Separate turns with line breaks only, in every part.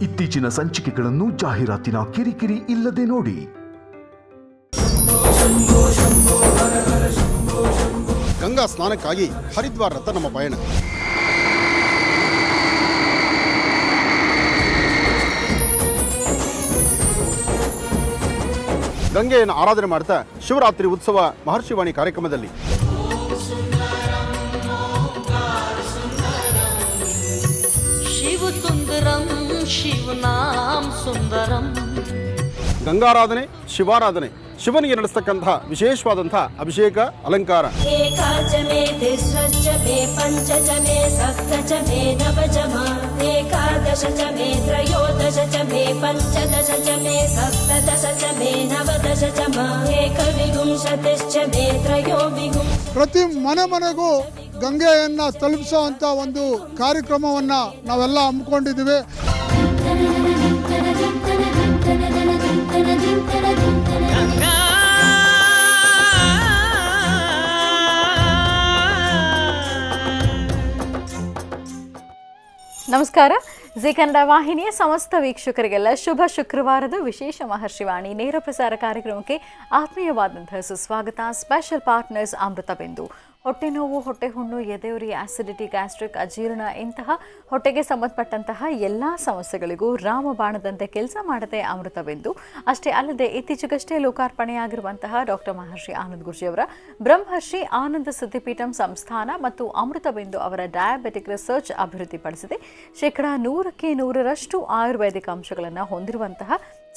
ಇತ್ತೀಚಿನ ಸಂಚಿಕೆಗಳನ್ನು ಜಾಹೀರಾತಿನ ಕಿರಿಕಿರಿ ಇಲ್ಲದೆ ನೋಡಿ.
ಗಂಗಾ ಸ್ನಾನಕ್ಕಾಗಿ ಹರಿದ್ವಾರದತ್ತ ನಮ್ಮ ಪಯಣ. ಗಂಗೆಯನ್ನು ಆರಾಧನೆ ಮಾಡ್ತಾ ಶಿವರಾತ್ರಿ ಉತ್ಸವ ಮಹರ್ಷಿವಾಣಿ ಕಾರ್ಯಕ್ರಮದಲ್ಲಿ ಗಂಗಾರಾಧನೆ, ಶಿವಾರಾಧನೆ, ಶಿವನಿಗೆ ನಡೆಸ್ತಕ್ಕಂತಹ ವಿಶೇಷವಾದಂತಹ ಅಭಿಷೇಕ ಅಲಂಕಾರ.
ಪ್ರತಿ ಮನೆಗೂ ಗಂಗೆಯನ್ನ ತಲುಪಿಸುವಂತ ಒಂದು ಕಾರ್ಯಕ್ರಮವನ್ನ ನಾವೆಲ್ಲ ಹಮ್ಮಿಕೊಂಡಿದ್ದೀವಿ.
ನಮಸ್ಕಾರ. ಜಿ ಕನ್ನಡ ವಾಹಿನಿಯ ಸಮಸ್ತ ವೀಕ್ಷಕರಿಗೆಲ್ಲ ಶುಭ ಶುಕ್ರವಾರದ ವಿಶೇಷ ಮಹರ್ಷಿವಾಣಿ ನೇರ ಪ್ರಸಾರ ಕಾರ್ಯಕ್ರಮಕ್ಕೆ ಆತ್ಮೀಯವಾದಂತಹ ಸುಸ್ವಾಗತ. ಸ್ಪೆಷಲ್ ಪಾರ್ಟ್ನರ್ಸ್ ಅಮೃತ ಬಿಂದು. ಹೊಟ್ಟೆ ನೋವು, ಹೊಟ್ಟೆ ಹುಣ್ಣು, ಎದೆಯುರಿ, ಆಸಿಡಿಟಿ, ಗ್ಯಾಸ್ಟ್ರಿಕ್, ಅಜೀರ್ಣ ಇಂತಹ ಹೊಟ್ಟೆಗೆ ಸಂಬಂಧಪಟ್ಟಂತಹ ಎಲ್ಲ ಸಮಸ್ಯೆಗಳಿಗೂ ರಾಮಬಾಣದಂತೆ ಕೆಲಸ ಮಾಡುತ್ತೆ ಅಮೃತ ಬಿಂದು. ಅಷ್ಟೇ ಅಲ್ಲದೆ ಇತ್ತೀಚೆಗಷ್ಟೇ ಲೋಕಾರ್ಪಣೆಯಾಗಿರುವಂತಹ ಡಾಕ್ಟರ್ ಮಹರ್ಷಿ ಆನಂದ್ ಗುರೂಜಿಯವರ ಬ್ರಹ್ಮರ್ಷಿ ಆನಂದ ಸಿದ್ಧಿಪೀಠಂ ಸಂಸ್ಥಾನ ಮತ್ತು ಅಮೃತ ಬಿಂದು ಅವರ ಡಯಾಬೆಟಿಕ್ ರಿಸರ್ಚ್ ಅಭಿವೃದ್ಧಿಪಡಿಸಿದೆ. 100% ಆಯುರ್ವೇದಿಕ್ ಅಂಶಗಳನ್ನು ಹೊಂದಿರುವಂತಹ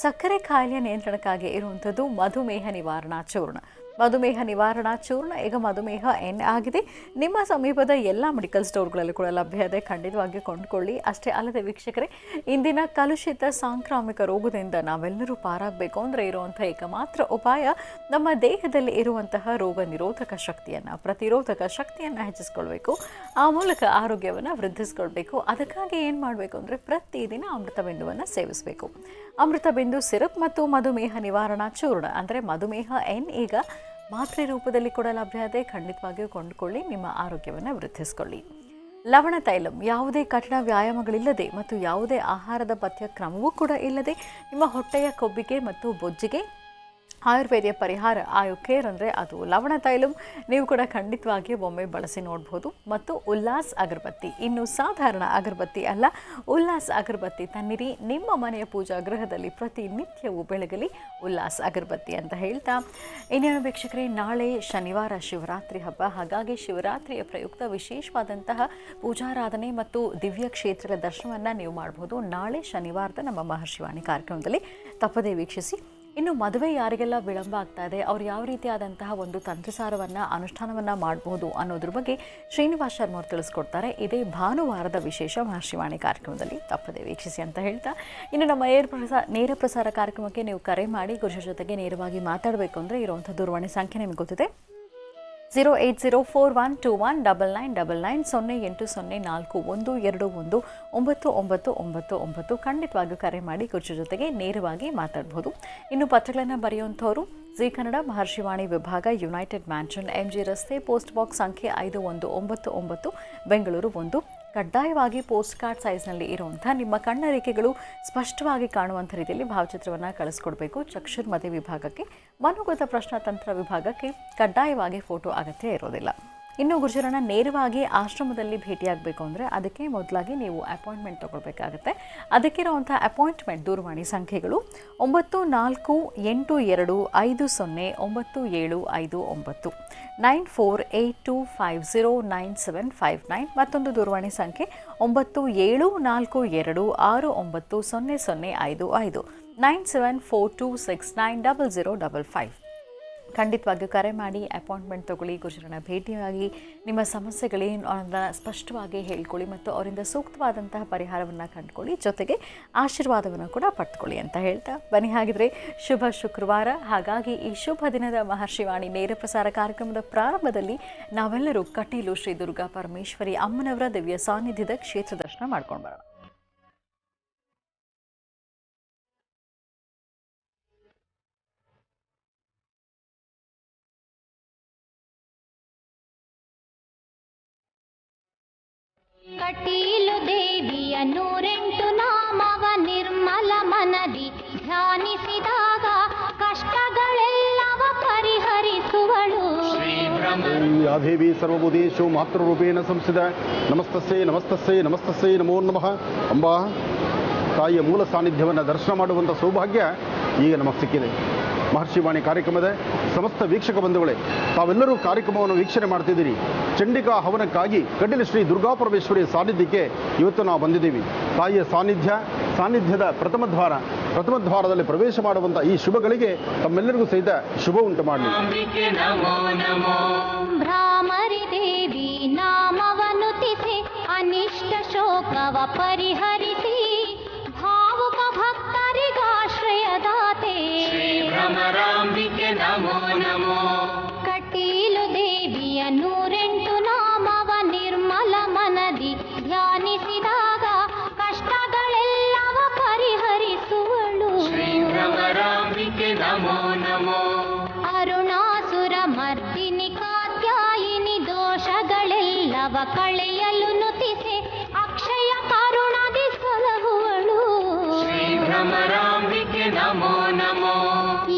ಸಕ್ಕರೆ ಕಾಯಿಲೆ ನಿಯಂತ್ರಣಕ್ಕಾಗಿ ಇರುವಂಥದ್ದು ಮಧುಮೇಹ ನಿವಾರಣಾ ಚೂರ್ಣ. ಮಧುಮೇಹ ನಿವಾರಣಾ ಚೂರ್ಣ ಈಗ ಮಧುಮೇಹ ಎನ್ ಆಗಿದೆ. ನಿಮ್ಮ ಸಮೀಪದ ಎಲ್ಲ ಮೆಡಿಕಲ್ ಸ್ಟೋರ್ಗಳಲ್ಲೂ ಕೂಡ ಲಭ್ಯ ಇದೆ. ಖಂಡಿತವಾಗಿ ಕೊಂಡುಕೊಳ್ಳಿ. ಅಷ್ಟೇ ಅಲ್ಲದೆ ವೀಕ್ಷಕರೇ, ಇಂದಿನ ಕಲುಷಿತ ಸಾಂಕ್ರಾಮಿಕ ರೋಗದಿಂದ ನಾವೆಲ್ಲರೂ ಪಾರಾಗಬೇಕು ಅಂದರೆ ಇರುವಂಥ ಏಕಮಾತ್ರ ಉಪಾಯ ನಮ್ಮ ದೇಹದಲ್ಲಿ ಇರುವಂತಹ ರೋಗ ನಿರೋಧಕ ಶಕ್ತಿಯನ್ನು, ಪ್ರತಿರೋಧಕ ಶಕ್ತಿಯನ್ನು ಹೆಚ್ಚಿಸ್ಕೊಳ್ಬೇಕು. ಆ ಮೂಲಕ ಆರೋಗ್ಯವನ್ನು ವೃದ್ಧಿಸ್ಕೊಳ್ಬೇಕು. ಅದಕ್ಕಾಗಿ ಏನು ಮಾಡಬೇಕು ಅಂದರೆ ಪ್ರತಿದಿನ ಅಮೃತ ಬಿಂದುವನ್ನು ಸೇವಿಸಬೇಕು. ಅಮೃತ ಬಿಂದು ಸಿರಪ್ ಮತ್ತು ಮಧುಮೇಹ ನಿವಾರಣಾ ಚೂರ್ಣ ಅಂದರೆ ಮಧುಮೇಹ ಎನ್ ಈಗ ಮಾತ್ರೆ ರೂಪದಲ್ಲಿ ಕೂಡ ಲಭ್ಯ ಇದೆ. ಖಂಡಿತವಾಗಿಯೂ ಕೊಂಡುಕೊಳ್ಳಿ, ನಿಮ್ಮ ಆರೋಗ್ಯವನ್ನು ವೃದ್ಧಿಸಿಕೊಳ್ಳಿ. ಲವಣ ತೈಲಂ ಯಾವುದೇ ಕಠಿಣ ವ್ಯಾಯಾಮಗಳಿಲ್ಲದೆ ಮತ್ತು ಯಾವುದೇ ಆಹಾರದ ಪಥ್ಯ ಕ್ರಮವೂ ಕೂಡ ಇಲ್ಲದೆ ನಿಮ್ಮ ಹೊಟ್ಟೆಯ ಕೊಬ್ಬಿಗೆ ಮತ್ತು ಬೊಜ್ಜಿಗೆ ಆಯುರ್ವೇದಿಯ ಪರಿಹಾರ ಆಯುಕೇರ್ ಅಂದರೆ ಅದು ಲವಣ ತೈಲಂ. ನೀವು ಕೂಡ ಖಂಡಿತವಾಗಿ ಒಮ್ಮೆ ಬಳಸಿ ನೋಡ್ಬೋದು. ಮತ್ತು ಉಲ್ಲಾಸ್ ಅಗರಬತ್ತಿ, ಇನ್ನು ಸಾಧಾರಣ ಅಗರಬತ್ತಿ ಅಲ್ಲ, ಉಲ್ಲಾಸ್ ಅಗರಬತ್ತಿ ತನ್ನಿರಿ. ನಿಮ್ಮ ಮನೆಯ ಪೂಜಾ ಗೃಹದಲ್ಲಿ ಪ್ರತಿನಿತ್ಯವೂ ಬೆಳಗಲಿ ಉಲ್ಲಾಸ್ ಅಗರಬತ್ತಿ ಅಂತ ಹೇಳ್ತಾ, ಇನ್ನೇನು ವೀಕ್ಷಕರೇ, ನಾಳೆ ಶನಿವಾರ ಶಿವರಾತ್ರಿ ಹಬ್ಬ. ಹಾಗಾಗಿ ಶಿವರಾತ್ರಿಯ ಪ್ರಯುಕ್ತ ವಿಶೇಷವಾದಂತಹ ಪೂಜಾರಾಧನೆ ಮತ್ತು ದಿವ್ಯ ಕ್ಷೇತ್ರಗಳ ದರ್ಶನವನ್ನು ನೀವು ಮಾಡಬಹುದು ನಾಳೆ ಶನಿವಾರದ ನಮ್ಮ ಮಹರ್ಷಿವಾಣಿ ಕಾರ್ಯಕ್ರಮದಲ್ಲಿ. ತಪ್ಪದೇ ವೀಕ್ಷಿಸಿ. ಇನ್ನು ಮದುವೆ ಯಾರಿಗೆಲ್ಲ ವಿಳಂಬ ಆಗ್ತಾ ಇದೆ, ಅವ್ರು ಯಾವ ರೀತಿಯಾದಂತಹ ಒಂದು ತಂತ್ರಸಾರವನ್ನು ಅನುಷ್ಠಾನವನ್ನು ಮಾಡಬಹುದು ಅನ್ನೋದ್ರ ಬಗ್ಗೆ ಶ್ರೀನಿವಾಸ್ ಶರ್ಮ ಅವರು ತಿಳಿಸ್ಕೊಡ್ತಾರೆ ಇದೇ ಭಾನುವಾರದ ವಿಶೇಷ ಮಹರ್ಷಿವಾಣಿ ಕಾರ್ಯಕ್ರಮದಲ್ಲಿ. ತಪ್ಪದೆ ವೀಕ್ಷಿಸಿ ಅಂತ ಹೇಳ್ತಾ, ಇನ್ನು ನಮ್ಮ ನೇರ ಪ್ರಸಾರ ಕಾರ್ಯಕ್ರಮಕ್ಕೆ ನೀವು ಕರೆ ಮಾಡಿ ಗುರುಜಿ ಜೊತೆಗೆ ನೇರವಾಗಿ ಮಾತಾಡಬೇಕು ಅಂದರೆ ಇರುವಂಥ ದೂರವಾಣಿ ಸಂಖ್ಯೆ ನಿಮಗೆ ಗೊತ್ತಿದೆ. 08041210041219999. ಖಂಡಿತವಾಗಿಯೂ ಕರೆ ಮಾಡಿ ಗುರುಜಿ ಜೊತೆಗೆ ನೇರವಾಗಿ ಮಾತಾಡಬಹುದು. ಇನ್ನು ಪತ್ರಗಳನ್ನು ಬರೆಯುವಂಥವ್ರು ಜಿ ಕನ್ನಡ ಮಹರ್ಷಿವಾಣಿ ವಿಭಾಗ, ಯುನೈಟೆಡ್ ಮ್ಯಾನ್ಷನ್, MG ರಸ್ತೆ, ಪೋಸ್ಟ್ ಬಾಕ್ಸ್ ಸಂಖ್ಯೆ 5199, ಬೆಂಗಳೂರು 1. ಕಡ್ಡಾಯವಾಗಿ ಪೋಸ್ಟ್ ಕಾರ್ಡ್ ಸೈಜ್ನಲ್ಲಿ ಇರುವಂಥ ನಿಮ್ಮ ಕಣ್ಣ ರೇಖೆಗಳು ಸ್ಪಷ್ಟವಾಗಿ ಕಾಣುವಂಥ ರೀತಿಯಲ್ಲಿ ಭಾವಚಿತ್ರವನ್ನು ಕಳಿಸ್ಕೊಡ್ಬೇಕು. ಚಕ್ಷುರ್ಮತಿ ವಿಭಾಗಕ್ಕೆ, ಮನೋಗತ ಪ್ರಶ್ನಾತಂತ್ರ ವಿಭಾಗಕ್ಕೆ ಕಡ್ಡಾಯವಾಗಿ ಫೋಟೋ ಅಗತ್ಯ ಇರೋದಿಲ್ಲ. ಇನ್ನು ಗುರುಜರನ್ನ ನೇರವಾಗಿ ಆಶ್ರಮದಲ್ಲಿ ಭೇಟಿಯಾಗಬೇಕು ಅಂದರೆ ಅದಕ್ಕೆ ಮೊದಲಾಗಿ ನೀವು ಅಪಾಯಿಂಟ್ಮೆಂಟ್ ತೊಗೊಳ್ಬೇಕಾಗತ್ತೆ. ಅದಕ್ಕಿರುವಂಥ ಅಪಾಯಿಂಟ್ಮೆಂಟ್ ದೂರವಾಣಿ ಸಂಖ್ಯೆಗಳು 9450509759, 9482509759. ಮತ್ತೊಂದು ದೂರವಾಣಿ ಸಂಖ್ಯೆ 9742690055, 9742690055. ಖಂಡಿತವಾಗಿಯೂ ಕರೆ ಮಾಡಿ ಅಪಾಯಿಂಟ್ಮೆಂಟ್ ತೊಗೊಳ್ಳಿ. ಗುರುಜರನ್ನ ಭೇಟಿಯಾಗಿ ನಿಮ್ಮ ಸಮಸ್ಯೆಗಳೇನು ಅನ್ನೋದನ್ನು ಸ್ಪಷ್ಟವಾಗಿ ಹೇಳ್ಕೊಳ್ಳಿ ಮತ್ತು ಅವರಿಂದ ಸೂಕ್ತವಾದಂತಹ ಪರಿಹಾರವನ್ನು ಕಂಡುಕೊಳ್ಳಿ. ಜೊತೆಗೆ ಆಶೀರ್ವಾದವನ್ನು ಕೂಡ ಪಡ್ಕೊಳ್ಳಿ ಅಂತ ಹೇಳ್ತಾ, ಬನ್ನಿ ಹಾಗಿದ್ರೆ ಶುಭ ಶುಕ್ರವಾರ. ಹಾಗಾಗಿ ಈ ಶುಭ ದಿನದ ಮಹರ್ಷಿವಾಣಿ ನೇರ ಪ್ರಸಾರ ಕಾರ್ಯಕ್ರಮದ ಪ್ರಾರಂಭದಲ್ಲಿ ನಾವೆಲ್ಲರೂ ಕಟೀಲು ಶ್ರೀ ದುರ್ಗಾ ಪರಮೇಶ್ವರಿ ಅಮ್ಮನವರ ದಿವ್ಯ ಸಾನ್ನಿಧ್ಯದ ಕ್ಷೇತ್ರ ದರ್ಶನ ಮಾಡ್ಕೊಂಡು ಬರೋಣ.
ಕಟೀಲು ದೇವಿಯ 108 ನಾಮವ
ಯಾ ದೇವಿ ಸರ್ವಭೂತೇಷು ಮಾತೃರೂಪೇಣ ಸಂಸ್ಥಿತ ನಮಸ್ತಸ್ಸೈ ನಮಸ್ತಸ್ಸೈ ನಮಸ್ತಸ್ಸೈ ನಮೋ ನಮಃ. ಅಂಬಾ ತಾಯಿಯ ಮೂಲ ಸಾನ್ನಿಧ್ಯವನ್ನು ದರ್ಶನ ಮಾಡುವಂಥ ಸೌಭಾಗ್ಯ ಈಗ ನಮಗೆ ಸಿಕ್ಕಿದೆ. ಮಹರ್ಷಿವಾಣಿ ಕಾರ್ಯಕ್ರಮದ ಸಮಸ್ತ ವೀಕ್ಷಕ ಬಂಧುಗಳೇ, ತಾವೆಲ್ಲರೂ ಕಾರ್ಯಕ್ರಮವನ್ನು ವೀಕ್ಷಣೆ ಮಾಡ್ತಿದ್ದೀರಿ. ಚಂಡಿಕಾ ಹವನಕ್ಕಾಗಿ ಕಟೀಲು ಶ್ರೀ ದುರ್ಗಾಪರಮೇಶ್ವರಿಯ ಸಾನ್ನಿಧ್ಯಕ್ಕೆ ಇವತ್ತು ನಾವು ಬಂದಿದ್ದೀವಿ. ತಾಯಿಯ ಸಾನ್ನಿಧ್ಯದ ಪ್ರಥಮ ದ್ವಾರದಲ್ಲಿ ಪ್ರವೇಶ ಮಾಡುವಂಥ ಈ ಶುಭಗಳಿಗೆ ತಮ್ಮೆಲ್ಲರಿಗೂ ಸಹಿತ ಶುಭ ಉಂಟು ಮಾಡಲಿ.
ಭ್ರಾಮರಿ ದೇವಿ ನಾಮವನ್ನು ತಿಸಿ ಅನಿಷ್ಟ ಶೋಕವ ಪರಿಹರಿಸಿ ಭಾವುಕ ಭಕ್ತರಿಗಾಶ್ರಯದಾತೆ ಭ್ರಮರಾಂಬಿಕೆ ನಮೋ ನಮೋ. ಕಟೀಲು ದೇವಿಯ 108 ನಾಮವ ನಿರ್ಮಲ ಮನದಿ ಧ್ಯಾನಿಸಿದಾಗ ಕಷ್ಟಗಳೆಲ್ಲವ ಪರಿಹರಿಸುವಳು ಭ್ರಮರಾಂಬಿಕೆ ನಮೋ ನಮೋ. ಅರುಣಾಸುರ ಮರ್ದಿನಿ ಕಾತ್ಯಾಯಿನಿ ದೋಷಗಳೆಲ್ಲವ ಕಳೆಯಲು ನುತಿಸಿ ಅಕ್ಷಯ ಕರುಣದಿ ಸಲಹುವಳು ಭ್ರಮರಾಂಬಿಕೆ ನಮೋ ನಮೋ.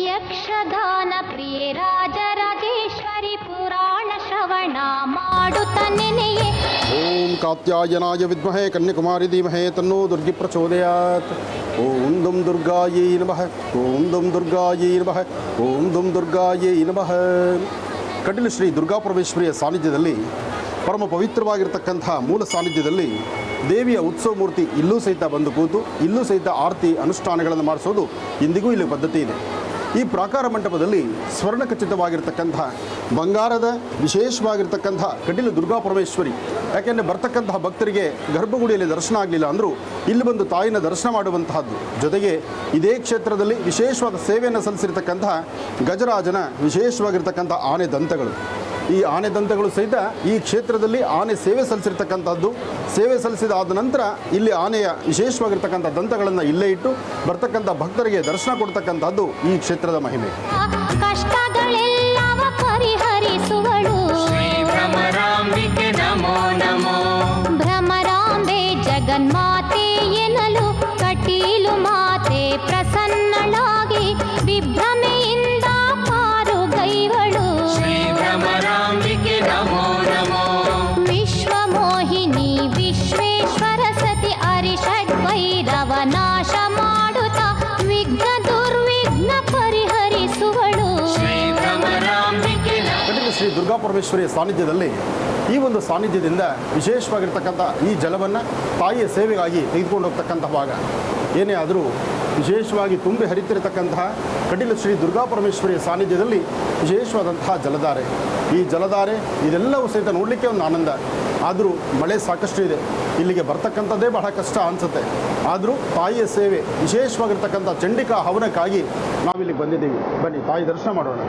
ಯಕ್ಷಗಾನ ಪ್ರಿಯೆ ರಾಜರಾಜೇಶ್ವರಿ ಪುರಾಣ ಶ್ರವಣ ಮಾಡುತ್ತ ನೆನೆಯೇ
ಓಂ ಕಾತ್ಯಾಯನಾಯ ವಿದ್ಮಹೇ ಕನ್ಯಾಕುಮಾರಿ ಧೀಮಹೇ ತನ್ನೋ ದುರ್ಗಿ ಪ್ರಚೋದಯಾತ್. ಓಂ ದುಂ ದುರ್ಗಾಯೈ ನಮಃ. ಓಂ ದುಂ ದುರ್ಗಾಯೈ ನಮಃ. ಓಂ ದುಂ ದುರ್ಗಾಯೈ ನಮಃ. ಕಟೀಲು ಶ್ರೀ ದುರ್ಗಾಪರಮೇಶ್ವರಿಯ ಸಾನ್ನಿಧ್ಯದಲ್ಲಿ, ಪರಮ ಪವಿತ್ರವಾಗಿರ್ತಕ್ಕಂಥ ಮೂಲ ಸಾನ್ನಿಧ್ಯದಲ್ಲಿ ದೇವಿಯ ಉತ್ಸವ ಮೂರ್ತಿ ಇಲ್ಲೂ ಸಹಿತ ಬಂದು ಕೂತು ಇಲ್ಲೂ ಸಹಿತ ಆರತಿ ಅನುಷ್ಠಾನಗಳನ್ನು ಮಾಡಿಸೋದು ಇಂದಿಗೂ ಇಲ್ಲಿ ಪದ್ಧತಿ ಇದೆ. ಈ ಪ್ರಾಕಾರ ಮಂಟಪದಲ್ಲಿ ಸ್ವರ್ಣಖಚಿತವಾಗಿರ್ತಕ್ಕಂಥ ಬಂಗಾರದ ವಿಶೇಷವಾಗಿರ್ತಕ್ಕಂಥ ಕಟೀಲು ದುರ್ಗಾಪರಮೇಶ್ವರಿ, ಯಾಕೆಂದರೆ ಬರ್ತಕ್ಕಂತಹ ಭಕ್ತರಿಗೆ ಗರ್ಭಗುಡಿಯಲ್ಲಿ ದರ್ಶನ ಆಗಲಿಲ್ಲ ಅಂದರೂ ಇಲ್ಲಿ ಬಂದು ತಾಯಿನ ದರ್ಶನ ಮಾಡುವಂತಹದ್ದು. ಜೊತೆಗೆ ಇದೇ ಕ್ಷೇತ್ರದಲ್ಲಿ ವಿಶೇಷವಾದ ಸೇವೆಯನ್ನು ಸಲ್ಲಿಸಿರ್ತಕ್ಕಂತಹ ಗಜರಾಜನ ವಿಶೇಷವಾಗಿರ್ತಕ್ಕಂಥ ಆನೆ ದಂತಗಳು, ಈ ಆನೆ ದಂತಗಳು ಸಹಿತ ಈ ಕ್ಷೇತ್ರದಲ್ಲಿ ಆನೆ ಸೇವೆ ಸಲ್ಲಿಸಿರ್ತಕ್ಕಂಥದ್ದು. ಸೇವೆ ಸಲ್ಲಿಸಿದಾದ ನಂತರ ಇಲ್ಲಿ ಆನೆಯ ವಿಶೇಷವಾಗಿರ್ತಕ್ಕಂಥ ದಂತಗಳನ್ನು ಇಲ್ಲೇ ಇಟ್ಟು ಬರ್ತಕ್ಕಂಥ ಭಕ್ತರಿಗೆ ದರ್ಶನ ಕೊಡ್ತಕ್ಕಂಥದ್ದು ಈ ಕ್ಷೇತ್ರದ ಮಹಿಮೆ.
ಕಷ್ಟಗಳೆಲ್ಲವ ಪರಿಹರಿಸುವಳು ಭ್ರಮರಾಂಬಿಕೆ ನಮೋ ನಮೋ. ಭ್ರಮರಾಂಬೆ ಜಗನ್ಮಾತೆ ಎನ್ನಲು ಕಟೀಲು ಮಾತೆ ಪ್ರಸನ್ನಳಾಗಿ ವಿಭ್ರಮೆಯಿಂದ ಪಾರುಗೈವಳು ಭ್ರಮರಾಂಬಿಕೆ ನಮೋ ನಮೋ. ವಿಶ್ವಮೋಹಿನಿ ವಿಶ್ವೇಶ್ವರ ಸತಿ ಅರಿಷಡ್ ಭೈರವ ನಾಶ ಮಾಡುತ್ತ ವಿಘ್ನ ದುರ್ವಿಘ್ನ ಪರಿಹರಿಸುವಳು ಭ್ರಮರಾಂಬಿಕೆ.
ಕಟೀಲು ಶ್ರೀ ದುರ್ಗಾಪರಮೇಶ್ವರಿಯ ಸಾನ್ನಿಧ್ಯದಲ್ಲಿ ಈ ಒಂದು ಸಾನ್ನಿಧ್ಯದಿಂದ ವಿಶೇಷವಾಗಿರ್ತಕ್ಕಂಥ ಈ ಜಲವನ್ನು ತಾಯಿಯ ಸೇವೆಗಾಗಿ ತೆಗೆದುಕೊಂಡು ಹೋಗ್ತಕ್ಕಂಥ ಭಾಗ ಏನೇ ಆದರೂ ವಿಶೇಷವಾಗಿ ತುಂಬಿ ಹರಿತಿರತಕ್ಕಂತಹ ಕಟೀಲು ಶ್ರೀ ದುರ್ಗಾಪರಮೇಶ್ವರಿಯ ಸಾನ್ನಿಧ್ಯದಲ್ಲಿ ವಿಶೇಷವಾದಂತಹ ಜಲಧಾರೆ, ಈ ಜಲಧಾರೆ ಇದೆಲ್ಲವೂ ಸಹಿತ ನೋಡಲಿಕ್ಕೆ ಒಂದು ಆನಂದ. ಆದರೂ ಮಳೆ ಸಾಕಷ್ಟು ಇದೆ, ಇಲ್ಲಿಗೆ ಬರ್ತಕ್ಕಂಥದ್ದೇ ಬಹಳ ಕಷ್ಟ ಅನಿಸುತ್ತೆ. ಆದರೂ ತಾಯಿಯ ಸೇವೆ ವಿಶೇಷವಾಗಿರ್ತಕ್ಕಂಥ ಚಂಡಿಕಾ ಹವನಕ್ಕಾಗಿ ನಾವಿಲ್ಲಿಗೆ ಬಂದಿದ್ದೀವಿ. ಬನ್ನಿ ತಾಯಿ ದರ್ಶನ ಮಾಡೋಣ.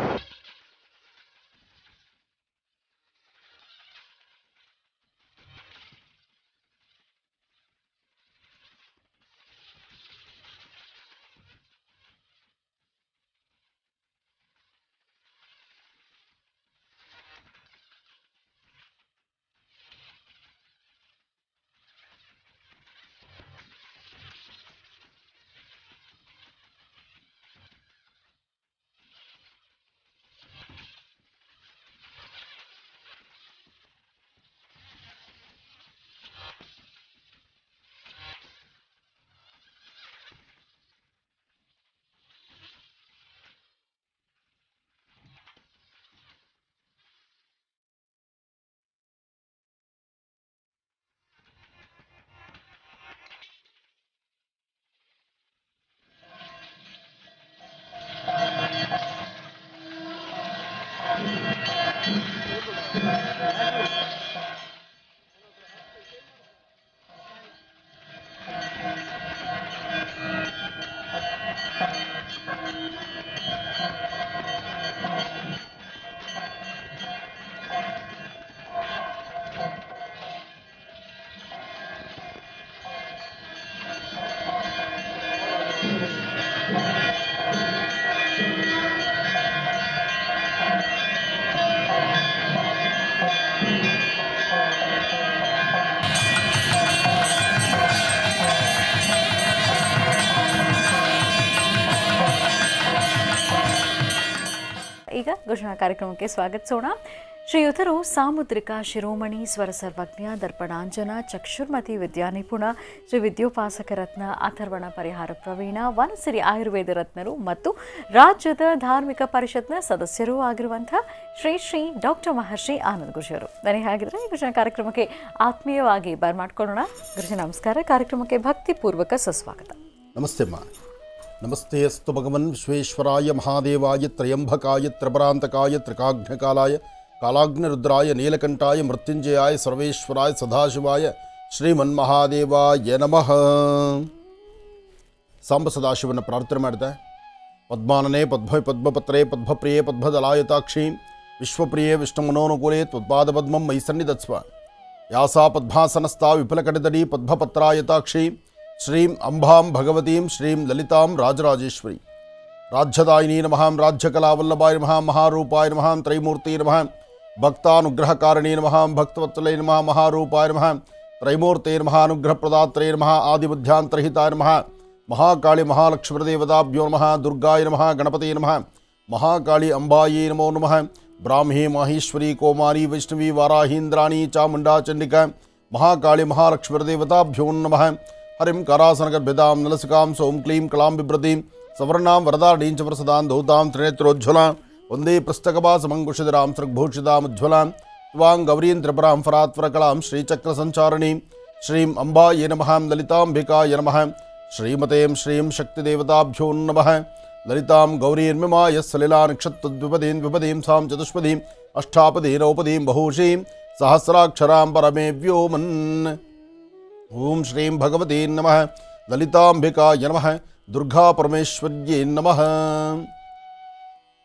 ಈಗ ಘೋಷಣಾ ಕಾರ್ಯಕ್ರಮಕ್ಕೆ ಸ್ವಾಗತಿಸೋಣ. ಶ್ರೀಯುತರು ಸಾಮುದ್ರಿಕ ಶಿರೋಮಣಿ ಸ್ವರ ಸರ್ವಜ್ಞ ದರ್ಪಣಾಂಜನ ಚಕ್ಷುರ್ಮತಿ ವಿದ್ಯಾನಿಪುಣ ಶ್ರೀ ವಿದ್ಯೋಪಾಸಕ ರತ್ನ ಅಥರ್ವಣ ಪರಿಹಾರ ಪ್ರವೀಣ ವನಸಿರಿ ಆಯುರ್ವೇದ ರತ್ನರು ಮತ್ತು ರಾಜ್ಯದ ಧಾರ್ಮಿಕ ಪರಿಷತ್ನ ಸದಸ್ಯರೂ ಆಗಿರುವಂತಹ ಶ್ರೀ ಡಾಕ್ಟರ್ ಮಹರ್ಷಿ ಆನಂದ್ ಗುರುಜಿಯವರು. ಬನ್ನಿ ಹಾಗಿದ್ರೆ ಗುರುಜನ ಕಾರ್ಯಕ್ರಮಕ್ಕೆ ಆತ್ಮೀಯವಾಗಿ ಬರ್ಮಾಡ್ಕೊಳ್ಳೋಣ. ಗುರುಜಿ ನಮಸ್ಕಾರ. ಕಾರ್ಯಕ್ರಮಕ್ಕೆ ಭಕ್ತಿಪೂರ್ವಕ ಸುಸ್ವಾಗತ.
ನಮಸ್ತೆ ಅಮ್ಮ. ನಮಸ್ತೆ ಅಸ್ತು ಭಗವನ್ ವಿಶ್ವೇಶ್ವರಾಯ ಮಹಾದೇವಾಯ ತ್ರಯಂಬಕಾಯ ತ್ರಿಪರಾಂತಕಾಯ ತ್ರಿಕಾಘ್ನಕಾಲಾಯ ಕಾಲಾಗ್ನಿರುದ್ರಾಯ ನೀಲಕಂಠಾಯ ಮೃತ್ಯುಂಜಯಾಯ ಸರ್ವೇಶ್ವರಾಯ ಸದಾಶಿವಾಯ ಶ್ರೀಮನ್ಮಹಾದೇವಾಯ ನಮಃ. ಸಾಂಬ ಸದಾಶಿವನ ಪ್ರಾರ್ಥನೆ ಮಾಡಿದೆ. ಪದ್ಮಾನನೇ ಪದ್ಮಪತ್ರೇ ಪದ್ಮಪ್ರಿಯೇ ಪದ್ಮದಲಾಯತಾಕ್ಷಿ ವಿಶ್ವಪ್ರಿಯೇ ವಿಷ್ಣುಮನೋನುಕೂಲೇ ತ್ವತ್ಪಾದ ಪದ್ಮಂ ಮೈ ಸನ್ನಿಧತ್ಸ್ವ. ಯಾಸಾ ಪದ್ಮಾಸನಸ್ಥಾ ವಿಫಲಕಟಿತಡಿ ಪದ್ಮಪತ್ರಾಯತಾಕ್ಷಿ ಶ್ರೀಂ ಅಂಬಾಂ ಭಗವತೀಂ ಶ್ರೀಂ ಲಲಿತಾಂ ರಾಜರಾಜೇಶ್ವರಿ. ರಾಜ್ಯದಾಯಿನಿ ನಮಃ, ರಾಜ್ಯಕಲಾವಲ್ಲಭಾಯ ನಮಃ, ಮಹಾರೂಪಾಯ ನಮಃ, ತ್ರೈಮೂರ್ತಿ ನಮಃ, ಭಕ್ತಾನುಗ್ರಹಕಾರಿಣೀ ನಮಃ, ಭಕ್ತವತ್ಸಲೇ ನಮಃ, ಮಹಾರೂಪಾಯ ನಮಃ, ತ್ರೈಮೂರ್ತಿ ನಮಃ, ಅನುಗ್ರಹಪ್ರದಾತ್ರೇ ನಮಃ, ಆದಿಮಧ್ಯಾಂತರಹಿತಾಯ ನಮಃ, ಮಹಾಕಾಳಿ ಮಹಾಲಕ್ಷ್ಮೀದೇವತಾಭ್ಯೋ ನಮಃ, ದುರ್ಗಾಯ ನಮಃ, ಗಣಪತಿ ನಮಃ, ಮಹಾಕಾಳಿ ಅಂಬಾಯೇ ನಮೋ ನಮಃ. ಬ್ರಾಹ್ಮೀ ಮಾಹೇಶ್ವರಿ ಕೌಮಾರಿ ವೈಷ್ಣವಿ ವಾರಾಹೀಂದ್ರಾಣಿ ಚಾಮುಂಡಾ ಚಂಡಿಕಾ ಮಹಾಕಾಳಿ ಮಹಾಲಕ್ಷ್ಮೀದೇವತಾಭ್ಯೋ ನಮಃ. ಹರಿಂ ಕರಾಸನಗರ್ಭಿದಾಂ ನಲಸಿಕಾಂ ಸೋಂ ಕ್ಲೀಂ ಕಲಾಂ ಬಿಭ್ರತೀಂ ಸವರ್ಣಾಂ ವರದಾಢೀಂಚ ವರಸದಾಂ ಧೌತಾಂ ತ್ರಿನೇತ್ರೋಜ್ವಲಾಂ ವಂದೇ ಪುಸ್ತಕಭಾಸಮಂಕುಶಿಧರಾಂ ಸೃಗ್ಭೂಷಿತಾಮುಜ್ವಲಾಂ ತ್ವಾಂ ಗೌರೀಂ ತ್ರಿಪುರಾಂ ಫರಾತ್ವರಕಲಾಂ ಶ್ರೀಚಕ್ರಸಂಚಾರಿಣೀಂ ಶ್ರೀಂ ಅಂಬಾಯೇ ನಮಃ, ಲಲಿತಾಂಬಿಕಾಯ ನಮಃ, ಶ್ರೀಮತೇಂ ಶ್ರೀಂ ಶಕ್ತಿದೇವತಾಭ್ಯೋ ನಮಃ. ಲಲಿತಾಂ ಗೌರೀರ್ಮಿಮಾಯ ಸಲಿಲಾ ನಕ್ಷತ್ರದ್ವಿಪದೀಂ ವಿಪದೀಂ ಸಾಂ ಚತುಷ್ಪದೀಂ ಅಷ್ಟಾಪದೀನೌಪದೀಂ ಬಹುಶೀಂ ಸಹಸ್ರಾಕ್ಷರಾಂ ಪರಮೇ ವ್ಯೋಮನ್. ಓಂ ಶ್ರೀಂ ಭಗವತೀ ನಮಃ, ಲಲಿತಾಂಬಿಕಾಯ ನಮಃ, ದುರ್ಗಾ ಪರಮೇಶ್ವರ್ಯೇ ನಮಃ.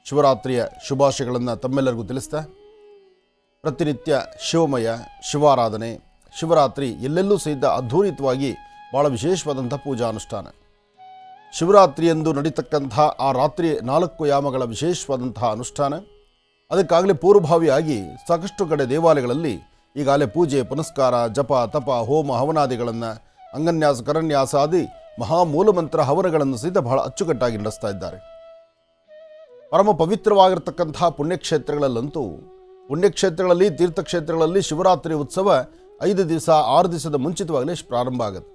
ಶಿವರಾತ್ರಿಯ ಶುಭಾಶಯಗಳನ್ನು ತಮ್ಮೆಲ್ಲರಿಗೂ ತಿಳಿಸ್ತಾ, ಪ್ರತಿನಿತ್ಯ ಶಿವಮಯ ಶಿವಾರಾಧನೆ, ಶಿವರಾತ್ರಿ ಎಲ್ಲೆಲ್ಲೂ ಸಹಿತ ಅದ್ಧೂರಿತವಾಗಿ ಭಾಳ ವಿಶೇಷವಾದಂಥ ಪೂಜಾನುಷ್ಠಾನ. ಶಿವರಾತ್ರಿಯಂದು ನಡೀತಕ್ಕಂಥ ಆ ರಾತ್ರಿ 4 ಯಾಮಗಳ ವಿಶೇಷವಾದಂತಹ ಅನುಷ್ಠಾನ. ಅದಕ್ಕಾಗಲೇ ಪೂರ್ವಭಾವಿಯಾಗಿ ಸಾಕಷ್ಟು ಕಡೆ ದೇವಾಲಯಗಳಲ್ಲಿ ಈಗಾಗಲೇ ಪೂಜೆ ಪುನಸ್ಕಾರ ಜಪ ತಪ ಹೋಮ ಹವನಾದಿಗಳನ್ನು ಅಂಗನ್ಯಾಸ ಕರನ್ಯಾಸ ಆದಿ ಮಹಾಮೂಲಮಂತ್ರ ಹವನಗಳನ್ನು ಸಹಿತ ಬಹಳ ಅಚ್ಚುಕಟ್ಟಾಗಿ ನಡೆಸ್ತಾ ಇದ್ದಾರೆ. ಪರಮ ಪವಿತ್ರವಾಗಿರ್ತಕ್ಕಂಥ ಪುಣ್ಯಕ್ಷೇತ್ರಗಳಲ್ಲಂತೂ ಪುಣ್ಯಕ್ಷೇತ್ರಗಳಲ್ಲಿ ತೀರ್ಥಕ್ಷೇತ್ರಗಳಲ್ಲಿ ಶಿವರಾತ್ರಿ ಉತ್ಸವ 5 ದಿವಸ 6 ದಿವಸದ ಮುಂಚಿತವಾಗಲೇ ಪ್ರಾರಂಭ ಆಗುತ್ತೆ.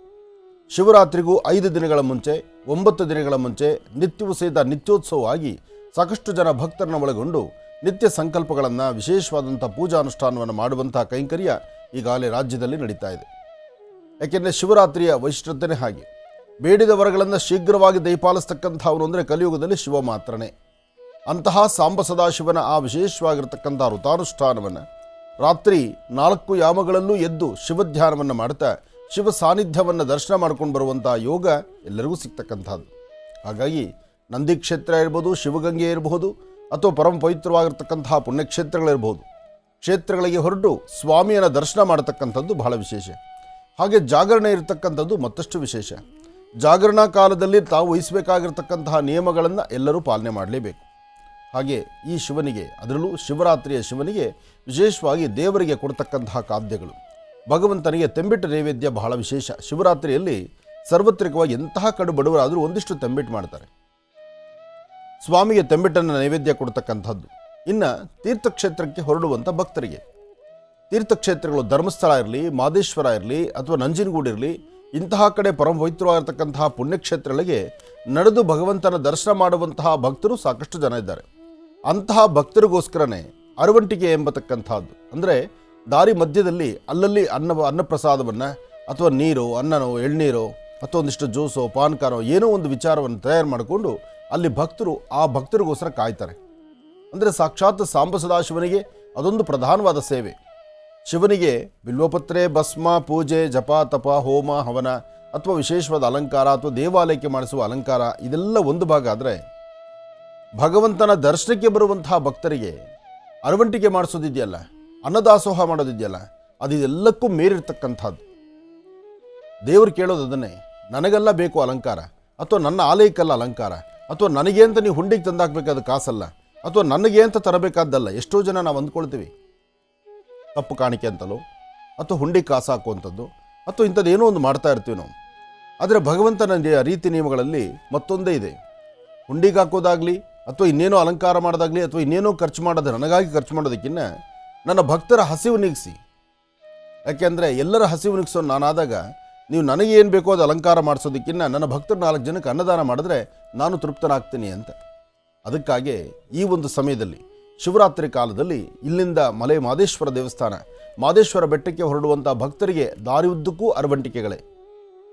ಶಿವರಾತ್ರಿಗೂ 5 ದಿನಗಳ ಮುಂಚೆ 9 ದಿನಗಳ ಮುಂಚೆ ನಿತ್ಯವೂ ಸಹಿತ ನಿತ್ಯೋತ್ಸವವಾಗಿ ಸಾಕಷ್ಟು ಜನ ಭಕ್ತರನ್ನು ಒಳಗೊಂಡು ನಿತ್ಯ ಸಂಕಲ್ಪಗಳನ್ನು ವಿಶೇಷವಾದಂಥ ಪೂಜಾನುಷ್ಠಾನವನ್ನು ಮಾಡುವಂಥ ಕೈಂಕರ್ಯ ಈಗಾಗಲೇ ರಾಜ್ಯದಲ್ಲಿ ನಡೀತಾ ಇದೆ. ಯಾಕೆಂದರೆ ಶಿವರಾತ್ರಿಯ ವೈಶಿಷ್ಟ್ಯತೆ ಹಾಗೆ. ಬೇಡಿದ ವರಗಳನ್ನು ಶೀಘ್ರವಾಗಿ ದಯಪಾಲಿಸ್ತಕ್ಕಂಥವನು ಅಂದರೆ ಕಲಿಯುಗದಲ್ಲಿ ಶಿವ ಮಾತ್ರನೇ. ಅಂತಹ ಸಾಂಬ ಸದಾಶಿವನ ಆ ವಿಶೇಷವಾಗಿರ್ತಕ್ಕಂಥ ವೃತಾನುಷ್ಠಾನವನ್ನು ರಾತ್ರಿ 4 ಯಾಮಗಳಲ್ಲೂ ಎದ್ದು ಶಿವಧ್ಯಾನವನ್ನು ಮಾಡ್ತಾ ಶಿವ ಸಾನ್ನಿಧ್ಯವನ್ನು ದರ್ಶನ ಮಾಡ್ಕೊಂಡು ಬರುವಂಥ ಯೋಗ ಎಲ್ಲರಿಗೂ ಸಿಗ್ತಕ್ಕಂಥದ್ದು. ಹಾಗಾಗಿ ನಂದಿ ಕ್ಷೇತ್ರ ಇರ್ಬೋದು, ಶಿವಗಂಗೆ ಇರಬಹುದು, ಅಥವಾ ಪರಮ ಪವಿತ್ರವಾಗಿರ್ತಕ್ಕಂತಹ ಪುಣ್ಯಕ್ಷೇತ್ರಗಳಿರ್ಬೋದು, ಕ್ಷೇತ್ರಗಳಿಗೆ ಹೊರಟು ಸ್ವಾಮಿಯನ್ನು ದರ್ಶನ ಮಾಡತಕ್ಕಂಥದ್ದು ಬಹಳ ವಿಶೇಷ. ಹಾಗೆ ಜಾಗರಣೆ ಇರತಕ್ಕಂಥದ್ದು ಮತ್ತಷ್ಟು ವಿಶೇಷ. ಜಾಗರಣಾ ಕಾಲದಲ್ಲಿ ತಾವು ವಹಿಸಬೇಕಾಗಿರ್ತಕ್ಕಂತಹ ನಿಯಮಗಳನ್ನು ಎಲ್ಲರೂ ಪಾಲನೆ ಮಾಡಲೇಬೇಕು. ಹಾಗೆ ಈ ಶಿವನಿಗೆ, ಅದರಲ್ಲೂ ಶಿವರಾತ್ರಿಯ ಶಿವನಿಗೆ ವಿಶೇಷವಾಗಿ ದೇವರಿಗೆ ಕೊಡ್ತಕ್ಕಂತಹ ಖಾದ್ಯಗಳು, ಭಗವಂತನಿಗೆ ತೆಂಬಿಟ್ಟು ನೈವೇದ್ಯ ಬಹಳ ವಿಶೇಷ. ಶಿವರಾತ್ರಿಯಲ್ಲಿ ಸಾರ್ವತ್ರಿಕವಾಗಿ ಎಂತಹ ಕಡು ಬಡವರಾದರೂ ಒಂದಿಷ್ಟು ತೆಂಬಿಟ್ಟು ಮಾಡ್ತಾರೆ, ಸ್ವಾಮಿಗೆ ತೆಂಬಿಟ್ಟನ್ನು ನೈವೇದ್ಯ ಕೊಡ್ತಕ್ಕಂಥದ್ದು. ಇನ್ನು ತೀರ್ಥಕ್ಷೇತ್ರಕ್ಕೆ ಹೊರಡುವಂಥ ಭಕ್ತರಿಗೆ, ತೀರ್ಥಕ್ಷೇತ್ರಗಳು ಧರ್ಮಸ್ಥಳ ಇರಲಿ, ಮಾದೇಶ್ವರ ಇರಲಿ, ಅಥವಾ ನಂಜನಗೂಡು ಇರಲಿ, ಇಂತಹ ಕಡೆ ಪರಮ ಪವಿತ್ರವಾಗಿರ್ತಕ್ಕಂತಹ ಪುಣ್ಯಕ್ಷೇತ್ರಗಳಿಗೆ ನಡೆದು ಭಗವಂತನ ದರ್ಶನ ಮಾಡುವಂತಹ ಭಕ್ತರು ಸಾಕಷ್ಟು ಜನ ಇದ್ದಾರೆ. ಅಂತಹ ಭಕ್ತರಿಗೋಸ್ಕರನೇ ಅರವಂಟಿಕೆ ಎಂಬತಕ್ಕಂಥದ್ದು, ಅಂದರೆ ದಾರಿ ಮಧ್ಯದಲ್ಲಿ ಅಲ್ಲಲ್ಲಿ ಅನ್ನಪ್ರಸಾದವನ್ನು ಅಥವಾ ನೀರು, ಅನ್ನನೋ, ಎಳ್ನೀರೋ, ಅಥವಾ ಒಂದಿಷ್ಟು ಜ್ಯೂಸೋ, ಪಾನ್ಕಾನೋ ಏನೋ ಒಂದು ವಿಚಾರವನ್ನು ತಯಾರು ಮಾಡಿಕೊಂಡು ಅಲ್ಲಿ ಭಕ್ತರು ಆ ಭಕ್ತರಿಗೋಸ್ಕರ ಕಾಯ್ತಾರೆ. ಅಂದರೆ ಸಾಕ್ಷಾತ್ ಸಾಂಬ ಸದಾಶಿವನಿಗೆ ಅದೊಂದು ಪ್ರಧಾನವಾದ ಸೇವೆ. ಶಿವನಿಗೆ ಬಿಲ್ವಪತ್ರೆ, ಭಸ್ಮ, ಪೂಜೆ, ಜಪ ತಪ ಹೋಮ ಹವನ ಅಥವಾ ವಿಶೇಷವಾದ ಅಲಂಕಾರ ಅಥವಾ ದೇವಾಲಯಕ್ಕೆ ಮಾಡಿಸುವ ಅಲಂಕಾರ ಇದೆಲ್ಲ ಒಂದು ಭಾಗ. ಆದರೆ ಭಗವಂತನ ದರ್ಶನಕ್ಕೆ ಬರುವಂತಹ ಭಕ್ತರಿಗೆ ಅರವಂಟಿಕೆ ಮಾಡಿಸೋದಿದೆಯಲ್ಲ, ಅನ್ನದಾಸೋಹ ಮಾಡೋದಿದೆಯಲ್ಲ, ಅದೆಲ್ಲಕ್ಕೂ ಮೀರಿರ್ತಕ್ಕಂಥದ್ದು. ದೇವರು ಕೇಳೋದು ಅದನ್ನೇ, ನನಗೆಲ್ಲ ಬೇಕು ಅಲಂಕಾರ, ಅಥವಾ ನನ್ನ ಆಲಯಕ್ಕಲ್ಲ ಅಲಂಕಾರ, ಅಥವಾ ನನಗೆ ಅಂತ ನೀವು ಹುಂಡಿಗೆ ತಂದಾಕಬೇಕಾದ ಕಾಸಲ್ಲ, ಅಥವಾ ನನಗೆ ಅಂತ ತರಬೇಕಾದ್ದಲ್ಲ. ಎಷ್ಟೋ ಜನ ನಾವು ಅಂದ್ಕೊಳ್ತೀವಿ ತಪ್ಪು ಕಾಣಿಕೆ ಅಂತಲೋ, ಅಥವಾ ಹುಂಡಿ ಕಾಸು ಹಾಕುವಂಥದ್ದು, ಅಥವಾ ಇಂಥದ್ದೇನೋ ಒಂದು ಮಾಡ್ತಾ ಇರ್ತೀವಿ ನಾವು. ಆದರೆ ಭಗವಂತನ ರೀತಿ ನಿಯಮಗಳಲ್ಲಿ ಮತ್ತೊಂದೇ ಇದೆ. ಹುಂಡಿಗೆ ಹಾಕೋದಾಗಲಿ, ಅಥವಾ ಇನ್ನೇನೋ ಅಲಂಕಾರ ಮಾಡೋದಾಗಲಿ, ಅಥವಾ ಇನ್ನೇನೋ ಖರ್ಚು ಮಾಡೋದು, ನನಗಾಗಿ ಖರ್ಚು ಮಾಡೋದಕ್ಕಿಂತ ನನ್ನ ಭಕ್ತರ ಹಸಿವು ನೀಗಿಸಿ. ಯಾಕೆಂದರೆ ಎಲ್ಲರ ಹಸಿವು ನೀಗಿಸೋ ನಾನಾದಾಗ ನೀವು ನನಗೇನು ಬೇಕೋ ಅದು ಅಲಂಕಾರ ಮಾಡಿಸೋದಕ್ಕಿಂತ ನನ್ನ ಭಕ್ತರು 4 ಜನಕ್ಕೆ ಅನ್ನದಾನ ಮಾಡಿದ್ರೆ ನಾನು ತೃಪ್ತನಾಗ್ತೀನಿ ಅಂತ. ಅದಕ್ಕಾಗಿ ಈ ಒಂದು ಸಮಯದಲ್ಲಿ ಶಿವರಾತ್ರಿ ಕಾಲದಲ್ಲಿ ಇಲ್ಲಿಂದ ಮಲೆ ಮಾದೇಶ್ವರ ದೇವಸ್ಥಾನ ಮಾದೇಶ್ವರ ಬೆಟ್ಟಕ್ಕೆ ಹೊರಡುವಂಥ ಭಕ್ತರಿಗೆ ದಾರಿ ಉದ್ದಕ್ಕೂ ಅರವಂಟಿಕೆಗಳೇ.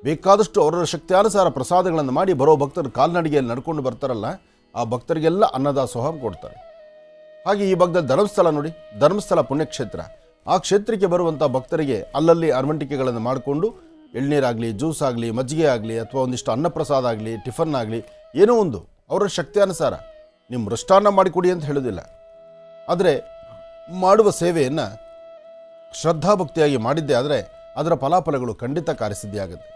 ಬೇಕಾದಷ್ಟು ಅವರ ಶಕ್ತಿಯಾನುಸಾರ ಪ್ರಸಾದಗಳನ್ನು ಮಾಡಿ ಬರೋ ಭಕ್ತರು ಕಾಲ್ನಡಿಗೆಯಲ್ಲಿ ನಡ್ಕೊಂಡು ಬರ್ತಾರಲ್ಲ, ಆ ಭಕ್ತರಿಗೆಲ್ಲ ಅನ್ನದಾಸೋಹ ಕೊಡ್ತಾರೆ. ಹಾಗೆ ಈ ಭಾಗದ ಧರ್ಮಸ್ಥಳ ನೋಡಿ, ಧರ್ಮಸ್ಥಳ ಪುಣ್ಯಕ್ಷೇತ್ರ. ಆ ಕ್ಷೇತ್ರಕ್ಕೆ ಬರುವಂಥ ಭಕ್ತರಿಗೆ ಅಲ್ಲಲ್ಲಿ ಅರವಂಟಿಕೆಗಳನ್ನು ಮಾಡಿಕೊಂಡು ಎಳ್ನೀರಾಗಲಿ, ಜ್ಯೂಸ್ ಆಗಲಿ, ಮಜ್ಜಿಗೆ ಆಗಲಿ, ಅಥವಾ ಒಂದಿಷ್ಟು ಅನ್ನಪ್ರಸಾದ ಆಗಲಿ, ಟಿಫನ್ ಆಗಲಿ, ಏನೋ ಒಂದು ಅವರ ಶಕ್ತಿಯಾನುಸಾರ. ನೀವು ಮೃಷ್ಟಾನ್ನ ಮಾಡಿಕೊಡಿ ಅಂತ ಹೇಳೋದಿಲ್ಲ, ಆದರೆ ಮಾಡುವ ಸೇವೆಯನ್ನು ಶ್ರದ್ಧಾಭಕ್ತಿಯಾಗಿ ಮಾಡಿದ್ದೇ ಆದರೆ ಅದರ ಫಲಾಫಲಗಳು ಖಂಡಿತ ಕಾರ್ಯಸಿದ್ಧಿಯಾಗುತ್ತೆ.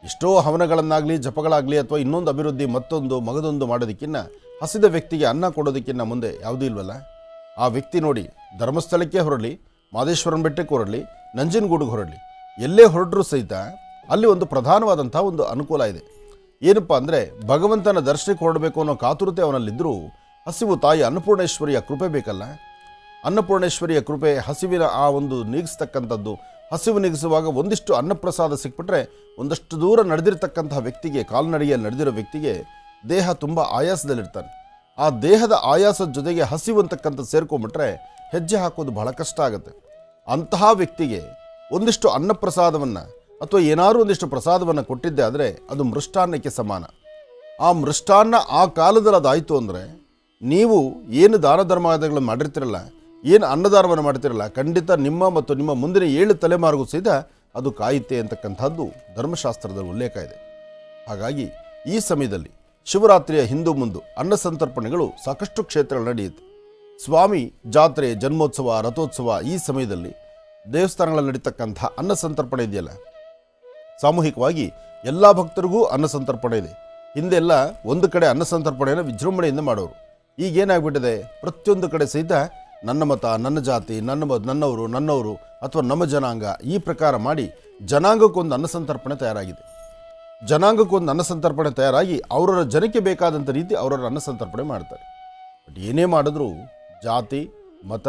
ಎಷ್ಟೋ ಹವನಗಳನ್ನಾಗಲಿ, ಜಪಗಳಾಗಲಿ, ಅಥವಾ ಇನ್ನೊಂದು ಅಭಿವೃದ್ಧಿ ಮತ್ತೊಂದು ಮಗದೊಂದು ಮಾಡೋದಕ್ಕಿಂತ ಹಸಿದ ವ್ಯಕ್ತಿಗೆ ಅನ್ನ ಕೊಡೋದಕ್ಕಿಂತ ಮುಂದೆ ಯಾವುದೂ ಇಲ್ವಲ್ಲ. ಆ ವ್ಯಕ್ತಿ ನೋಡಿ, ಧರ್ಮಸ್ಥಳಕ್ಕೆ ಹೊರಡಲಿ, ಮಾದೇಶ್ವರನ ಬೆಟ್ಟಕ್ಕೆ ಹೊರಡಲಿ, ನಂಜನಗೂಡಿಗೆ ಹೊರಡಲಿ, ಎಲ್ಲೇ ಹೊರಟರೂ ಸಹಿತ ಅಲ್ಲಿ ಒಂದು ಪ್ರಧಾನವಾದಂಥ ಒಂದು ಅನುಕೂಲ ಇದೆ. ಏನಪ್ಪ ಅಂದರೆ, ಭಗವಂತನ ದರ್ಶನಕ್ಕೆ ಹೊರಡಬೇಕು ಅನ್ನೋ ಕಾತುರತೆ ಅವನಲ್ಲಿದ್ದರೂ ಹಸಿವು ತಾಯಿ ಅನ್ನಪೂರ್ಣೇಶ್ವರಿಯ ಕೃಪೆ ಬೇಕಲ್ಲ. ಅನ್ನಪೂರ್ಣೇಶ್ವರಿಯ ಕೃಪೆ ಹಸಿವಿನ ಆ ಒಂದು ನೀಗಿಸ್ತಕ್ಕಂಥದ್ದು. ಹಸಿವು ನೀಗಿಸುವಾಗ ಒಂದಿಷ್ಟು ಅನ್ನಪ್ರಸಾದ ಸಿಕ್ಬಿಟ್ರೆ ಒಂದಷ್ಟು ದೂರ ನಡೆದಿರ್ತಕ್ಕಂತಹ ವ್ಯಕ್ತಿಗೆ, ಕಾಲ್ನಡಿಗೆಯಲ್ಲಿ ನಡೆದಿರೋ ವ್ಯಕ್ತಿಗೆ ದೇಹ ತುಂಬ ಆಯಾಸದಲ್ಲಿರ್ತಾನೆ. ಆ ದೇಹದ ಆಯಾಸದ ಜೊತೆಗೆ ಹಸಿವು ಅಂತಕ್ಕಂಥ ಸೇರ್ಕೊಂಡ್ಬಿಟ್ರೆ ಹೆಜ್ಜೆ ಹಾಕೋದು ಬಹಳ ಕಷ್ಟ ಆಗುತ್ತೆ. ಅಂತಹ ವ್ಯಕ್ತಿಗೆ ಒಂದಿಷ್ಟು ಅನ್ನಪ್ರಸಾದವನ್ನು ಅಥವಾ ಏನಾದರೂ ಒಂದಿಷ್ಟು ಪ್ರಸಾದವನ್ನು ಕೊಟ್ಟಿದ್ದೆ ಆದರೆ ಅದು ಮೃಷ್ಟಾನ್ನಕ್ಕೆ ಸಮಾನ. ಆ ಮೃಷ್ಟಾನ್ನ ಆ ಕಾಲದಲ್ಲಿ ಅದಾಯಿತು ಅಂದರೆ ನೀವು ಏನು ದಾನ ಧರ್ಮಾದಿಗಳನ್ನು ಮಾಡಿರ್ತಿರಲ್ಲ, ಏನು ಅನ್ನದಾನವನ್ನು ಮಾಡ್ತಿರಲ್ಲ, ಖಂಡಿತ ನಿಮ್ಮ ಮತ್ತು ನಿಮ್ಮ ಮುಂದಿನ 7 ತಲೆಮಾರಿಗೂ ಸಹಿತ ಅದು ಕಾಯುತ್ತೆ ಅಂತಕ್ಕಂಥದ್ದು ಧರ್ಮಶಾಸ್ತ್ರದಲ್ಲಿ ಉಲ್ಲೇಖ ಇದೆ. ಹಾಗಾಗಿ ಈ ಸಮಯದಲ್ಲಿ ಶಿವರಾತ್ರಿಯ ಹಿಂದೂ ಮುಂದು ಅನ್ನ ಸಂತರ್ಪಣೆಗಳು ಸಾಕಷ್ಟು ಕ್ಷೇತ್ರಗಳು ನಡೆಯುತ್ತೆ. ಸ್ವಾಮಿ ಜಾತ್ರೆ, ಜನ್ಮೋತ್ಸವ, ರಥೋತ್ಸವ ಈ ಸಮಯದಲ್ಲಿ ದೇವಸ್ಥಾನಗಳಲ್ಲಿ ನಡೀತಕ್ಕಂಥ ಅನ್ನ ಸಂತರ್ಪಣೆ ಇದೆಯಲ್ಲ, ಸಾಮೂಹಿಕವಾಗಿ ಎಲ್ಲ ಭಕ್ತರಿಗೂ ಅನ್ನ ಸಂತರ್ಪಣೆ ಇದೆ. ಹಿಂದೆಲ್ಲ ಒಂದು ಕಡೆ ಅನ್ನ ಸಂತರ್ಪಣೆಯನ್ನು ವಿಜೃಂಭಣೆಯಿಂದ ಮಾಡೋರು. ಈಗೇನಾಗ್ಬಿಟ್ಟಿದೆ, ಪ್ರತಿಯೊಂದು ಕಡೆ ಸಹಿತ ನನ್ನ ಮತ, ನನ್ನ ಜಾತಿ, ನನ್ನವರು ಅಥವಾ ನಮ್ಮ ಜನಾಂಗ ಈ ಪ್ರಕಾರ ಮಾಡಿ ಜನಾಂಗಕ್ಕೊಂದು ಅನ್ನ ಸಂತರ್ಪಣೆ ತಯಾರಾಗಿದೆ. ಜನಾಂಗಕ್ಕೊಂದು ಅನ್ನ ಸಂತರ್ಪಣೆ ತಯಾರಾಗಿ ಅವರವರ ಜನಕ್ಕೆ ಬೇಕಾದಂಥ ರೀತಿ ಅವರವರ ಅನ್ನ ಸಂತರ್ಪಣೆ ಮಾಡ್ತಾರೆ. ಬಟ್ ಏನೇ ಮಾಡಿದ್ರೂ ಜಾತಿ, ಮತ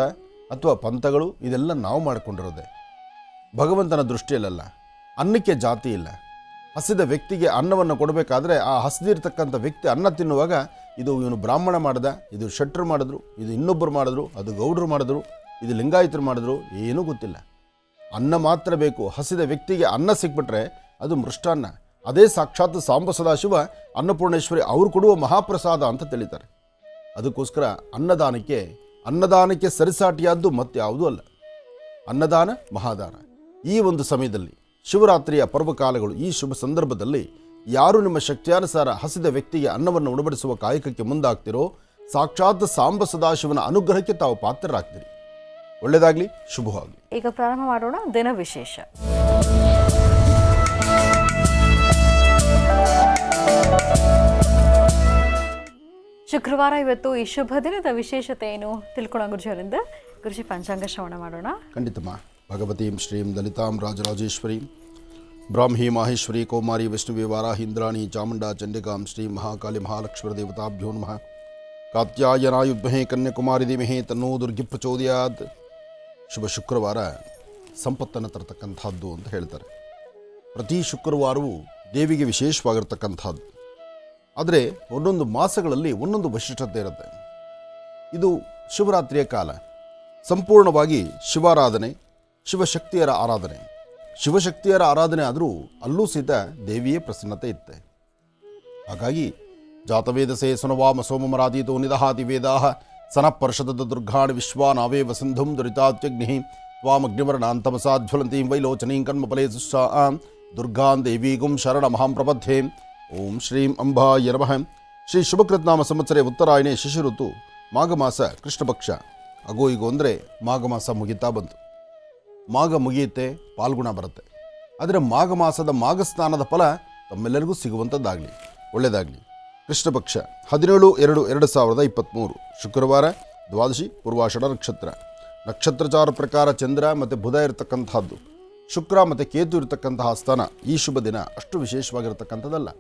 ಅಥವಾ ಪಂಥಗಳು ಇದೆಲ್ಲ ನಾವು ಮಾಡಿಕೊಂಡಿರೋದೆ. ಭಗವಂತನ ದೃಷ್ಟಿಯಲ್ಲ, ಅನ್ನಕ್ಕೆ ಜಾತಿ ಇಲ್ಲ. ಹಸಿದ ವ್ಯಕ್ತಿಗೆ ಅನ್ನವನ್ನು ಕೊಡಬೇಕಾದ್ರೆ ಆ ಹಸಿದಿರ್ತಕ್ಕಂಥ ವ್ಯಕ್ತಿ ಅನ್ನ ತಿನ್ನುವಾಗ ಇದು ಇವನು ಬ್ರಾಹ್ಮಣ ಮಾಡ್ದ, ಇದು ಶೆಟ್ರು ಮಾಡಿದ್ರು, ಇದು ಇನ್ನೊಬ್ಬರು ಮಾಡಿದ್ರು, ಅದು ಗೌಡರು ಮಾಡಿದ್ರು, ಇದು ಲಿಂಗಾಯತರು ಮಾಡಿದ್ರು, ಏನೂ ಗೊತ್ತಿಲ್ಲ. ಅನ್ನ ಮಾತ್ರ ಬೇಕು. ಹಸಿದ ವ್ಯಕ್ತಿಗೆ ಅನ್ನ ಸಿಕ್ಬಿಟ್ರೆ ಅದು ಮೃಷ್ಟಾನ್ನ. ಅದೇ ಸಾಕ್ಷಾತ್ ಸಾಂಬ ಸದಾಶಿವ ಅನ್ನಪೂರ್ಣೇಶ್ವರಿ ಅವರು ಕೊಡುವ ಮಹಾಪ್ರಸಾದ ಅಂತ ತಿಳಿತಾರೆ. ಅದಕ್ಕೋಸ್ಕರ ಅನ್ನದಾನಕ್ಕೆ ಸರಿಸಾಟಿಯಾದ್ದು ಮತ್ಯಾವುದೂ ಅಲ್ಲ. ಅನ್ನದಾನ ಮಹಾದಾನ. ಈ ಒಂದು ಸಮಯದಲ್ಲಿ ಶಿವರಾತ್ರಿಯ ಪರ್ವಕಾಲಗಳು, ಈ ಶುಭ ಸಂದರ್ಭದಲ್ಲಿ ಯಾರು ನಿಮ್ಮ ಶಕ್ತಿಯಾನುಸಾರ ಹಸಿದ ವ್ಯಕ್ತಿಗೆ ಅನ್ನವನ್ನು ಉಣಬಡಿಸುವ ಕಾಯಕಕ್ಕೆ ಮುಂದಾಗ್ತಿರೋ ಸಾಕ್ಷಾತ್ ಸಾಂಬ ಸದಾಶಿವನ ಅನುಗ್ರಹಕ್ಕೆ ತಾವು ಪಾತ್ರರಾಗ್ತೀರಿ. ಒಳ್ಳೆಯದಾಗಲಿ, ಶುಭವಾಗಲಿ.
ಈಗ ಪ್ರಾರಂಭ ಮಾಡೋಣ ದಿನ ವಿಶೇಷ. ಶುಕ್ರವಾರ ಇವತ್ತು. ಈ ಶುಭ ದಿನದ ವಿಶೇಷತೆ ಏನು ತಿಳ್ಕೊಳ್ಳೋ ಗುರುಜಿಯವರಿಂದ. ಗುರುಜಿ, ಪಂಚಾಂಗ ಶ್ರವಣ ಮಾಡೋಣ.
ಖಂಡಿತಮ್ಮ. ಭಗವತೀಂ ಶ್ರೀಂ ಲಲಿತಾಂ ರಾಜರಾಜೇಶ್ವರೀಂ ಬ್ರಾಹ್ಮೀ ಮಾಹೇಶ್ವರಿ ಕೌಮಾರಿ ವಿಷ್ಣುವೇ ವಾರಾಹಿ ಇಂದ್ರಾಣಿ ಚಾಮುಂಡಾ ಚಂಡಿಕಾಂ ಶ್ರೀ ಮಹಾಕಾಳಿ ಮಹಾಲಕ್ಷ್ಮೀ ದೇವತಾಭ್ಯೋ ನಮಃ. ಕಾತ್ಯಾಯನಾಯ ವಿದ್ಮಹೇ ಕನ್ಯಾಕುಮಾರಿ ಧೀಮಹಿ ತನ್ನೋ ದುರ್ಗಿ ಪ್ರಚೋದಯಾತ್. ಶುಭ ಶುಕ್ರವಾರ ಸಂಪತ್ತನ್ನು ತರತಕ್ಕಂಥದ್ದು ಅಂತ ಹೇಳ್ತಾರೆ. ಪ್ರತಿ ಶುಕ್ರವಾರವೂ ದೇವಿಗೆ ವಿಶೇಷವಾಗಿರ್ತಕ್ಕಂಥದ್ದು. ಆದರೆ ಒಂದೊಂದು ಮಾಸಗಳಲ್ಲಿ ಒಂದೊಂದು ವೈಶಿಷ್ಟ್ಯತೆ ಇರುತ್ತೆ. ಇದು ಶಿವರಾತ್ರಿಯ ಕಾಲ. ಸಂಪೂರ್ಣವಾಗಿ ಶಿವಾರಾಧನೆ, ಶಿವಶಕ್ತಿಯರ ಆರಾಧನೆ. ಶಿವಶಕ್ತಿಯರ ಆರಾಧನೆ ಆದರೂ ಅಲ್ಲೂ ಸಹಿತ ದೇವಿಯೇ ಪ್ರಸನ್ನತೆ ಇರುತ್ತೆ. ಹಾಗಾಗಿ ಜಾತವೇದಸೇ ಸುನವಾಮ ಸೋಮಮರಾದೀತೋ ನಿದಹಾತಿ ವೇದಾಹ ಸನಃಪರ್ಷದ ದುರ್ಗಾಣಿ ವಿಶ್ವಾನಾವೇವ ಸಿಂಧುಂ ದುರಿತಾತ್ಯಗ್ನಿ ತ್ವಾಮಗ್ನಿವರ್ಣಾಂತಮಸಾಜ್ವಲಂತೀಂ ವೈಲೋಚನೀಂ ಕರ್ಮಫಲೇ ಸುಶ್ರಾಂ ದುರ್ಗಾಂ ದೇವೀಗುಂ ಶರಣಮಹಂ ಪ್ರಪದ್ಯೆ. ಓಂ ಶ್ರೀಂ ಅಂಬಾಯ ನಮಃ. ಶ್ರೀ ಶುಭಕೃತ್ನಾಮ ಸಂವತ್ಸರೆ ಉತ್ತರಾಯಣೆ ಶಿಶಿ ಋತು ಮಾಘ ಮಾಸ ಕೃಷ್ಣಪಕ್ಷ. ಅಗೋ ಅಂದರೆ ಮಾಘ ಮಾಸ ಮುಗಿತಾ ಬಂತು. ಮಾಘ ಮುಗಿಯುತ್ತೆ, ಪಾಲ್ಗುಣ ಬರುತ್ತೆ. ಆದರೆ ಮಾಘ ಮಾಸದ ಮಾಘ ಸ್ನಾನದ ಫಲ ತಮ್ಮೆಲ್ಲರಿಗೂ ಸಿಗುವಂಥದ್ದಾಗಲಿ, ಒಳ್ಳೆಯದಾಗಲಿ. ಕೃಷ್ಣಪಕ್ಷ 17/2/2023 ಶುಕ್ರವಾರ, ದ್ವಾದಶಿ, ಪೂರ್ವಾಷಾಢ ನಕ್ಷತ್ರ. ನಕ್ಷತ್ರಚಾರ ಪ್ರಕಾರ ಚಂದ್ರ ಮತ್ತು ಬುಧ ಇರತಕ್ಕಂಥದ್ದು. ಶುಕ್ರ ಮತ್ತು ಕೇತು ಇರತಕ್ಕಂತಹ ಸ್ಥಾನ. ಈ ಶುಭ ದಿನ ಅಷ್ಟು ವಿಶೇಷವಾಗಿರತಕ್ಕಂಥದ್ದಲ್ಲ.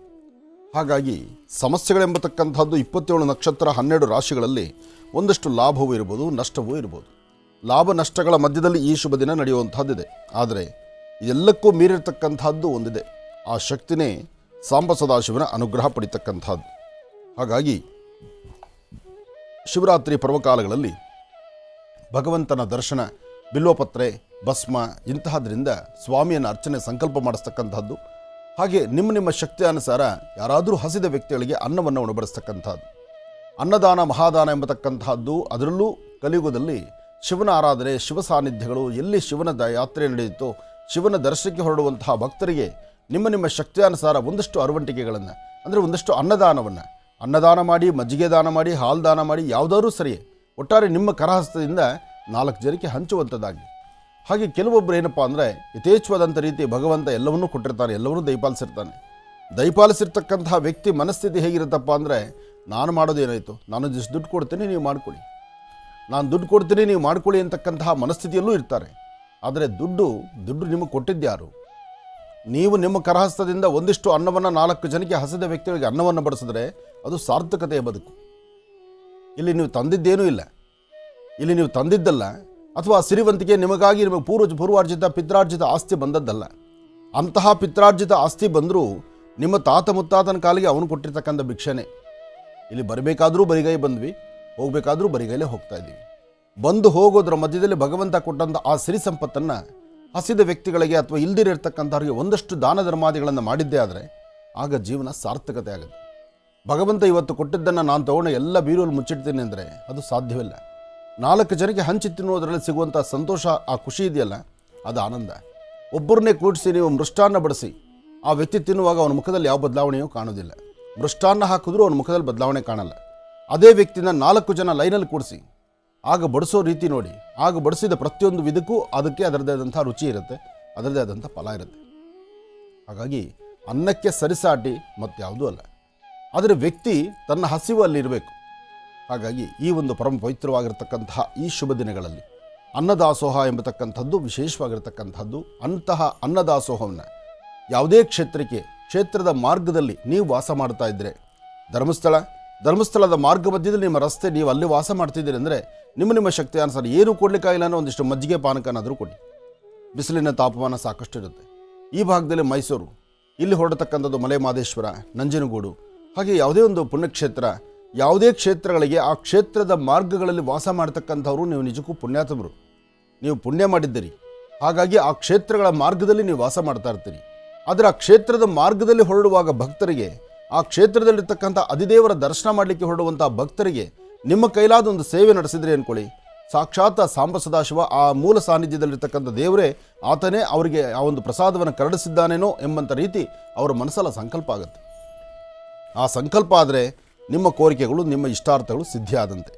ಹಾಗಾಗಿ ಸಮಸ್ಯೆಗಳೆಂಬತಕ್ಕಂಥದ್ದು 27 ನಕ್ಷತ್ರ 12 ರಾಶಿಗಳಲ್ಲಿ ಒಂದಷ್ಟು ಲಾಭವೂ ಇರ್ಬೋದು, ನಷ್ಟವೂ ಇರ್ಬೋದು. ಲಾಭ ನಷ್ಟಗಳ ಮಧ್ಯದಲ್ಲಿ ಈ ಶುಭ ದಿನ ನಡೆಯುವಂಥದ್ದಿದೆ. ಆದರೆ ಎಲ್ಲಕ್ಕೂ ಮೀರಿರ್ತಕ್ಕಂಥದ್ದು ಒಂದಿದೆ, ಆ ಶಕ್ತಿನೇ ಸಾಂಬ ಸದಾಶಿವನ ಅನುಗ್ರಹ ಪಡಿತಕ್ಕಂಥದ್ದು. ಹಾಗಾಗಿ ಶಿವರಾತ್ರಿ ಪರ್ವಕಾಲಗಳಲ್ಲಿ ಭಗವಂತನ ದರ್ಶನ, ಬಿಲ್ವಪತ್ರೆ, ಭಸ್ಮ ಇಂತಹದ್ರಿಂದ ಸ್ವಾಮಿಯನ್ನು ಅರ್ಚನೆ ಸಂಕಲ್ಪ ಮಾಡಿಸ್ತಕ್ಕಂಥದ್ದು. ಹಾಗೆ ನಿಮ್ಮ ಶಕ್ತಿ ಅನುಸಾರ ಯಾರಾದರೂ ಹಸಿದ ವ್ಯಕ್ತಿಗಳಿಗೆ ಅನ್ನವನ್ನು ಉಣಬಡಿಸ್ತಕ್ಕಂಥದ್ದು. ಅನ್ನದಾನ ಮಹಾದಾನ ಎಂಬತಕ್ಕಂತಹದ್ದು, ಅದರಲ್ಲೂ ಕಲಿಯುಗದಲ್ಲಿ ಶಿವನ ಆರಾಧನೆ, ಶಿವ ಸಾನ್ನಿಧ್ಯಗಳು, ಎಲ್ಲಿ ಶಿವನ ಯಾತ್ರೆ ನಡೆಯುತ್ತೋ ಶಿವನ ದರ್ಶನಕ್ಕೆ ಹೊರಡುವಂತಹ ಭಕ್ತರಿಗೆ ನಿಮ್ಮ ಶಕ್ತಿಯಾನುಸಾರ ಒಂದಷ್ಟು ಅರವಂಟಿಕೆಗಳನ್ನು, ಅಂದರೆ ಒಂದಷ್ಟು ಅನ್ನದಾನ ಮಾಡಿ, ಮಜ್ಜಿಗೆ ದಾನ ಮಾಡಿ, ಹಾಲು ದಾನ ಮಾಡಿ, ಯಾವುದಾದ್ರೂ ಸರಿಯೇ, ಒಟ್ಟಾರೆ ನಿಮ್ಮ ಕರಹಸ್ತದಿಂದ 4 ಜನಕ್ಕೆ ಹಂಚುವಂಥದ್ದಾಗಲಿ. ಹಾಗೆ ಕೆಲವೊಬ್ಬರು ಏನಪ್ಪ ಅಂದರೆ ಯಥೇಚ್ಛವಾದಂಥ ರೀತಿ ಭಗವಂತ ಎಲ್ಲವನ್ನೂ ಕೊಟ್ಟಿರ್ತಾನೆ, ಎಲ್ಲವನ್ನೂ ದಯಪಾಲಿಸಿರ್ತಾನೆ. ದಯಪಾಲಿಸಿರ್ತಕ್ಕಂತಹ ವ್ಯಕ್ತಿ ಮನಸ್ಥಿತಿ ಹೇಗಿರುತ್ತಪ್ಪ ಅಂದರೆ, ನಾನು ಮಾಡೋದೇನಾಯಿತು, ನಾನು ಇಷ್ಟು ದುಡ್ಡು ಕೊಡ್ತೀನಿ ನೀವು ಮಾಡ್ಕೊಳ್ಳಿ, ನಾನು ದುಡ್ಡು ಕೊಡ್ತೀನಿ ನೀವು ಮಾಡ್ಕೊಳ್ಳಿ ಅಂತಕ್ಕಂತಹ ಮನಸ್ಥಿತಿಯಲ್ಲೂ ಇರ್ತಾರೆ. ಆದರೆ ದುಡ್ಡು ನಿಮಗೆ ಕೊಟ್ಟಿದ್ದ್ಯಾರು? ನೀವು ನಿಮ್ಮ ಕರಹಸ್ತದಿಂದ ಒಂದಿಷ್ಟು ಅನ್ನವನ್ನು 4 ಜನಕ್ಕೆ ಹಸಿದ ವ್ಯಕ್ತಿಗಳಿಗೆ ಅನ್ನವನ್ನು ಬಡಿಸಿದ್ರೆ ಅದು ಸಾರ್ಥಕತೆಯ ಬದುಕು. ಇಲ್ಲಿ ನೀವು ತಂದಿದ್ದೇನೂ ಇಲ್ಲ, ಇಲ್ಲಿ ನೀವು ತಂದಿದ್ದಲ್ಲ, ಅಥವಾ ಸಿರಿವಂತಿಕೆ ನಿಮಗೆ ಪೂರ್ವಾರ್ಜಿತ ಪಿತ್ರಾರ್ಜಿತ ಆಸ್ತಿ ಬಂದದ್ದಲ್ಲ. ಅಂತಹ ಪಿತ್ರಾರ್ಜಿತ ಆಸ್ತಿ ಬಂದರೂ ನಿಮ್ಮ ತಾತ ಮುತ್ತಾತನ ಕಾಲಿಗೆ ಅವನು ಕೊಟ್ಟಿರ್ತಕ್ಕಂಥ ಭಿಕ್ಷೆನೇ. ಇಲ್ಲಿ ಬರಬೇಕಾದರೂ ಬರಿಗೈ ಬಂದ್ವಿ, ಹೋಗಬೇಕಾದ್ರೂ ಬರಿಗೈಲೇ ಹೋಗ್ತಾ ಇದ್ದೀವಿ. ಬಂದು ಹೋಗೋದ್ರ ಮಧ್ಯದಲ್ಲಿ ಭಗವಂತ ಕೊಟ್ಟಂಥ ಆ ಸಿರಿ ಸಂಪತ್ತನ್ನು ಹಸಿದ ವ್ಯಕ್ತಿಗಳಿಗೆ ಅಥವಾ ಇಲ್ದಿರಿರ್ತಕ್ಕಂಥವ್ರಿಗೆ ಒಂದಷ್ಟು ದಾನ ಧರ್ಮಾದಿಗಳನ್ನು ಮಾಡಿದ್ದೇ ಆದರೆ ಆಗ ಜೀವನ ಸಾರ್ಥಕತೆ ಆಗುತ್ತೆ. ಭಗವಂತ ಇವತ್ತು ಕೊಟ್ಟಿದ್ದನ್ನು ನಾನು ತಗೊಂಡು ಎಲ್ಲ ಬೀರುವಲ್ಲಿ ಮುಚ್ಚಿಡ್ತೀನಿ ಅಂದರೆ ಅದು ಸಾಧ್ಯವಿಲ್ಲ. 4 ಜನಕ್ಕೆ ಹಂಚಿ ತಿನ್ನುವುದರಲ್ಲಿ ಸಿಗುವಂಥ ಸಂತೋಷ, ಆ ಖುಷಿ ಇದೆಯಲ್ಲ, ಅದು ಆನಂದ. ಒಬ್ಬರನ್ನೇ ಕೂಡಿಸಿ ನೀವು ಮೃಷ್ಟಾನ್ನ ಬಡಿಸಿ ಆ ವ್ಯಕ್ತಿ ತಿನ್ನುವಾಗ ಅವನ ಮುಖದಲ್ಲಿ ಯಾವ ಬದಲಾವಣೆಯೂ ಕಾಣೋದಿಲ್ಲ. ಮೃಷ್ಟಾನ್ನ ಹಾಕಿದ್ರೂ ಅವನ ಮುಖದಲ್ಲಿ ಬದಲಾವಣೆ ಕಾಣಲ್ಲ. ಅದೇ ವ್ಯಕ್ತಿನ 4 ಜನ ಲೈನಲ್ಲಿ ಕೂಡಿಸಿ ಆಗ ಬಡಿಸೋ ರೀತಿ ನೋಡಿ, ಆಗ ಬಡಿಸಿದ ಪ್ರತಿಯೊಂದು ವಿಧಕ್ಕೂ ಅದಕ್ಕೆ ಅದರದೇ ಆದಂಥ ರುಚಿ ಇರುತ್ತೆ, ಅದರದೇ ಆದಂಥ ಫಲ ಇರುತ್ತೆ. ಹಾಗಾಗಿ ಅನ್ನಕ್ಕೆ ಸರಿಸಾಟಿ ಮತ್ತಾವುದೂ ಅಲ್ಲ. ಆದರೆ ವ್ಯಕ್ತಿ ತನ್ನ ಹಸಿವು ಅಲ್ಲಿರಬೇಕು. ಹಾಗಾಗಿ ಈ ಒಂದು ಪರಮ ಪವಿತ್ರವಾಗಿರ್ತಕ್ಕಂತಹ ಈ ಶುಭ ದಿನಗಳಲ್ಲಿ ಅನ್ನದಾಸೋಹ ಎಂಬತಕ್ಕಂಥದ್ದು ವಿಶೇಷವಾಗಿರ್ತಕ್ಕಂಥದ್ದು. ಅಂತಹ ಅನ್ನದಾಸೋಹವನ್ನು ಯಾವುದೇ ಕ್ಷೇತ್ರದ ಮಾರ್ಗದಲ್ಲಿ ನೀವು ವಾಸ ಮಾಡ್ತಾ ಇದ್ದರೆ, ಧರ್ಮಸ್ಥಳದ ಮಾರ್ಗ ಮಧ್ಯದಲ್ಲಿ ನಿಮ್ಮ ರಸ್ತೆ, ನೀವು ಅಲ್ಲಿ ವಾಸ ಮಾಡ್ತಿದ್ದೀರಿ ಅಂದರೆ ನಿಮ್ಮ ಶಕ್ತಿ ಅನುಸಾರ ಏನೂ ಕೊಡಲಿಕ್ಕಾಗಿಲ್ಲ ಅನ್ನೋ ಒಂದಿಷ್ಟು ಮಜ್ಜಿಗೆ ಪಾನಕನಾದರೂ ಕೊಡಿ. ಬಿಸಿಲಿನ ತಾಪಮಾನ ಸಾಕಷ್ಟು ಇರುತ್ತೆ. ಈ ಭಾಗದಲ್ಲಿ ಮೈಸೂರು, ಇಲ್ಲಿ ಹೊರಡತಕ್ಕಂಥದ್ದು ಮಲೆ ಮಹದೇಶ್ವರ, ನಂಜನಗೂಡು, ಹಾಗೆ ಯಾವುದೇ ಒಂದು ಪುಣ್ಯಕ್ಷೇತ್ರ, ಯಾವುದೇ ಕ್ಷೇತ್ರಗಳಿಗೆ ಆ ಕ್ಷೇತ್ರದ ಮಾರ್ಗಗಳಲ್ಲಿ ವಾಸ ಮಾಡ್ತಕ್ಕಂಥವ್ರು ನೀವು ನಿಜಕ್ಕೂ ಪುಣ್ಯಾತ್ಮರು. ನೀವು ಪುಣ್ಯ ಮಾಡಿದ್ದೀರಿ. ಹಾಗಾಗಿ ಆ ಕ್ಷೇತ್ರಗಳ ಮಾರ್ಗದಲ್ಲಿ ನೀವು ವಾಸ ಮಾಡ್ತಾ ಇರ್ತೀರಿ. ಆದರೆ ಆ ಕ್ಷೇತ್ರದ ಮಾರ್ಗದಲ್ಲಿ ಹೊರಡುವಾಗ ಭಕ್ತರಿಗೆ, ಆ ಕ್ಷೇತ್ರದಲ್ಲಿರ್ತಕ್ಕಂಥ ಅಧಿದೇವರ ದರ್ಶನ ಮಾಡಲಿಕ್ಕೆ ಹೊರಡುವಂಥ ಭಕ್ತರಿಗೆ ನಿಮ್ಮ ಕೈಲಾದ ಒಂದು ಸೇವೆ ನಡೆಸಿದ್ರೆ ಅಂದ್ಕೊಳ್ಳಿ, ಸಾಕ್ಷಾತ್ ಸಾಂಬ ಸದಾಶಿವ, ಆ ಮೂಲ ಸಾನ್ನಿಧ್ಯದಲ್ಲಿರ್ತಕ್ಕಂಥ ದೇವರೇ, ಆತನೇ ಅವರಿಗೆ ಆ ಒಂದು ಪ್ರಸಾದವನ್ನು ಕರಡಿಸಿದ್ದಾನೇನೋ ಎಂಬಂಥ ರೀತಿ ಅವರ ಮನಸ್ಸಲ್ಲ ಸಂಕಲ್ಪ ಆಗುತ್ತೆ. ಆ ಸಂಕಲ್ಪ ಆದರೆ ನಿಮ್ಮ ಕೋರಿಕೆಗಳು, ನಿಮ್ಮ ಇಷ್ಟಾರ್ಥಗಳು ಸಿದ್ಧಿ ಆದಂತೆ.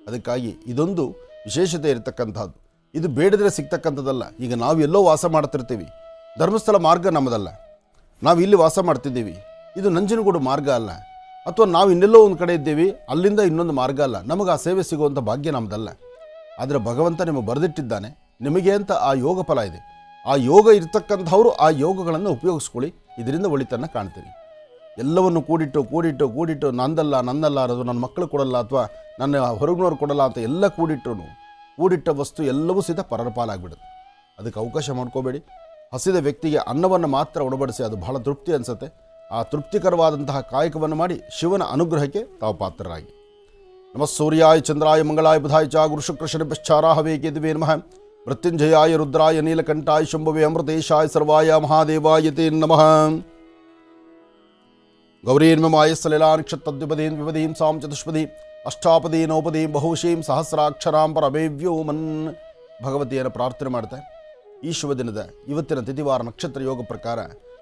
ಅದಕ್ಕಾಗಿ ಇದೊಂದು ವಿಶೇಷತೆ ಇರತಕ್ಕಂಥದ್ದು. ಇದು ಬೇಡದ್ರೆ ಸಿಗ್ತಕ್ಕಂಥದ್ದಲ್ಲ. ಈಗ ನಾವು ಎಲ್ಲೋ ವಾಸ ಮಾಡ್ತಿರ್ತೀವಿ, ಧರ್ಮಸ್ಥಳ ಮಾರ್ಗ ನಮ್ಮದಲ್ಲ, ನಾವು ಇಲ್ಲಿ ವಾಸ ಮಾಡ್ತಿದ್ದೀವಿ, ಇದು ನಂಜನಗೂಡು ಮಾರ್ಗ ಅಲ್ಲ, ಅಥವಾ ನಾವು ಇನ್ನೆಲ್ಲೋ ಒಂದು ಕಡೆ ಇದ್ದೀವಿ, ಅಲ್ಲಿಂದ ಇನ್ನೊಂದು ಮಾರ್ಗ ಅಲ್ಲ, ನಮಗೆ ಆ ಸೇವೆ ಸಿಗುವಂಥ ಭಾಗ್ಯ ನಮ್ಮದಲ್ಲ. ಆದರೆ ಭಗವಂತ ನಿಮಗೆ ಬರೆದಿಟ್ಟಿದ್ದಾನೆ, ನಿಮಗೆ ಅಂತ ಆ ಯೋಗ ಫಲ ಇದೆ. ಆ ಯೋಗ ಇರ್ತಕ್ಕಂಥವರು ಆ ಯೋಗಗಳನ್ನು ಉಪಯೋಗಿಸ್ಕೊಳ್ಳಿ, ಇದರಿಂದ ಒಳಿತನ್ನು ಕಾಣ್ತೀರಿ. ಎಲ್ಲವನ್ನು ಕೂಡಿಟ್ಟು ನಂದಲ್ಲ ಅನ್ನೋದು, ನನ್ನ ಮಕ್ಕಳು ಕೊಡಲ್ಲ ಅಥವಾ ನನ್ನ ಹೊರಗಿನವ್ರು ಕೊಡಲ್ಲ ಅಂತ ಎಲ್ಲ ಕೂಡಿಟ್ಟ ವಸ್ತು ಎಲ್ಲವೂ ಸಹಿತ ಪರರ ಪಾಲಾಗ್ಬಿಡುತ್ತೆ. ಅದಕ್ಕೆ ಅವಕಾಶ ಮಾಡ್ಕೋಬೇಡಿ. ಹಸಿದ ವ್ಯಕ್ತಿಗೆ ಅನ್ನವನ್ನು ಮಾತ್ರ ಉಣಬಡಿಸಿ, ಅದು ಬಹಳ ತೃಪ್ತಿ ಅನಿಸುತ್ತೆ. ಆ ತೃಪ್ತಿಕರವಾದಂತಹ ಕಾಯಕವನ್ನು ಮಾಡಿ ಶಿವನ ಅನುಗ್ರಹಕ್ಕೆ ತಾವು ಪಾತ್ರರಾಗಿ. ನಮಃ ಸೂರ್ಯಾಯ ಚಂದ್ರಾಯ ಮಂಗಳಾಯ ಬುಧಾಯ ಚ ಗುರು ಶುಕ್ರ ಶನಿಶ್ಚಾರಾಹವೇ ಕೇತುವೇ ನಮಃ. ಮೃತ್ಯುಂಜಯಾಯ ರುದ್ರಾಯ ನೀಲಕಂಠಾಯ ಶಂಭವೇ ಅಮೃತೇಶಾಯ ಸರ್ವಾಯ ಮಹಾದೇವಾಯ ತೇ ನಮಃ. ಗೌರೀರ್ಮಮಾಯ ಸಲಿಲಾ ನಕ್ಷತ್ರದ್ವಿಪದೀಂ ವಿಪದೀಂ ಸಾಂ ಚತುಷ್ಪದೀಂ ಅಷ್ಟಾಪದೀ ನೌಪದೀಂ ಬಹುಶೀಂ ಸಹಸ್ರಾಕ್ಷರಾಂ ಪರಮೇವ್ಯೋಮನ್. ಭಗವತಿಯನ್ನು ಪ್ರಾರ್ಥನೆ ಮಾಡ್ತಾರೆ. ಈ ಶುಭ ದಿನದ ಇವತ್ತಿನ ತಿಥಿವಾರ ನಕ್ಷತ್ರ ಯೋಗ ಪ್ರಕಾರ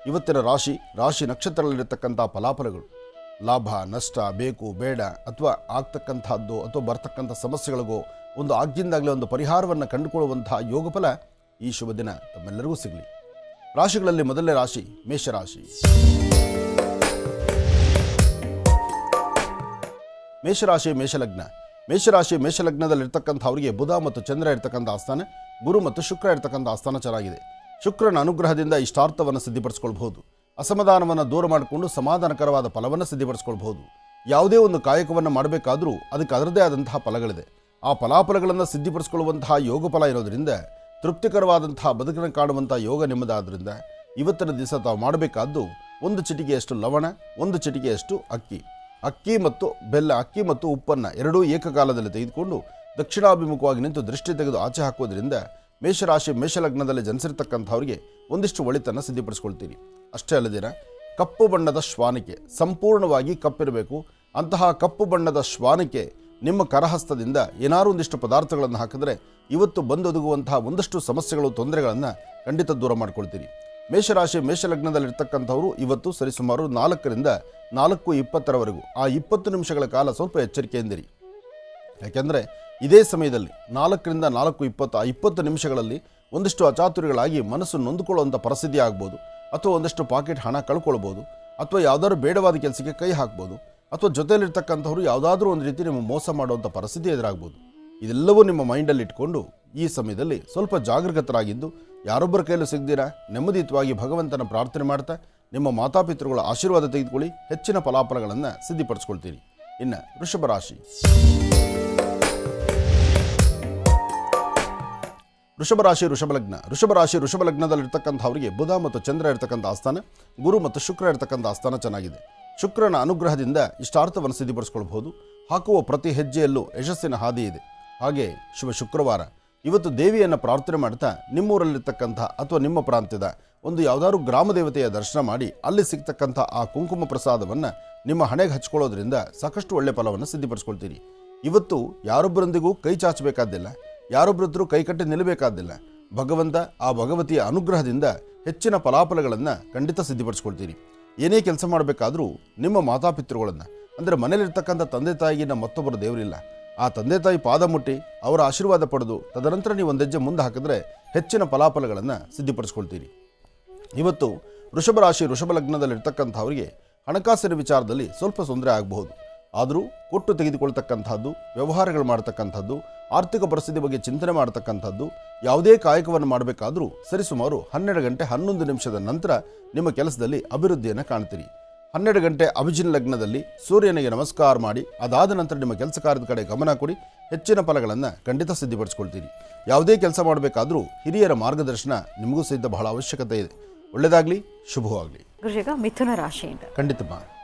ಇವತ್ತಿನ ರಾಶಿ ನಕ್ಷತ್ರದಲ್ಲಿರ್ತಕ್ಕಂಥ ಫಲಾಫಲಗಳು, ಲಾಭ ನಷ್ಟ, ಬೇಕು ಬೇಡ, ಅಥವಾ ಆಗ್ತಕ್ಕಂಥದ್ದು ಅಥವಾ ಬರ್ತಕ್ಕಂಥ ಸಮಸ್ಯೆಗಳಿಗೋ ಒಂದು ಆಗಿಂದಾಗಲೇ ಒಂದು ಪರಿಹಾರವನ್ನು ಕಂಡುಕೊಳ್ಳುವಂತಹ ಯೋಗಫಲ ಈ ಶುಭ ದಿನ ತಮ್ಮೆಲ್ಲರಿಗೂ ಸಿಗಲಿ. ರಾಶಿಗಳಲ್ಲಿ ಮೊದಲನೇ ರಾಶಿ ಮೇಷರಾಶಿ. ಮೇಷಲಗ್ನದಲ್ಲಿರ್ತಕ್ಕಂಥವರಿಗೆ ಬುಧ ಮತ್ತು ಚಂದ್ರ ಇರ್ತಕ್ಕಂಥ ಆಸ್ಥಾನ, ಗುರು ಮತ್ತು ಶುಕ್ರ ಇರ್ತಕ್ಕಂಥ ಆಸ್ಥಾನ ಚೆನ್ನಾಗಿದೆ. ಶುಕ್ರನ ಅನುಗ್ರಹದಿಂದ ಇಷ್ಟಾರ್ಥವನ್ನು ಸಿದ್ಧಿಪಡಿಸ್ಕೊಳ್ಬಹುದು. ಅಸಮಾಧಾನವನ್ನು ದೂರ ಮಾಡಿಕೊಂಡು ಸಮಾಧಾನಕರವಾದ ಫಲವನ್ನು ಸಿದ್ಧಿಪಡಿಸ್ಕೊಳ್ಬಹುದು. ಯಾವುದೇ ಒಂದು ಕಾಯಕವನ್ನು ಮಾಡಬೇಕಾದರೂ ಅದಕ್ಕೆ ಅದರದೇ ಆದಂತಹ ಫಲಗಳಿದೆ. ಆ ಫಲಾಫಲಗಳನ್ನು ಸಿದ್ಧಿಪಡಿಸ್ಕೊಳ್ಳುವಂತಹ ಯೋಗ ಫಲ ಇರೋದರಿಂದ ತೃಪ್ತಿಕರವಾದಂತಹ ಬದುಕನ್ನು ಕಾಣುವಂಥ ಯೋಗ ನಿಮ್ಮದಾದ್ದರಿಂದ ಇವತ್ತಿನ ದಿವಸ ತಾವು ಮಾಡಬೇಕಾದ್ದು 1 ಚಿಟಿಕೆಯಷ್ಟು ಲವಣ, 1 ಚಿಟಿಕೆಯಷ್ಟು ಅಕ್ಕಿ ಮತ್ತು ಬೆಲ್ಲ, ಅಕ್ಕಿ ಮತ್ತು ಉಪ್ಪನ್ನು ಎರಡೂ ಏಕಕಾಲದಲ್ಲಿ ತೆಗೆದುಕೊಂಡು ದಕ್ಷಿಣಾಭಿಮುಖವಾಗಿ ನಿಂತು ದೃಷ್ಟಿ ತೆಗೆದು ಆಚೆ ಹಾಕೋದ್ರಿಂದ ಮೇಷರಾಶಿ ಮೇಷಲಗ್ನದಲ್ಲಿ ಜನಿಸಿರ್ತಕ್ಕಂಥವ್ರಿಗೆ ಒಂದಿಷ್ಟು ಒಳಿತನ್ನು ಸಿದ್ಧಿಪಡಿಸ್ಕೊಳ್ತೀರಿ. ಅಷ್ಟೇ ಅಲ್ಲದಿರ ಕಪ್ಪು ಬಣ್ಣದ ಶ್ವಾನಿಕೆ, ಸಂಪೂರ್ಣವಾಗಿ ಕಪ್ಪಿರಬೇಕು. ಅಂತಹ ಕಪ್ಪು ಬಣ್ಣದ ಶ್ವಾನಿಕೆ ನಿಮ್ಮ ಕರಹಸ್ತದಿಂದ ಏನಾರು ಒಂದಿಷ್ಟು ಪದಾರ್ಥಗಳನ್ನು ಹಾಕಿದ್ರೆ ಇವತ್ತು ಬಂದೊದಗುವಂತಹ ಒಂದಷ್ಟು ಸಮಸ್ಯೆಗಳು, ತೊಂದರೆಗಳನ್ನು ಖಂಡಿತ ದೂರ ಮಾಡ್ಕೊಳ್ತೀರಿ. ಮೇಷರಾಶಿ ಮೇಷಲಗ್ನದಲ್ಲಿರ್ತಕ್ಕಂಥವರು ಇವತ್ತು ಸರಿಸುಮಾರು 4ರಿಂದ 4:20 ಆ 20 ನಿಮಿಷಗಳ ಕಾಲ ಸ್ವಲ್ಪ ಎಚ್ಚರಿಕೆಯಿಂದಿರಿ. ಯಾಕೆಂದರೆ ಇದೇ ಸಮಯದಲ್ಲಿ 4ರಿಂದ 4:20 ಆ 20 ನಿಮಿಷಗಳಲ್ಲಿ ಒಂದಿಷ್ಟು ಅಚಾತುರ್ಯಗಳಾಗಿ ಮನಸ್ಸು ನೊಂದುಕೊಳ್ಳುವಂಥ ಪರಿಸ್ಥಿತಿ ಆಗ್ಬೋದು, ಅಥವಾ ಒಂದಷ್ಟು ಪಾಕೆಟ್ ಹಣ ಕಳ್ಕೊಳ್ಬೋದು, ಅಥವಾ ಯಾವುದಾದ್ರೂ ಬೇಡವಾದ ಕೆಲಸಕ್ಕೆ ಕೈ ಹಾಕ್ಬೋದು, ಅಥವಾ ಜೊತೆಯಲ್ಲಿರ್ತಕ್ಕಂಥವ್ರು ಯಾವುದಾದ್ರೂ ಒಂದು ರೀತಿ ನಿಮ್ಮ ಮೋಸ ಮಾಡುವಂಥ ಪರಿಸ್ಥಿತಿ ಎದುರಾಗ್ಬೋದು. ಇದೆಲ್ಲವೂ ನಿಮ್ಮ ಮೈಂಡಲ್ಲಿ ಇಟ್ಕೊಂಡು ಈ ಸಮಯದಲ್ಲಿ ಸ್ವಲ್ಪ ಜಾಗರೂಕತರಾಗಿದ್ದು ಯಾರೊಬ್ಬರ ಕೈಲೂ ಸಿಗದಿರ ನೆಮ್ಮದಿಯುತವಾಗಿ ಭಗವಂತನ ಪ್ರಾರ್ಥನೆ ಮಾಡ್ತಾ ನಿಮ್ಮ ಮಾತಾಪಿತೃಗಳ ಆಶೀರ್ವಾದ ತೆಗೆದುಕೊಳ್ಳಿ, ಹೆಚ್ಚಿನ ಫಲಾಫಲಗಳನ್ನು ಸಿದ್ಧಿಪಡಿಸ್ಕೊಳ್ತೀರಿ. ಇನ್ನು ವೃಷಭ ರಾಶಿ. ವೃಷಭ ರಾಶಿ ವೃಷಭ ಲಗ್ನದಲ್ಲಿರ್ತಕ್ಕಂಥವರಿಗೆ ಬುಧ ಮತ್ತು ಚಂದ್ರ ಇರ್ತಕ್ಕಂಥ ಆಸ್ಥಾನ, ಗುರು ಮತ್ತು ಶುಕ್ರ ಇರ್ತಕ್ಕಂಥ ಆಸ್ಥಾನ ಚೆನ್ನಾಗಿದೆ. ಶುಕ್ರನ ಅನುಗ್ರಹದಿಂದ ಇಷ್ಟಾರ್ಥವನ್ನು ಸಿದ್ಧಿಪಡಿಸ್ಕೊಳ್ಬಹುದು. ಹಾಕುವ ಪ್ರತಿ ಹೆಜ್ಜೆಯಲ್ಲೂ ಯಶಸ್ಸಿನ ಹಾದಿ ಇದೆ. ಹಾಗೆ ಶುಭ ಶುಕ್ರವಾರ ಇವತ್ತು ದೇವಿಯನ್ನು ಪ್ರಾರ್ಥನೆ ಮಾಡ್ತಾ ನಿಮ್ಮೂರಲ್ಲಿರ್ತಕ್ಕಂಥ ಅಥವಾ ನಿಮ್ಮ ಪ್ರಾಂತ್ಯದ ಒಂದು ಯಾವುದಾದ್ರು ಗ್ರಾಮ ದೇವತೆಯ ದರ್ಶನ ಮಾಡಿ ಅಲ್ಲಿ ಸಿಗ್ತಕ್ಕಂಥ ಆ ಕುಂಕುಮ ಪ್ರಸಾದವನ್ನು ನಿಮ್ಮ ಹಣೆಗೆ ಹಚ್ಕೊಳ್ಳೋದ್ರಿಂದ ಸಾಕಷ್ಟು ಒಳ್ಳೆ ಫಲವನ್ನು ಸಿದ್ಧಿಪಡಿಸ್ಕೊಳ್ತೀರಿ. ಇವತ್ತು ಯಾರೊಬ್ಬರೊಂದಿಗೂ ಕೈ ಚಾಚಬೇಕಾದ್ದಿಲ್ಲ, ಯಾರೊಬ್ಬರತ್ರ ಕೈ ಕಟ್ಟಿ ನಿಲ್ಲಬೇಕಾದ್ದಿಲ್ಲ. ಭಗವಂತ ಆ ಭಗವತಿಯ ಅನುಗ್ರಹದಿಂದ ಹೆಚ್ಚಿನ ಫಲಾಫಲಗಳನ್ನು ಖಂಡಿತ ಸಿದ್ಧಿಪಡಿಸ್ಕೊಳ್ತೀರಿ. ಏನೇ ಕೆಲಸ ಮಾಡಬೇಕಾದ್ರೂ ನಿಮ್ಮ ಮಾತಾಪಿತೃಗಳನ್ನು ಅಂದರೆ ಮನೇಲಿರ್ತಕ್ಕಂಥ ತಂದೆ ತಾಯಿಗಿನ್ನ ಮತ್ತೊಬ್ಬರು ದೇವರಿಲ್ಲ. ಆ ತಂದೆ ತಾಯಿ ಪಾದ ಮುಟ್ಟಿ ಅವರ ಆಶೀರ್ವಾದ ಪಡೆದು ತದನಂತರ ನೀವು ಒಂದು ಹೆಜ್ಜೆ ಮುಂದೆ ಹಾಕಿದ್ರೆ ಹೆಚ್ಚಿನ ಫಲಾಫಲಗಳನ್ನು ಸಿದ್ಧಿಪಡಿಸ್ಕೊಳ್ತೀರಿ. ಇವತ್ತು ವೃಷಭ ರಾಶಿ ವೃಷಭ ಲಗ್ನದಲ್ಲಿರ್ತಕ್ಕಂಥವರಿಗೆ ಹಣಕಾಸಿನ ವಿಚಾರದಲ್ಲಿ ಸ್ವಲ್ಪ ತೊಂದರೆ ಆಗಬಹುದು. ಆದರೂ ಕೊಟ್ಟು ತೆಗೆದುಕೊಳ್ತಕ್ಕಂಥದ್ದು, ವ್ಯವಹಾರಗಳು ಮಾಡ್ತಕ್ಕಂಥದ್ದು, ಆರ್ಥಿಕ ಪರಿಸ್ಥಿತಿ ಬಗ್ಗೆ ಚಿಂತನೆ ಮಾಡ್ತಕ್ಕಂಥದ್ದು, ಯಾವುದೇ ಕಾಯಕವನ್ನು ಮಾಡಬೇಕಾದ್ರೂ ಸರಿಸುಮಾರು 12 ಗಂಟೆ 11 ನಿಮಿಷದ ನಂತರ ನಿಮ್ಮ ಕೆಲಸದಲ್ಲಿ ಅಭಿವೃದ್ಧಿಯನ್ನು ಕಾಣ್ತೀರಿ. 12 ಗಂಟೆ ಅಭಿಜಿನ್ ಲಗ್ನದಲ್ಲಿ ಸೂರ್ಯನಿಗೆ ನಮಸ್ಕಾರ ಮಾಡಿ ಅದಾದ ನಂತರ ನಿಮ್ಮ ಕೆಲಸ ಕಾರ್ಯದ ಕಡೆ ಗಮನ ಕೊಡಿ, ಹೆಚ್ಚಿನ ಫಲಗಳನ್ನು ಖಂಡಿತ ಸಿದ್ಧಿಪಡಿಸ್ಕೊಳ್ತೀರಿ. ಯಾವುದೇ ಕೆಲಸ ಮಾಡಬೇಕಾದ್ರೂ ಹಿರಿಯರ ಮಾರ್ಗದರ್ಶನ ನಿಮಗೂ ಸಹಿತ ಬಹಳ ಅವಶ್ಯಕತೆ ಇದೆ. ಒಳ್ಳೆಯದಾಗಲಿ, ಶುಭವಾಗಲಿ.
ಗುರುಜಿಗ ಮಿಥುನ ರಾಶಿಯಿಂದ
ಖಂಡಿತಮ್ಮ.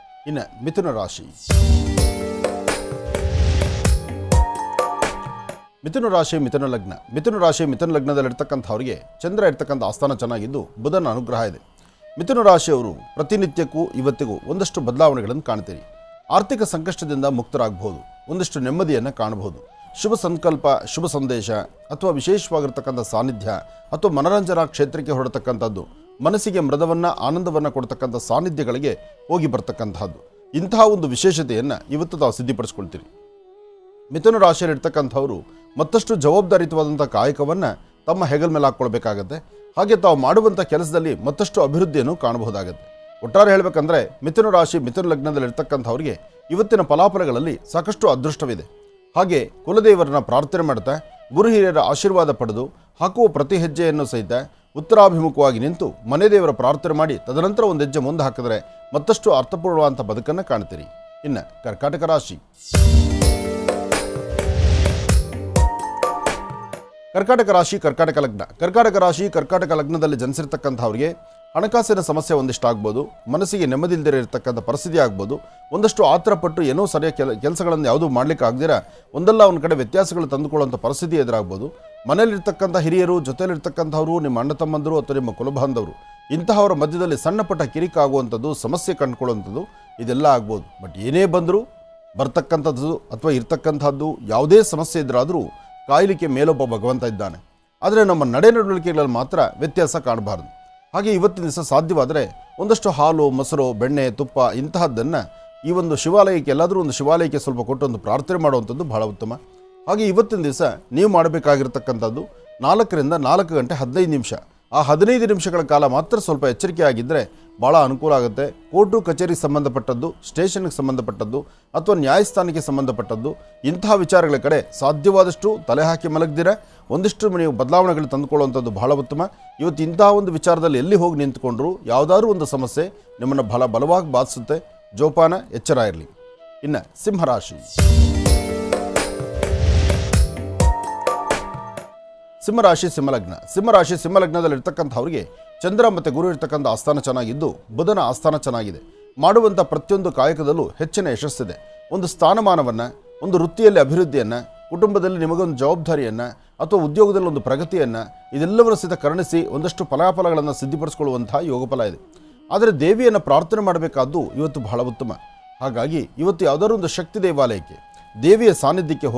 ಇನ್ನು ಮಿಥುನ ರಾಶಿ. ಮಿಥುನ ರಾಶಿ ಮಿಥುನ ಲಗ್ನದಲ್ಲಿರ್ತಕ್ಕಂಥವರಿಗೆ ಚಂದ್ರ ಇರ್ತಕ್ಕಂಥ ಆಸ್ಥಾನ ಚೆನ್ನಾಗಿದ್ದು ಬುಧನ ಅನುಗ್ರಹ ಇದೆ. ಮಿಥುನ ರಾಶಿಯವರು ಪ್ರತಿನಿತ್ಯಕ್ಕೂ ಇವತ್ತಿಗೂ ಒಂದಷ್ಟು ಬದಲಾವಣೆಗಳನ್ನು ಕಾಣ್ತೀರಿ. ಆರ್ಥಿಕ ಸಂಕಷ್ಟದಿಂದ ಮುಕ್ತರಾಗಬಹುದು, ಒಂದಷ್ಟು ನೆಮ್ಮದಿಯನ್ನು ಕಾಣಬಹುದು. ಶುಭ ಸಂಕಲ್ಪ, ಶುಭ ಸಂದೇಶ ಅಥವಾ ವಿಶೇಷವಾಗಿರ್ತಕ್ಕಂಥ ಸಾನ್ನಿಧ್ಯ ಅಥವಾ ಮನರಂಜನಾ ಕ್ಷೇತ್ರಕ್ಕೆ ಹೊರಡತಕ್ಕಂಥದ್ದು, ಮನಸ್ಸಿಗೆ ಮೃದವನ್ನು ಆನಂದವನ್ನು ಕೊಡ್ತಕ್ಕಂಥ ಸಾನ್ನಿಧ್ಯಗಳಿಗೆ ಹೋಗಿ ಬರ್ತಕ್ಕಂಥದ್ದು, ಇಂತಹ ಒಂದು ವಿಶೇಷತೆಯನ್ನು ಇವತ್ತು ತಾವು ಸಿದ್ಧಿಪಡಿಸ್ಕೊಳ್ತೀರಿ. ಮಿಥುನ ರಾಶಿಯಲ್ಲಿರ್ತಕ್ಕಂಥವರು ಮತ್ತಷ್ಟು ಜವಾಬ್ದಾರಿಯುತವಾದಂಥ ಕಾಯಕವನ್ನು ತಮ್ಮ ಹೆಗಲ ಮೇಲೆ ಹಾಕ್ಕೊಳ್ಬೇಕಾಗತ್ತೆ. ಹಾಗೆ ತಾವು ಮಾಡುವಂಥ ಕೆಲಸದಲ್ಲಿ ಮತ್ತಷ್ಟು ಅಭಿವೃದ್ಧಿಯನ್ನು ಕಾಣಬಹುದಾಗುತ್ತೆ. ಒಟ್ಟಾರೆ ಹೇಳಬೇಕಂದ್ರೆ ಮಿಥುನ ರಾಶಿ ಮಿಥುನ ಲಗ್ನದಲ್ಲಿರ್ತಕ್ಕಂಥವರಿಗೆ ಇವತ್ತಿನ ಫಲಾಫಲಗಳಲ್ಲಿ ಸಾಕಷ್ಟು ಅದೃಷ್ಟವಿದೆ. ಹಾಗೆ ಕುಲದೇವರನ್ನ ಪ್ರಾರ್ಥನೆ ಮಾಡ್ತಾ ಗುರು ಹಿರಿಯರ ಆಶೀರ್ವಾದ ಪಡೆದು ಹಾಕುವ ಪ್ರತಿ ಹೆಜ್ಜೆಯನ್ನು ಸಹಿತ ಉತ್ತರಾಭಿಮುಖವಾಗಿ ನಿಂತು ಮನೆ ದೇವರ ಪ್ರಾರ್ಥನೆ ಮಾಡಿ ತದನಂತರ ಒಂದು ಹೆಜ್ಜೆ ಮುಂದೆ ಹಾಕಿದ್ರೆ ಮತ್ತಷ್ಟು ಅರ್ಥಪೂರ್ಣವಾದಂಥ ಬದುಕನ್ನು ಕಾಣ್ತೀರಿ. ಇನ್ನು ಕರ್ಕಾಟಕ ರಾಶಿ. ಕರ್ಕಾಟಕ ಲಗ್ನದಲ್ಲಿ ಜನಿಸಿರ್ತಕ್ಕಂಥವ್ರಿಗೆ ಹಣಕಾಸಿನ ಸಮಸ್ಯೆ ಒಂದಿಷ್ಟು ಆಗ್ಬೋದು, ಮನಸ್ಸಿಗೆ ನೆಮ್ಮದಿ ಇಲ್ಲದೆ ಇರತಕ್ಕಂಥ ಪರಿಸ್ಥಿತಿ ಆಗ್ಬೋದು, ಒಂದಷ್ಟು ಆತರಪಟ್ಟು ಏನೋ ಸರಿಯಾಗಿ ಕೆಲಸಗಳನ್ನು ಯಾವುದೂ ಮಾಡಲಿಕ್ಕೆ ಆಗದಿರ ಒಂದಲ್ಲ ಒಂದು ಕಡೆ ವ್ಯತ್ಯಾಸಗಳು ತಂದುಕೊಳ್ಳುವಂಥ ಪರಿಸ್ಥಿತಿ ಎದುರಾಗ್ಬೋದು. ಮನೆಯಲ್ಲಿರ್ತಕ್ಕಂಥ ಹಿರಿಯರು, ಜೊತೆಯಲ್ಲಿರ್ತಕ್ಕಂಥವರು, ನಿಮ್ಮ ಅಣ್ಣ ತಮ್ಮಂದರು ಅಥವಾ ನಿಮ್ಮ ಕುಲಬಾಂಧವರು, ಇಂತಹವರ ಮಧ್ಯದಲ್ಲಿ ಸಣ್ಣ ಪಟ್ಟ ಕಿರಿಕ ಆಗುವಂಥದ್ದು, ಸಮಸ್ಯೆ ಕಂಡುಕೊಳ್ಳುವಂಥದ್ದು ಇದೆಲ್ಲ ಆಗ್ಬೋದು. ಬಟ್ ಏನೇ ಬಂದರೂ ಬರ್ತಕ್ಕಂಥದ್ದು ಅಥವಾ ಇರ್ತಕ್ಕಂಥದ್ದು ಯಾವುದೇ ಸಮಸ್ಯೆ ಇದ್ರಾದರೂ ಕಾಯಲಿಕ್ಕೆ ಮೇಲೊಬ್ಬ ಭಗವಂತ ಇದ್ದಾನೆ. ಆದರೆ ನಮ್ಮ ನಡೆನುಡಿಕೆಗಳಲ್ಲಿ ಮಾತ್ರ ವ್ಯತ್ಯಾಸ ಕಾಣಬಾರ್ದು. ಹಾಗೆ ಇವತ್ತಿನ ದಿವಸ ಸಾಧ್ಯವಾದರೆ ಒಂದಷ್ಟು ಹಾಲು, ಮೊಸರು, ಬೆಣ್ಣೆ, ತುಪ್ಪ ಇಂತಹದ್ದನ್ನು ಈ ಒಂದು ಶಿವಾಲಯಕ್ಕೆ ಎಲ್ಲಾದರೂ ಒಂದು ಶಿವಾಲಯಕ್ಕೆ ಸ್ವಲ್ಪ ಕೊಟ್ಟು ಒಂದು ಪ್ರಾರ್ಥನೆ ಮಾಡುವಂಥದ್ದು ಬಹಳ ಉತ್ತಮ. ಹಾಗೆ ಇವತ್ತಿನ ದಿವಸ ನೀವು ಮಾಡಬೇಕಾಗಿರ್ತಕ್ಕಂಥದ್ದು 4ರಿಂದ 4 ಗಂಟೆ 15 ನಿಮಿಷ. ಆ 15 ನಿಮಿಷಗಳ ಕಾಲ ಮಾತ್ರ ಸ್ವಲ್ಪ ಎಚ್ಚರಿಕೆ ಆಗಿದ್ದರೆ ಭಾಳ ಅನುಕೂಲ ಆಗುತ್ತೆ. ಕೋರ್ಟು ಕಚೇರಿಗೆ ಸಂಬಂಧಪಟ್ಟದ್ದು, ಸ್ಟೇಷನ್ಗೆ ಸಂಬಂಧಪಟ್ಟದ್ದು ಅಥವಾ ನ್ಯಾಯಸ್ಥಾನಕ್ಕೆ ಸಂಬಂಧಪಟ್ಟದ್ದು ಇಂತಹ ವಿಚಾರಗಳ ಕಡೆ ಸಾಧ್ಯವಾದಷ್ಟು ತಲೆ ಹಾಕಿ ಮಲಗದಿರ ಒಂದಿಷ್ಟು ನೀವು ಬದಲಾವಣೆಗಳು ತಂದುಕೊಳ್ಳುವಂಥದ್ದು ಬಹಳ ಉತ್ತಮ. ಇವತ್ತು ಇಂತಹ ಒಂದು ವಿಚಾರದಲ್ಲಿ ಎಲ್ಲಿ ಹೋಗಿ ನಿಂತ್ಕೊಂಡ್ರೂ ಯಾವುದಾದ್ರೂ ಒಂದು ಸಮಸ್ಯೆ ನಿಮ್ಮನ್ನು ಬಲವಾಗಿ ಬಾಧಿಸುತ್ತೆ. ಜೋಪಾನ, ಎಚ್ಚರ ಇರಲಿ. ಇನ್ನು ಸಿಂಹರಾಶಿ. ಸಿಂಹರಾಶಿ ಸಿಂಹಲಗ್ನ. ಸಿಂಹರಾಶಿ ಸಿಂಹಲಗ್ನದಲ್ಲಿರ್ತಕ್ಕಂಥವ್ರಿಗೆ ಚಂದ್ರ ಮತ್ತು ಗುರು ಇರ್ತಕ್ಕಂಥ ಆಸ್ಥಾನ ಚೆನ್ನಾಗಿದ್ದು ಬುಧನ ಆಸ್ಥಾನ ಚೆನ್ನಾಗಿದೆ. ಮಾಡುವಂಥ ಪ್ರತಿಯೊಂದು ಕಾಯಕದಲ್ಲೂ ಹೆಚ್ಚಿನ ಯಶಸ್ಸಿದೆ. ಒಂದು ಸ್ಥಾನಮಾನವನ್ನು, ಒಂದು ವೃತ್ತಿಯಲ್ಲಿ ಅಭಿವೃದ್ಧಿಯನ್ನು, ಕುಟುಂಬದಲ್ಲಿ ನಿಮಗೊಂದು ಜವಾಬ್ದಾರಿಯನ್ನು ಅಥವಾ ಉದ್ಯೋಗದಲ್ಲಿ ಒಂದು ಪ್ರಗತಿಯನ್ನು ಇದೆಲ್ಲವರ ಸಹಿತ ಕರುಣಿಸಿ ಒಂದಷ್ಟು ಫಲಾಫಲಗಳನ್ನು ಸಿದ್ಧಿಪಡಿಸಿಕೊಳ್ಳುವಂತಹ ಯೋಗಫಲ ಇದೆ. ಆದರೆ ದೇವಿಯನ್ನು ಪ್ರಾರ್ಥನೆ ಮಾಡಬೇಕಾದ್ದು ಇವತ್ತು ಬಹಳ ಉತ್ತಮ. ಹಾಗಾಗಿ ಇವತ್ತು ಯಾವುದಾದ್ರೂ ಒಂದು ಶಕ್ತಿ ದೇವಾಲಯಕ್ಕೆ ದೇವಿಯ ಸಾನ್ನಿಧ್ಯಕ್ಕೆ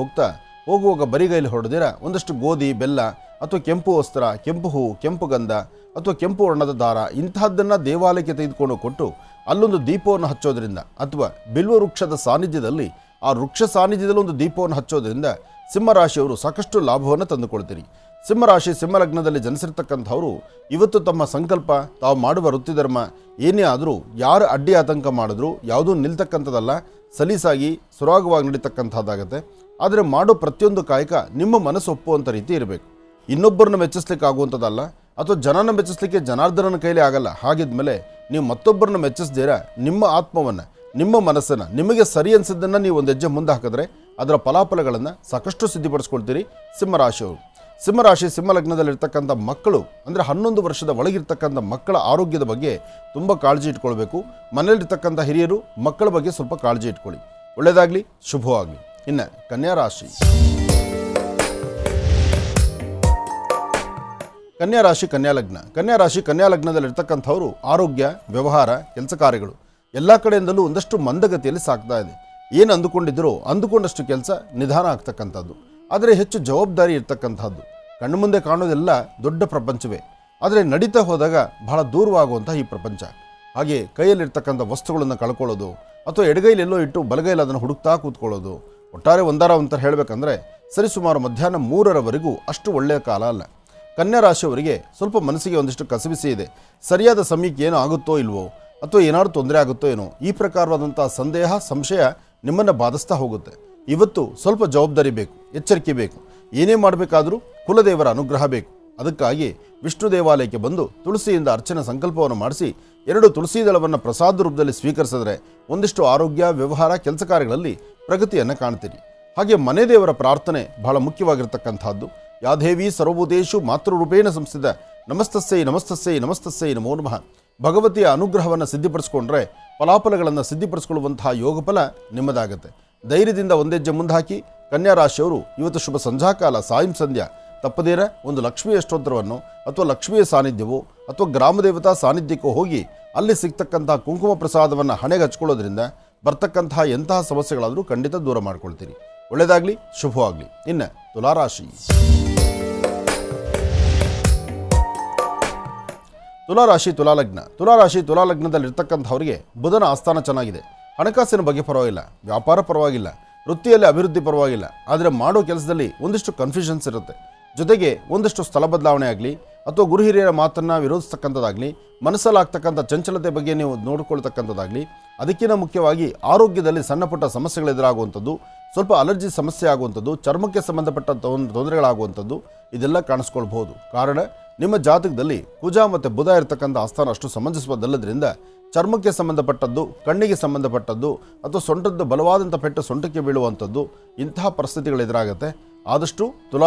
ಹೋಗುವಾಗ ಬರಿಗೈಲಿ ಹೊರಡಿದಿರ ಒಂದಷ್ಟು ಗೋಧಿ, ಬೆಲ್ಲ ಅಥವಾ ಕೆಂಪು ವಸ್ತ್ರ, ಕೆಂಪು ಹೂವು, ಕೆಂಪು ಗಂಧ ಅಥವಾ ಕೆಂಪು ವರ್ಣದ ದಾರ ಇಂತಹದ್ದನ್ನು ದೇವಾಲಯಕ್ಕೆ ತೆಗೆದುಕೊಂಡು ಕೊಟ್ಟು ಅಲ್ಲೊಂದು ದೀಪವನ್ನು ಹಚ್ಚೋದ್ರಿಂದ ಅಥವಾ ಬಿಲ್ವ ವೃಕ್ಷದ ಸಾನ್ನಿಧ್ಯದಲ್ಲಿ ಆ ವೃಕ್ಷ ಸಾನ್ನಿಧ್ಯದಲ್ಲಿ ಒಂದು ದೀಪವನ್ನು ಹಚ್ಚೋದ್ರಿಂದ ಸಿಂಹರಾಶಿಯವರು ಸಾಕಷ್ಟು ಲಾಭವನ್ನು ತಂದುಕೊಳ್ತೀರಿ. ಸಿಂಹರಾಶಿ ಸಿಂಹಲಗ್ನದಲ್ಲಿ ಜನಿಸಿರ್ತಕ್ಕಂಥವರು ಇವತ್ತು ತಮ್ಮ ಸಂಕಲ್ಪ, ತಾವು ಮಾಡುವ ವೃತ್ತಿಧರ್ಮ ಏನೇ ಆದರೂ ಯಾರು ಅಡ್ಡಿ ಆತಂಕ ಮಾಡಿದ್ರು ಯಾವುದೂ ನಿಲ್ತಕ್ಕಂಥದ್ದಲ್ಲ, ಸಲೀಸಾಗಿ ಸುರಾಗವಾಗಿ ನಡೀತಕ್ಕಂಥದ್ದಾಗತ್ತೆ. ಆದರೆ ಮಾಡೋ ಪ್ರತಿಯೊಂದು ಕಾಯಕ ನಿಮ್ಮ ಮನಸ್ಸು ಒಪ್ಪುವಂಥ ರೀತಿ ಇರಬೇಕು. ಇನ್ನೊಬ್ಬರನ್ನ ಮೆಚ್ಚಿಸ್ಲಿಕ್ಕೆ ಆಗುವಂಥದ್ದಲ್ಲ, ಅಥವಾ ಜನನ ಮೆಚ್ಚಿಸ್ಲಿಕ್ಕೆ ಜನಾರ್ದನನ ಕೈಲಿ ಆಗಲ್ಲ. ಹಾಗಿದ್ಮೇಲೆ ನೀವು ಮತ್ತೊಬ್ಬರನ್ನ ಮೆಚ್ಚಿಸ್ದೇರ ನಿಮ್ಮ ಆತ್ಮವನ್ನು, ನಿಮ್ಮ ಮನಸ್ಸನ್ನು, ನಿಮಗೆ ಸರಿ ಅನಿಸಿದ್ದನ್ನು ನೀವು ಒಂದು ಹೆಜ್ಜೆ ಮುಂದೆ ಹಾಕಿದ್ರೆ ಅದರ ಫಲಾಫಲಗಳನ್ನು ಸಾಕಷ್ಟು ಸಿದ್ಧಿಪಡಿಸ್ಕೊಳ್ತೀರಿ ಸಿಂಹರಾಶಿಯವರು. ಸಿಂಹರಾಶಿ ಸಿಂಹಲಗ್ನದಲ್ಲಿರ್ತಕ್ಕಂಥ ಮಕ್ಕಳು ಅಂದರೆ 11 ವರ್ಷದ ಒಳಗಿರ್ತಕ್ಕಂಥ ಮಕ್ಕಳ ಆರೋಗ್ಯದ ಬಗ್ಗೆ ತುಂಬ ಕಾಳಜಿ ಇಟ್ಕೊಳ್ಬೇಕು. ಮನೆಯಲ್ಲಿರ್ತಕ್ಕಂಥ ಹಿರಿಯರು ಮಕ್ಕಳ ಬಗ್ಗೆ ಸ್ವಲ್ಪ ಕಾಳಜಿ ಇಟ್ಕೊಳ್ಳಿ. ಒಳ್ಳೆಯದಾಗಲಿ, ಶುಭವಾಗಲಿ. ಇನ್ನು ಕನ್ಯಾ ರಾಶಿ. ಕನ್ಯಾ ರಾಶಿ ಕನ್ಯಾ ಲಗ್ನದಲ್ಲಿರ್ತಕ್ಕಂಥವರು ಆರೋಗ್ಯ, ವ್ಯವಹಾರ, ಕೆಲಸ ಕಾರ್ಯಗಳು ಎಲ್ಲ ಕಡೆಯಿಂದಲೂ ಒಂದಷ್ಟು ಮಂದಗತಿಯಲ್ಲಿ ಸಾಗ್ತಾ ಇದೆ. ಏನು ಅಂದುಕೊಂಡಿದ್ದರೂ ಅಂದುಕೊಂಡಷ್ಟು ಕೆಲಸ ನಿಧಾನ ಆಗ್ತಕ್ಕಂಥದ್ದು, ಆದರೆ ಹೆಚ್ಚು ಜವಾಬ್ದಾರಿ ಇರ್ತಕ್ಕಂಥದ್ದು. ಕಣ್ಣು ಮುಂದೆ ಕಾಣೋದೆಲ್ಲ ದೊಡ್ಡ ಪ್ರಪಂಚವೇ, ಆದರೆ ನಡೀತಾ ಹೋದಾಗ ಬಹಳ ದೂರವಾಗುವಂಥ ಈ ಪ್ರಪಂಚ. ಹಾಗೆ ಕೈಯಲ್ಲಿರ್ತಕ್ಕಂಥ ವಸ್ತುಗಳನ್ನು ಕಳ್ಕೊಳ್ಳೋದು ಅಥವಾ ಎಡಗೈಲೆಲ್ಲೋ ಇಟ್ಟು ಬಲಗೈಲಿ ಅದನ್ನು ಹುಡುಕ್ತಾ ಕೂತ್ಕೊಳ್ಳೋದು. ಒಟ್ಟಾರೆ ಒಂಥರ ಹೇಳಬೇಕಂದ್ರೆ ಸರಿಸುಮಾರು ಮಧ್ಯಾಹ್ನ 3ರವರೆಗೂ ಅಷ್ಟು ಒಳ್ಳೆಯ ಕಾಲ ಅಲ್ಲ. ಕನ್ಯಾ ರಾಶಿಯವರಿಗೆ ಸ್ವಲ್ಪ ಮನಸ್ಸಿಗೆ ಒಂದಿಷ್ಟು ಕಸಬಿಸಿ ಇದೆ. ಸರಿಯಾದ ಸಮಯಕ್ಕೆ ಏನೋ ಆಗುತ್ತೋ ಇಲ್ವೋ ಅಥವಾ ಏನಾದರೂ ತೊಂದರೆ ಆಗುತ್ತೋ ಏನೋ ಈ ಪ್ರಕಾರವಾದಂಥ ಸಂದೇಹ, ಸಂಶಯ ನಿಮ್ಮನ್ನು ಬಾಧಿಸ್ತಾ ಹೋಗುತ್ತೆ. ಇವತ್ತು ಸ್ವಲ್ಪ ಜವಾಬ್ದಾರಿ ಬೇಕು, ಎಚ್ಚರಿಕೆ ಬೇಕು. ಏನೇ ಮಾಡಬೇಕಾದರೂ ಕುಲದೇವರ ಅನುಗ್ರಹ ಬೇಕು. ಅದಕ್ಕಾಗಿ ವಿಷ್ಣು ದೇವಾಲಯಕ್ಕೆ ಬಂದು ತುಳಸಿಯಿಂದ ಅರ್ಚನೆ ಸಂಕಲ್ಪವನ್ನು ಮಾಡಿಸಿ 2 ತುಳಸಿ ದಳವನ್ನು ಪ್ರಸಾದ ರೂಪದಲ್ಲಿ ಸ್ವೀಕರಿಸಿದ್ರೆ ಒಂದಿಷ್ಟು ಆರೋಗ್ಯ, ವ್ಯವಹಾರ, ಕೆಲಸ ಕಾರ್ಯಗಳಲ್ಲಿ ಪ್ರಗತಿಯನ್ನು ಕಾಣ್ತೀರಿ. ಹಾಗೆ ಮನೆ ದೇವರ ಪ್ರಾರ್ಥನೆ ಬಹಳ ಮುಖ್ಯವಾಗಿರ್ತಕ್ಕಂಥದ್ದು. ಯಾದೇವಿ ಸರ್ವಭೂತೇಷು ಮಾತೃರೂಪೇಣ ಸಂಸ್ಥಿತ ನಮಸ್ತಸ್ಸೈ ನಮಸ್ತಸ್ಸೈ ನಮಸ್ತಸ್ಸೈ ನಮೋ ನಮಃ. ಭಗವತಿಯ ಅನುಗ್ರಹವನ್ನು ಸಿದ್ಧಿಪಡಿಸ್ಕೊಂಡ್ರೆ ಫಲಾಫಲಗಳನ್ನು ಸಿದ್ಧಿಪಡಿಸ್ಕೊಳ್ಳುವಂತಹ ಯೋಗಫಲ ನಿಮ್ಮದಾಗುತ್ತೆ. ಧೈರ್ಯದಿಂದ ಒಂದೆಜ್ಜೆ ಮುಂದೆ ಹಾಕಿ ಕನ್ಯಾ ರಾಶಿಯವರು ಇವತ್ತು ಶುಭ ಸಂಧ್ಯಾಕಾಲ ಸಾಯಂ ಸಂಧ್ಯಾ ತಪ್ಪದೇರ ಒಂದು ಲಕ್ಷ್ಮಿಯ ಸ್ತೋತ್ರವನ್ನು ಅಥವಾ ಲಕ್ಷ್ಮಿಯ ಸಾನ್ನಿಧ್ಯವೋ ಅಥವಾ ಗ್ರಾಮದೇವತಾ ಸಾನ್ನಿಧ್ಯಕ್ಕೂ ಹೋಗಿ ಅಲ್ಲಿ ಸಿಗ್ತಕ್ಕಂತಹ ಕುಂಕುಮ ಪ್ರಸಾದವನ್ನು ಹಣೆಗೆ ಹಚ್ಕೊಳ್ಳೋದ್ರಿಂದ ಬರ್ತಕ್ಕಂತಹ ಎಂತಹ ಸಮಸ್ಯೆಗಳಾದರೂ ಖಂಡಿತ ದೂರ ಮಾಡ್ಕೊಳ್ತೀರಿ. ಒಳ್ಳೆಯದಾಗಲಿ, ಶುಭವಾಗಲಿ. ಇನ್ನು ತುಲಾರಾಶಿ. ತುಲಾಲಗ್ನದಲ್ಲಿರ್ತಕ್ಕಂಥವರಿಗೆ ಬುಧನ ಆಸ್ಥಾನ ಚೆನ್ನಾಗಿದೆ. ಹಣಕಾಸಿನ ಬಗ್ಗೆ ಪರವಾಗಿಲ್ಲ, ವ್ಯಾಪಾರ ಪರವಾಗಿಲ್ಲ, ವೃತ್ತಿಯಲ್ಲಿ ಅಭಿವೃದ್ಧಿ ಪರವಾಗಿಲ್ಲ. ಆದರೆ ಮಾಡೋ ಕೆಲಸದಲ್ಲಿ ಒಂದಿಷ್ಟು ಕನ್ಫ್ಯೂಷನ್ಸ್ ಇರುತ್ತೆ. ಜೊತೆಗೆ ಒಂದಷ್ಟು ಸ್ಥಳ ಬದಲಾವಣೆ ಆಗಲಿ ಅಥವಾ ಗುರು ಹಿರಿಯರ ಮಾತನ್ನು ವಿರೋಧಿಸ್ತಕ್ಕಂಥದ್ದಾಗಲಿ, ಮನಸ್ಸಲ್ಲಾಗ್ತಕ್ಕಂಥ ಚಂಚಲತೆ ಬಗ್ಗೆ ನೀವು ನೋಡಿಕೊಳ್ತಕ್ಕಂಥದ್ದಾಗಲಿ, ಅದಕ್ಕಿಂತ ಮುಖ್ಯವಾಗಿ ಆರೋಗ್ಯದಲ್ಲಿ ಸಣ್ಣ ಪುಟ್ಟ ಸಮಸ್ಯೆಗಳು ಎದುರಾಗುವಂಥದ್ದು, ಸ್ವಲ್ಪ ಅಲರ್ಜಿ ಸಮಸ್ಯೆ ಆಗುವಂಥದ್ದು, ಚರ್ಮಕ್ಕೆ ಸಂಬಂಧಪಟ್ಟ ತೊಂದರೆಗಳಾಗುವಂಥದ್ದು ಇದೆಲ್ಲ ಕಾಣಿಸ್ಕೊಳ್ಬಹುದು. ಕಾರಣ ನಿಮ್ಮ ಜಾತಕದಲ್ಲಿ ಕುಜ ಮತ್ತು ಬುಧ ಇರತಕ್ಕಂಥ ಆಸ್ಥಾನ ಅಷ್ಟು ಸಮಂಜಸವಾದಲ್ಲದ್ರಿಂದ ಚರ್ಮಕ್ಕೆ ಸಂಬಂಧಪಟ್ಟದ್ದು, ಕಣ್ಣಿಗೆ ಸಂಬಂಧಪಟ್ಟದ್ದು ಅಥವಾ ಸೊಂಟದ್ದು ಬಲವಾದಂಥ ಪೆಟ್ಟು ಸೊಂಟಕ್ಕೆ ಬೀಳುವಂಥದ್ದು ಇಂತಹ ಪರಿಸ್ಥಿತಿಗಳು ಎದುರಾಗುತ್ತೆ. ಆದಷ್ಟು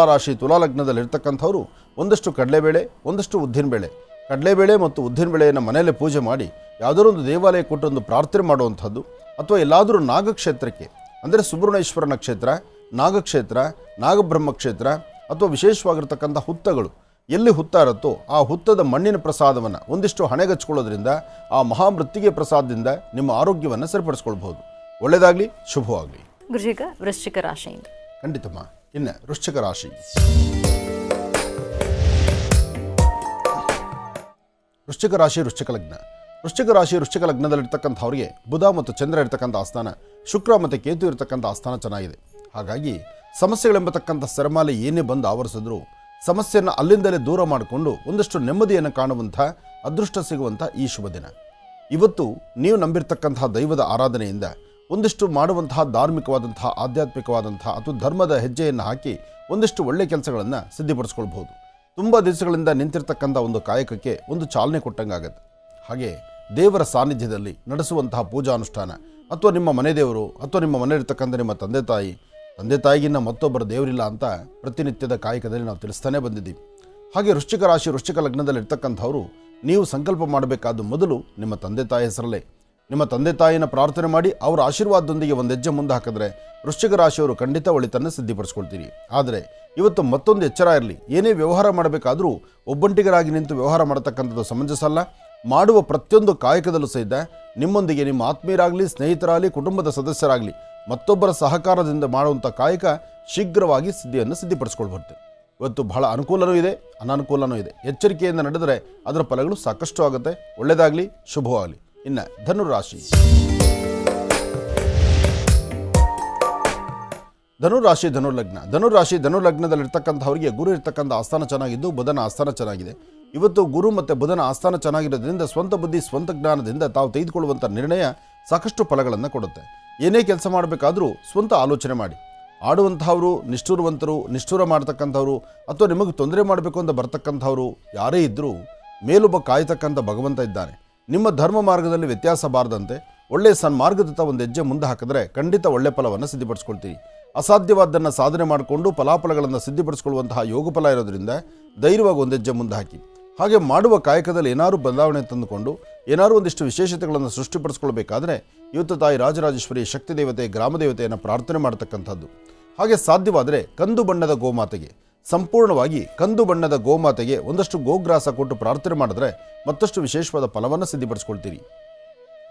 ತುಲಾಲಗ್ನದಲ್ಲಿರ್ತಕ್ಕಂಥವರು ಒಂದಷ್ಟು ಕಡಲೆಬೇಳೆ, ಒಂದಷ್ಟು ಉದ್ದಿನಬೇಳೆ, ಕಡಲೆಬೇಳೆ ಮತ್ತು ಉದ್ದಿನಬೇಳೆಯನ್ನು ಮನೆಯಲ್ಲೇ ಪೂಜೆ ಮಾಡಿ ಯಾವುದಾದ್ರೂ ಒಂದು ದೇವಾಲಯ ಕೊಟ್ಟು ಒಂದು ಪ್ರಾರ್ಥನೆ ಮಾಡುವಂಥದ್ದು, ಅಥವಾ ಎಲ್ಲಾದರೂ ನಾಗಕ್ಷೇತ್ರಕ್ಕೆ ಅಂದರೆ ಸುಬ್ರಹ್ಮಣ್ಯೇಶ್ವರನ ಕ್ಷೇತ್ರ, ನಾಗಕ್ಷೇತ್ರ, ನಾಗಬ್ರಹ್ಮ ಕ್ಷೇತ್ರ ಅಥವಾ ವಿಶೇಷವಾಗಿರ್ತಕ್ಕಂಥ ಹುತ್ತಗಳು ಎಲ್ಲಿ ಹುತ್ತ ಇರುತ್ತೋ ಆ ಹುತ್ತದ ಮಣ್ಣಿನ ಪ್ರಸಾದವನ್ನು ಒಂದಿಷ್ಟು ಹಣೆಗಚ್ಕೊಳ್ಳೋದ್ರಿಂದ ಆ ಮಹಾಮೃತ್ತಿಗೆ ಪ್ರಸಾದದಿಂದ ನಿಮ್ಮ ಆರೋಗ್ಯವನ್ನು ಸರಿಪಡಿಸ್ಕೊಳ್ಬಹುದು. ಒಳ್ಳೆಯದಾಗಲಿ, ಶುಭವಾಗಲಿ.
ಗುರುಜಿಗ ವೃಶ್ಚಿಕ ರಾಶಿಯಿಂದ
ಖಂಡಿತಮ್ಮ. ಇನ್ನು ವೃಶ್ಚಿಕ ರಾಶಿ. ವೃಶ್ಚಿಕ ಲಗ್ನದಲ್ಲಿರ್ತಕ್ಕಂಥವ್ರಿಗೆ ಬುಧ ಮತ್ತು ಚಂದ್ರ ಇರ್ತಕ್ಕಂಥ ಆಸ್ಥಾನ, ಶುಕ್ರ ಮತ್ತು ಕೇತು ಇರ್ತಕ್ಕಂಥ ಆಸ್ಥಾನ ಚೆನ್ನಾಗಿದೆ. ಹಾಗಾಗಿ ಸಮಸ್ಯೆಗಳೆಂಬತಕ್ಕಂಥ ಸರಮಾಲೆ ಏನೇ ಬಂದು ಆವರಿಸಿದ್ರು ಸಮಸ್ಯೆಯನ್ನು ಅಲ್ಲಿಂದಲೇ ದೂರ ಮಾಡಿಕೊಂಡು ಒಂದಷ್ಟು ನೆಮ್ಮದಿಯನ್ನು ಕಾಣುವಂಥ ಅದೃಷ್ಟ ಸಿಗುವಂಥ ಈ ಶುಭ ದಿನ. ಇವತ್ತು ನೀವು ನಂಬಿರ್ತಕ್ಕಂತಹ ದೈವದ ಆರಾಧನೆಯಿಂದ ಒಂದಿಷ್ಟು ಮಾಡುವಂತಹ ಧಾರ್ಮಿಕವಾದಂತಹ, ಆಧ್ಯಾತ್ಮಿಕವಾದಂತಹ ಅಥವಾ ಧರ್ಮದ ಹೆಜ್ಜೆಯನ್ನು ಹಾಕಿ ಒಂದಿಷ್ಟು ಒಳ್ಳೆಯ ಕೆಲಸಗಳನ್ನು ಸಿದ್ಧಿಪಡಿಸ್ಕೊಳ್ಬಹುದು. ತುಂಬ ದಿವಸಗಳಿಂದ ನಿಂತಿರ್ತಕ್ಕಂಥ ಒಂದು ಕಾಯಕಕ್ಕೆ ಒಂದು ಚಾಲನೆ ಕೊಟ್ಟಂಗಾಗತ್ತೆ. ಹಾಗೆ ದೇವರ ಸಾನ್ನಿಧ್ಯದಲ್ಲಿ ನಡೆಸುವಂತಹ ಪೂಜಾನುಷ್ಠಾನ ಅಥವಾ ನಿಮ್ಮ ಮನೆ ದೇವರು ಅಥವಾ ನಿಮ್ಮ ಮನೆಯಲ್ಲಿರ್ತಕ್ಕಂಥ ನಿಮ್ಮ ತಂದೆ ತಾಯಿ ತಂದೆ ತಾಯಿಗಿನ್ನ ಮತ್ತೊಬ್ಬರ ದೇವರಿಲ್ಲ ಅಂತ ಪ್ರತಿನಿತ್ಯದ ಕಾಯಕದಲ್ಲಿ ನಾವು ತಿಳಿಸ್ತಾನೆ ಬಂದಿದ್ದೀವಿ. ಹಾಗೆ ವೃಶ್ಚಿಕ ರಾಶಿ ವೃಶ್ಚಿಕ ಲಗ್ನದಲ್ಲಿರ್ತಕ್ಕಂಥವರು ನೀವು ಸಂಕಲ್ಪ ಮಾಡಬೇಕಾದ ಮೊದಲು ನಿಮ್ಮ ತಂದೆ ತಾಯಿ ಹೆಸರಲ್ಲೇ ನಿಮ್ಮ ತಂದೆ ತಾಯಿನ ಪ್ರಾರ್ಥನೆ ಮಾಡಿ ಅವರ ಆಶೀರ್ವಾದದೊಂದಿಗೆ ಒಂದು ಹೆಜ್ಜೆ ಮುಂದೆ ಹಾಕಿದ್ರೆ ವೃಶ್ಚಿಕ ರಾಶಿಯವರು ಖಂಡಿತ ಒಳಿತನ್ನು ಸಿದ್ಧಿಪಡಿಸ್ಕೊಳ್ತೀರಿ. ಆದರೆ ಇವತ್ತು ಮತ್ತೊಂದು ಎಚ್ಚರ ಇರಲಿ, ಏನೇ ವ್ಯವಹಾರ ಮಾಡಬೇಕಾದರೂ ಒಬ್ಬಂಟಿಗರಾಗಿ ನಿಂತು ವ್ಯವಹಾರ ಮಾಡತಕ್ಕಂಥದ್ದು ಸಮಂಜಸ ಅಲ್ಲ. ಮಾಡುವ ಪ್ರತಿಯೊಂದು ಕಾಯಕದಲ್ಲೂ ಸಹಿತ ನಿಮ್ಮೊಂದಿಗೆ ನಿಮ್ಮ ಆತ್ಮೀಯರಾಗಲಿ, ಸ್ನೇಹಿತರಾಗಲಿ, ಕುಟುಂಬದ ಸದಸ್ಯರಾಗಲಿ ಮತ್ತೊಬ್ಬರ ಸಹಕಾರದಿಂದ ಮಾಡುವಂಥ ಕಾಯಕ ಶೀಘ್ರವಾಗಿ ಸಿದ್ಧಿಪಡಿಸ್ಕೊಳ್ಬರುತ್ತೆ. ಇವತ್ತು ಬಹಳ ಅನುಕೂಲನೂ ಇದೆ, ಅನಾನುಕೂಲನೂ ಇದೆ. ಎಚ್ಚರಿಕೆಯಿಂದ ನಡೆದರೆ ಅದರ ಫಲಗಳು ಸಾಕಷ್ಟು ಆಗುತ್ತೆ. ಒಳ್ಳೆಯದಾಗಲಿ, ಶುಭವಾಗಲಿ. ಇನ್ನು ಧನುರಾಶಿ ಧನುಲಗ್ನದಲ್ಲಿರ್ತಕ್ಕಂಥವರಿಗೆ ಗುರು ಇರ್ತಕ್ಕಂಥ ಆಸ್ಥಾನ ಚೆನ್ನಾಗಿದ್ದು ಬುಧನ ಆಸ್ಥಾನ ಚೆನ್ನಾಗಿದೆ. ಇವತ್ತು ಗುರು ಮತ್ತು ಬುಧನ ಆಸ್ಥಾನ ಚೆನ್ನಾಗಿರೋದ್ರಿಂದ ಸ್ವಂತ ಬುದ್ಧಿ ಸ್ವಂತ ಜ್ಞಾನದಿಂದ ತಾವು ತೆಗೆದುಕೊಳ್ಳುವಂಥ ನಿರ್ಣಯ ಸಾಕಷ್ಟು ಫಲಗಳನ್ನು ಕೊಡುತ್ತೆ. ಏನೇ ಕೆಲಸ ಮಾಡಬೇಕಾದರೂ ಸ್ವಂತ ಆಲೋಚನೆ ಮಾಡಿ. ಆಡುವಂಥವರು ನಿಷ್ಠೂರವಂತರು, ನಿಷ್ಠೂರ ಮಾಡ್ತಕ್ಕಂಥವ್ರು ಅಥವಾ ನಿಮಗೆ ತೊಂದರೆ ಮಾಡಬೇಕು ಅಂತ ಬರ್ತಕ್ಕಂಥವ್ರು ಯಾರೇ ಇದ್ದರೂ ಮೇಲೊಬ್ಬ ಕಾಯ್ತಕ್ಕಂಥ ಭಗವಂತ ಇದ್ದಾನೆ. ನಿಮ್ಮ ಧರ್ಮ ಮಾರ್ಗದಲ್ಲಿ ವ್ಯತ್ಯಾಸ ಬಾರದಂತೆ ಒಳ್ಳೆಯ ಸನ್ಮಾರ್ಗದತ್ತ ಒಂದು ಹೆಜ್ಜೆ ಮುಂದೆ ಹಾಕಿದ್ರೆ ಖಂಡಿತ ಒಳ್ಳೆ ಫಲವನ್ನು ಸಿದ್ಧಿಪಡಿಸ್ಕೊಳ್ತೀರಿ. ಅಸಾಧ್ಯವಾದ್ದನ್ನು ಸಾಧನೆ ಮಾಡಿಕೊಂಡು ಫಲಾಫಲಗಳನ್ನು ಸಿದ್ಧಿಪಡಿಸ್ಕೊಳ್ಳುವಂತಹ ಯೋಗ ಫಲ ಇರೋದ್ರಿಂದ ಧೈರ್ಯವಾಗಿ ಒಂದು ಹೆಜ್ಜೆ ಮುಂದೆ ಹಾಕಿ. ಹಾಗೆ ಮಾಡುವ ಕಾಯಕದಲ್ಲಿ ಏನಾದರೂ ಬದಲಾವಣೆ ತಂದುಕೊಂಡು ಏನಾದರೂ ಒಂದಿಷ್ಟು ವಿಶೇಷತೆಗಳನ್ನು ಸೃಷ್ಟಿಪಡಿಸ್ಕೊಳ್ಬೇಕಾದ್ರೆ ಇವತ್ತು ತಾಯಿ ರಾಜರಾಜೇಶ್ವರಿ ಶಕ್ತಿ ದೇವತೆ ಗ್ರಾಮ ದೇವತೆಯನ್ನು ಪ್ರಾರ್ಥನೆ ಮಾಡ್ತಕ್ಕಂಥದ್ದು. ಹಾಗೆ ಸಾಧ್ಯವಾದರೆ ಕಂದು ಬಣ್ಣದ ಗೋಮಾತೆಗೆ ಸಂಪೂರ್ಣವಾಗಿ ಕಂದು ಬಣ್ಣದ ಗೋಮಾತೆಗೆ ಒಂದಷ್ಟು ಗೋಗ್ರಾಸ ಕೊಟ್ಟು ಪ್ರಾರ್ಥನೆ ಮಾಡಿದ್ರೆ ಮತ್ತಷ್ಟು ವಿಶೇಷವಾದ ಫಲವನ್ನು ಸಿದ್ಧಿಪಡಿಸ್ಕೊಳ್ತೀರಿ.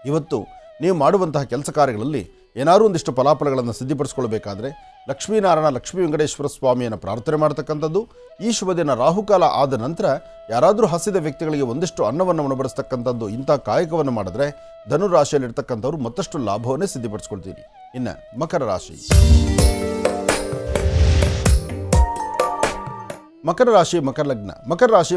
ಇವತ್ತು ನೀವು ಮಾಡುವಂತಹ ಕೆಲಸ ಕಾರ್ಯಗಳಲ್ಲಿ ಏನಾದರೂ ಒಂದಿಷ್ಟು ಫಲಾಫಲಗಳನ್ನು ಸಿದ್ಧಿಪಡಿಸ್ಕೊಳ್ಬೇಕಾದ್ರೆ ಲಕ್ಷ್ಮೀನಾರಾಯಣ ಲಕ್ಷ್ಮೀ ವೆಂಕಟೇಶ್ವರ ಸ್ವಾಮಿಯನ್ನು ಪ್ರಾರ್ಥನೆ ಮಾಡ್ತಕ್ಕಂಥದ್ದು. ಈ ಶುಭ ದಿನ ರಾಹುಕಾಲ ಆದ ನಂತರ ಯಾರಾದರೂ ಹಸಿದ ವ್ಯಕ್ತಿಗಳಿಗೆ ಒಂದಿಷ್ಟು ಅನ್ನವನ್ನು ಉಣಬಡಿಸ್ತಕ್ಕಂಥದ್ದು, ಇಂಥ ಕಾಯಕವನ್ನು ಮಾಡಿದ್ರೆ ಧನುರಾಶಿಯಲ್ಲಿರ್ತಕ್ಕಂಥವ್ರು ಮತ್ತಷ್ಟು ಲಾಭವನ್ನೇ ಸಿದ್ಧಿಪಡಿಸ್ಕೊಳ್ತೀರಿ. ಇನ್ನು ಮಕರ ರಾಶಿ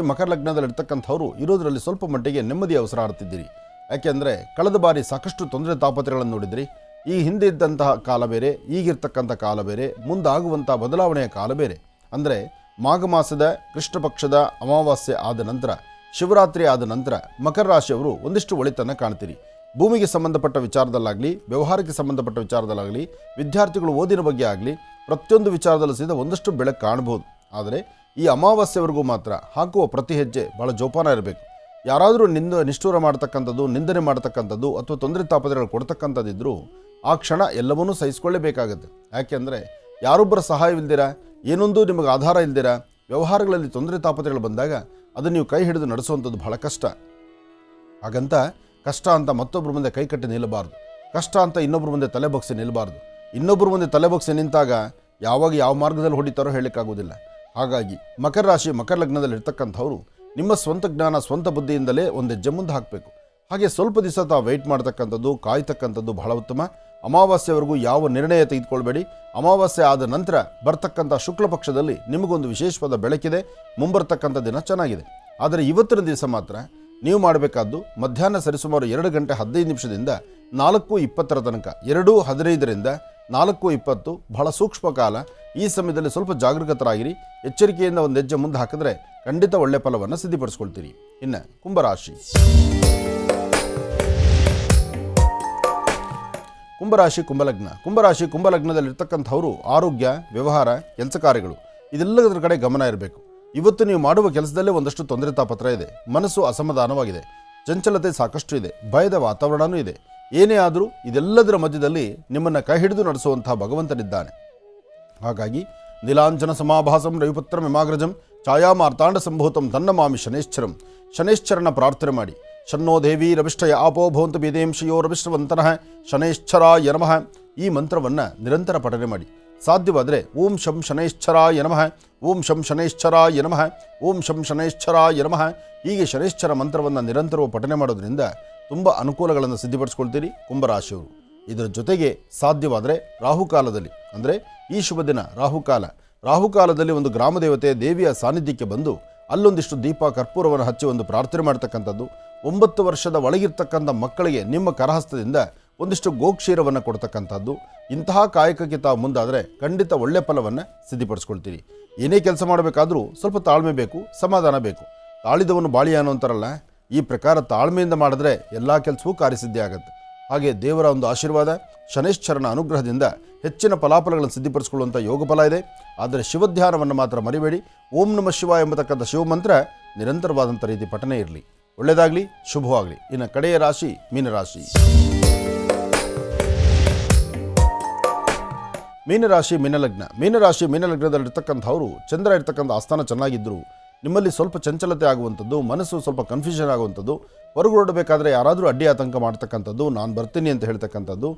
ಮಕರ ಲಗ್ನದಲ್ಲಿರ್ತಕ್ಕಂಥವ್ರು ಇರೋದರಲ್ಲಿ ಸ್ವಲ್ಪ ಮಟ್ಟಿಗೆ ನೆಮ್ಮದಿ ಅವಸರ ಆಡ್ತಿದ್ದೀರಿ. ಯಾಕೆಂದರೆ ಕಳೆದ ಬಾರಿ ಸಾಕಷ್ಟು ತೊಂದರೆ ತಾಪತ್ರೆಗಳನ್ನು ನೋಡಿದ್ರಿ. ಈ ಹಿಂದೆ ಇದ್ದಂತಹ ಕಾಲ ಬೇರೆ, ಈಗಿರ್ತಕ್ಕಂಥ ಕಾಲ ಬೇರೆ, ಮುಂದಾಗುವಂಥ ಬದಲಾವಣೆಯ ಕಾಲ ಬೇರೆ. ಅಂದರೆ ಮಾಘ ಮಾಸದ ಕೃಷ್ಣ ಪಕ್ಷದ ಅಮಾವಾಸ್ಯೆ ಆದ ನಂತರ, ಶಿವರಾತ್ರಿ ಆದ ನಂತರ ಮಕರ ರಾಶಿಯವರು ಒಂದಿಷ್ಟು ಒಳಿತನ್ನು ಕಾಣ್ತೀರಿ. ಭೂಮಿಗೆ ಸಂಬಂಧಪಟ್ಟ ವಿಚಾರದಲ್ಲಾಗಲಿ, ವ್ಯವಹಾರಕ್ಕೆ ಸಂಬಂಧಪಟ್ಟ ವಿಚಾರದಲ್ಲಾಗಲಿ, ವಿದ್ಯಾರ್ಥಿಗಳು ಓದಿನ ಬಗ್ಗೆ ಆಗಲಿ ಪ್ರತಿಯೊಂದು ವಿಚಾರದಲ್ಲೂ ಸಹಿತ ಒಂದಷ್ಟು ಬೆಳಕು ಕಾಣ್ಬೋದು. ಆದರೆ ಈ ಅಮಾವಾಸ್ಯವರೆಗೂ ಮಾತ್ರ ಹಾಕುವ ಪ್ರತಿ ಹೆಜ್ಜೆ ಭಾಳ ಜೋಪಾನ ಇರಬೇಕು. ಯಾರಾದರೂ ನಿಷ್ಠೂರ ಮಾಡ್ತಕ್ಕಂಥದ್ದು, ನಿಂದನೆ ಮಾಡ್ತಕ್ಕಂಥದ್ದು ಅಥವಾ ತೊಂದರೆ ತಾಪತ್ರೆಗಳು ಕೊಡ್ತಕ್ಕಂಥದ್ದಿದ್ದರೂ ಆ ಕ್ಷಣ ಎಲ್ಲವನ್ನೂ ಸಹಿಸ್ಕೊಳ್ಳೇಬೇಕಾಗುತ್ತೆ. ಯಾಕೆಂದರೆ ಯಾರೊಬ್ಬರ ಸಹಾಯವಿಲ್ದಿರ, ಏನೊಂದು ನಿಮಗೆ ಆಧಾರ ಇಲ್ದಿರ ವ್ಯವಹಾರಗಳಲ್ಲಿ ತೊಂದರೆ ತಾಪತ್ರೆಗಳು ಬಂದಾಗ ಅದನ್ನು ನೀವು ಕೈ ಹಿಡಿದು ನಡೆಸುವಂಥದ್ದು ಬಹಳ ಕಷ್ಟ. ಹಾಗಂತ ಕಷ್ಟ ಅಂತ ಮತ್ತೊಬ್ಬರ ಮುಂದೆ ಕೈ ಕಟ್ಟಿ ನಿಲ್ಲಬಾರ್ದು. ಕಷ್ಟ ಅಂತ ಇನ್ನೊಬ್ಬರ ಮುಂದೆ ತಲೆ ಬಗ್ಸಿ ನಿಲ್ಲಬಾರ್ದು. ಇನ್ನೊಬ್ಬರ ಮುಂದೆ ತಲೆ ಬಗ್ಸಿ ನಿಂತಾಗ ಯಾವಾಗ ಯಾವ ಮಾರ್ಗದಲ್ಲಿ ಹೊಡಿತಾರೋ ಹೇಳಲಿಕ್ಕಾಗೋದಿಲ್ಲ. ಹಾಗಾಗಿ ಮಕರ ರಾಶಿ ಮಕರ ಲಗ್ನದಲ್ಲಿರ್ತಕ್ಕಂಥವ್ರು ನಿಮ್ಮ ಸ್ವಂತ ಜ್ಞಾನ ಸ್ವಂತ ಬುದ್ಧಿಯಿಂದಲೇ ಒಂದು ಹೆಜ್ಜೆ ಮುಂದೆ ಹಾಕಬೇಕು. ಹಾಗೆ ಸ್ವಲ್ಪ ದಿವಸ ತಾವು ವೆಯ್ಟ್ ಮಾಡ್ತಕ್ಕಂಥದ್ದು, ಕಾಯ್ತಕ್ಕಂಥದ್ದು ಬಹಳ ಉತ್ತಮ. ಅಮಾವಾಸ್ಯವರೆಗೂ ಯಾವ ನಿರ್ಣಯ ತೆಗೆದುಕೊಳ್ಬೇಡಿ. ಅಮಾವಾಸ್ಯೆ ಆದ ನಂತರ ಬರ್ತಕ್ಕಂಥ ಶುಕ್ಲ ಪಕ್ಷದಲ್ಲಿ ನಿಮಗೊಂದು ವಿಶೇಷವಾದ ಬೆಳಕಿದೆ. ಮುಂಬರ್ತಕ್ಕಂಥ ದಿನ ಚೆನ್ನಾಗಿದೆ. ಆದರೆ ಇವತ್ತಿನ ದಿವಸ ಮಾತ್ರ ನೀವು ಮಾಡಬೇಕಾದ್ದು ಮಧ್ಯಾಹ್ನ ಸರಿಸುಮಾರು 2 ಗಂಟೆ 15 ನಿಮಿಷದಿಂದ 4:20 ತನಕ, 2:15ರಿಂದ 4:20 ಬಹಳ ಸೂಕ್ಷ್ಮ ಕಾಲ. ಈ ಸಮಯದಲ್ಲಿ ಸ್ವಲ್ಪ ಜಾಗರೂಕತರಾಗಿರಿ. ಎಚ್ಚರಿಕೆಯಿಂದ ಒಂದು ಹೆಜ್ಜೆ ಮುಂದೆ ಹಾಕಿದ್ರೆ ಖಂಡಿತ ಒಳ್ಳೆ ಫಲವನ್ನು ಸಿದ್ಧಿಪಡಿಸ್ಕೊಳ್ತೀರಿ. ಇನ್ನು ಕುಂಭರಾಶಿ ಕುಂಭಲಗ್ನದಲ್ಲಿರ್ತಕ್ಕಂಥವರು ಆರೋಗ್ಯ, ವ್ಯವಹಾರ, ಕೆಲಸ ಕಾರ್ಯಗಳು ಇದೆಲ್ಲದರ ಕಡೆ ಗಮನ ಇರಬೇಕು. ಇವತ್ತು ನೀವು ಮಾಡುವ ಕೆಲಸದಲ್ಲೇ ಒಂದಷ್ಟು ತೊಂದರೆ ತಾಪತ್ರ ಇದೆ. ಮನಸ್ಸು ಅಸಮಾಧಾನವಾಗಿದೆ. ಚಂಚಲತೆ ಸಾಕಷ್ಟು ಇದೆ. ಭಯದ ವಾತಾವರಣವೂ ಇದೆ. ಏನೇ ಆದರೂ ಇದೆಲ್ಲದರ ಮಧ್ಯದಲ್ಲಿ ನಿಮ್ಮನ್ನು ಕೈ ಹಿಡಿದು ನಡೆಸುವಂತಹ ಭಗವಂತನಿದ್ದಾನೆ. ಹಾಗಾಗಿ ನೀಲಾಂಜನ ಸಮಾಭಾಸಂ ರವಿಪುತ್ರ ಮಿಮಾಗ್ರಜಂ ಛಾಯಾಮಾರ್ತಾಂಡ ಸಂಭೂತಂ ತನ್ನಮಾಮಿ ಶನೇಶ್ಚರಂ. ಶನೇಶ್ಚರನ ಪ್ರಾರ್ಥನೆ ಮಾಡಿ. ಶನ್ನೋ ದೇವಿ ರವಿಷ್ಠಯ ಆಪೋ ಭವಂತು ಬೇದೇಂಶಿಯೋ ರವಿಷ್ಠವಂತನಃ ಶನೇಶ್ಚರಾಯ ನಮಃ ಈ ಮಂತ್ರವನ್ನು ನಿರಂತರ ಪಠನೆ ಮಾಡಿ. ಸಾಧ್ಯವಾದರೆ ಓಂ ಶಂ ಶನೇಶ್ಚರಾಯ ನಮಃ, ಓಂ ಶಂ ಶನೇಶ್ಚರಾಯ ನಮಃ, ಓಂ ಶಂ ಶನೇಶ್ಚರಾಯ ನಮಃ ಹೀಗೆ ಶನೇಶ್ಚರ ಮಂತ್ರವನ್ನು ನಿರಂತರವಾಗಿ ಪಠನೆ ಮಾಡೋದ್ರಿಂದ ತುಂಬ ಅನುಕೂಲಗಳನ್ನು ಸಿದ್ಧಿಪಡಿಸ್ಕೊಳ್ತೀರಿ ಕುಂಭರಾಶಿಯವರು. ಇದರ ಜೊತೆಗೆ ಸಾಧ್ಯವಾದರೆ ರಾಹುಕಾಲದಲ್ಲಿ, ಅಂದರೆ ಈ ಶುಭ ದಿನ ರಾಹುಕಾಲದಲ್ಲಿ ಒಂದು ಗ್ರಾಮ ದೇವತೆ ದೇವಿಯ ಸಾನ್ನಿಧ್ಯಕ್ಕೆ ಬಂದು ಅಲ್ಲೊಂದಿಷ್ಟು ದೀಪ ಕರ್ಪೂರವನ್ನು ಹಚ್ಚಿ ಒಂದು ಪ್ರಾರ್ಥನೆ ಮಾಡ್ತಕ್ಕಂಥದ್ದು. 9 ವರ್ಷದ ಒಳಗಿರ್ತಕ್ಕಂಥ ಮಕ್ಕಳಿಗೆ ನಿಮ್ಮ ಕರಹಸ್ತದಿಂದ ಒಂದಿಷ್ಟು ಗೋಕ್ಷೀರವನ್ನು ಕೊಡ್ತಕ್ಕಂಥದ್ದು. ಇಂತಹ ಕಾಯಕಕ್ಕೆ ತಾವು ಮುಂದಾದರೆ ಖಂಡಿತ ಒಳ್ಳೆ ಫಲವನ್ನು ಸಿದ್ಧಿಪಡಿಸ್ಕೊಳ್ತೀರಿ. ಏನೇ ಕೆಲಸ ಮಾಡಬೇಕಾದ್ರೂ ಸ್ವಲ್ಪ ತಾಳ್ಮೆ ಬೇಕು, ಸಮಾಧಾನ ಬೇಕು. ತಾಳಿದವನು ಬಾಳಿಯಾನು ಅಂತಾರಲ್ಲ, ಈ ಪ್ರಕಾರ ತಾಳ್ಮೆಯಿಂದ ಮಾಡಿದ್ರೆ ಎಲ್ಲ ಕೆಲಸವೂ ಕಾರ್ಯಸಿದ್ಧಿ ಆಗುತ್ತೆ. ಹಾಗೆ ದೇವರ ಒಂದು ಆಶೀರ್ವಾದ, ಶನೈಶ್ಚರನ ಅನುಗ್ರಹದಿಂದ ಹೆಚ್ಚಿನ ಫಲಾಫಲಗಳನ್ನು ಸಿದ್ಧಿಪಡಿಸಿಕೊಳ್ಳುವಂಥ ಯೋಗ ಫಲ ಇದೆ. ಆದರೆ ಶಿವಧ್ಯಾನವನ್ನು ಮಾತ್ರ ಮರಿಬೇಡಿ. ಓಂ ನಮಃ ಶಿವಾಯ ಎಂಬತಕ್ಕಂಥ ಶಿವಮಂತ್ರ ನಿರಂತರವಾದಂಥ ರೀತಿ ಪಠನೆ ಇರಲಿ. ಒಳ್ಳೆಯದಾಗಲಿ, ಶುಭವಾಗಲಿ. ಇನ್ನು ಕಡೆಯ ರಾಶಿ ಮೀನರಾಶಿ. ಮೀನರಾಶಿ ಮೀನಲಗ್ನ. ಮೀನಲಗ್ನದಲ್ಲಿರ್ತಕ್ಕಂಥವರು ಚಂದ್ರ ಇರ್ತಕ್ಕಂಥ ಆಸ್ಥಾನ ಚೆನ್ನಾಗಿದ್ದರು ನಿಮ್ಮಲ್ಲಿ ಸ್ವಲ್ಪ ಚಂಚಲತೆ ಆಗುವಂಥದ್ದು, ಮನಸ್ಸು ಸ್ವಲ್ಪ ಕನ್ಫ್ಯೂಷನ್ ಆಗುವಂಥದ್ದು, ಹೊರಗೂಡಬೇಕಾದ್ರೆ ಯಾರಾದರೂ ಅಡ್ಡಿ ಆತಂಕ ಮಾಡ್ತಕ್ಕಂಥದ್ದು, ನಾನು ಬರ್ತೀನಿ ಅಂತ ಹೇಳ್ತಕ್ಕಂಥದ್ದು,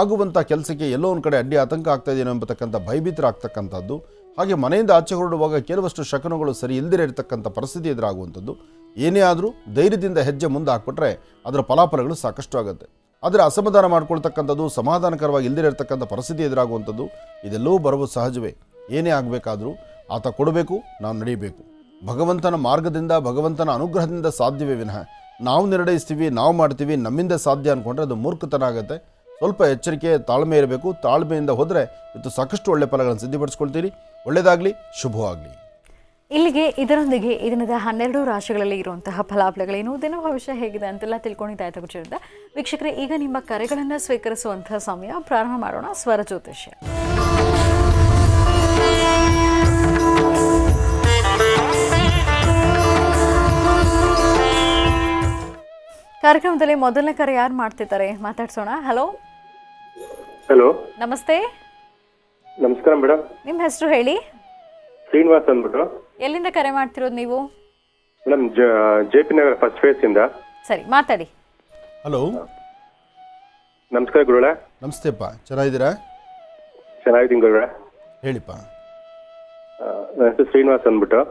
ಆಗುವಂಥ ಕೆಲಸಕ್ಕೆ ಎಲ್ಲೋ ಒಂದು ಕಡೆ ಅಡ್ಡಿ ಆತಂಕ ಆಗ್ತಾಯಿದೇನೋ ಎಂಬತಕ್ಕಂಥ ಭಯಭೀತರಾಗ್ತಕ್ಕಂಥದ್ದು, ಹಾಗೆ ಮನೆಯಿಂದ ಆಚೆ ಹೊರಡುವಾಗ ಕೆಲವಷ್ಟು ಶಕನಗಳು ಸರಿ ಇಲ್ದಿರ ಇರತಕ್ಕಂಥ ಪರಿಸ್ಥಿತಿ ಎದುರಾಗುವಂಥದ್ದು. ಏನೇ ಆದರೂ ಧೈರ್ಯದಿಂದ ಹೆಜ್ಜೆ ಮುಂದೆ ಹಾಕ್ಬಿಟ್ರೆ ಅದರ ಫಲಾಫಲಗಳು ಸಾಕಷ್ಟು ಆಗುತ್ತೆ. ಆದರೆ ಅಸಮಾಧಾನ ಮಾಡ್ಕೊಳ್ತಕ್ಕಂಥದ್ದು, ಸಮಾಧಾನಕರವಾಗಿ ಇಲ್ದಿರ ಇರತಕ್ಕಂಥ ಪರಿಸ್ಥಿತಿ ಎದುರಾಗುವಂಥದ್ದು ಇದೆಲ್ಲವೂ ಬರುವುದು ಸಹಜವೇ. ಏನೇ ಆಗಬೇಕಾದರೂ ಆತ ಕೊಡಬೇಕು, ನಾವು ನಡೆಯಬೇಕು. ಭಗವಂತನ ಮಾರ್ಗದಿಂದ, ಭಗವಂತನ ಅನುಗ್ರಹದಿಂದ ಸಾಧ್ಯವೇ ವಿನಃ ನಾವು ನಿರ್ಣಯಿಸ್ತೀವಿ, ನಾವು ಮಾಡ್ತೀವಿ, ನಮ್ಮಿಂದ ಸಾಧ್ಯ ಅಂದ್ಕೊಂಡ್ರೆ ಅದು ಮೂರ್ಖತನ ಆಗುತ್ತೆ. ಸ್ವಲ್ಪ ಎಚ್ಚರಿಕೆ, ತಾಳ್ಮೆ ಇರಬೇಕು. ತಾಳ್ಮೆಯಿಂದ ಹೋದರೆ ಇವತ್ತು ಸಾಕಷ್ಟು ಒಳ್ಳೆ ಫಲಗಳನ್ನು ಸಿದ್ಧಪಡಿಸ್ಕೊಳ್ತೀರಿ. ಒಳ್ಳೆಯದಾಗಲಿ, ಶುಭವಾಗಲಿ.
ಇಲ್ಲಿಗೆ ಇದರೊಂದಿಗೆ ಈ ದಿನದ 12 ರಾಶಿಗಳಲ್ಲಿ ಇರುವಂತಹ ಫಲಾಫಲಗಳೇನು, ದಿನ ಭವಿಷ್ಯ ಹೇಗಿದೆ ಅಂತೆಲ್ಲ ತಿಳ್ಕೊಂಡಿದ್ದಾಯ್ತು ಗುರುಜಿಯಿಂದ. ವೀಕ್ಷಕರೇ, ಈಗ ನಿಮ್ಮ ಕರೆಗಳನ್ನು ಸ್ವೀಕರಿಸುವಂತಹ ಸಮಯ. ಪ್ರಾರಂಭ ಮಾಡೋಣ ಸ್ವರ ಜ್ಯೋತಿಷ್ಯ. ಕಾರ್ಯಕ್ರಮದಲ್ಲಿ ಮೊದಲನೇ ಕರೆ ಯಾರು ಮಾಡ್ತಿದ್ದಾರೆ ಮಾತಾಡ್ಸೋಣ. ಹಲೋ.
ಹಲೋ,
ನಮಸ್ತೆ.
ನಮಸ್ಕಾರ ಮೇಡಮ್.
ನಿಮ್ಮ ಹೆಸರು ಹೇಳಿ.
ಶ್ರೀನಿವಾಸ್ ಅಂದ್ಬಿಟ್ಟು.
ಎಲ್ಲಿಂದ ಕರೆ ಮಾಡ್ತಿರೋದು ನೀವು?
ಮೇಡಮ್, JP ನಗರ ಫಸ್ಟ್ ಫೇಸ್ ಇಂದ.
ಸರಿ, ಮಾತಾಡಿ.
ಹಲೋ,
ನಮಸ್ಕಾರ ಗುರುಗಳೇ.
ನಮಸ್ತೆಪ್ಪ, ಚೆನ್ನಾಗಿದ್ದೀರಾ?
ಚೆನ್ನಾಗಿದ್ದೀನಿ ಗುರುಗಳೇ.
ಹೇಳಿಪ್ಪ.
ನನ್ನ ಹೆಸರು ಶ್ರೀನಿವಾಸ್ ಅಂದ್ಬಿಟ್ಟು.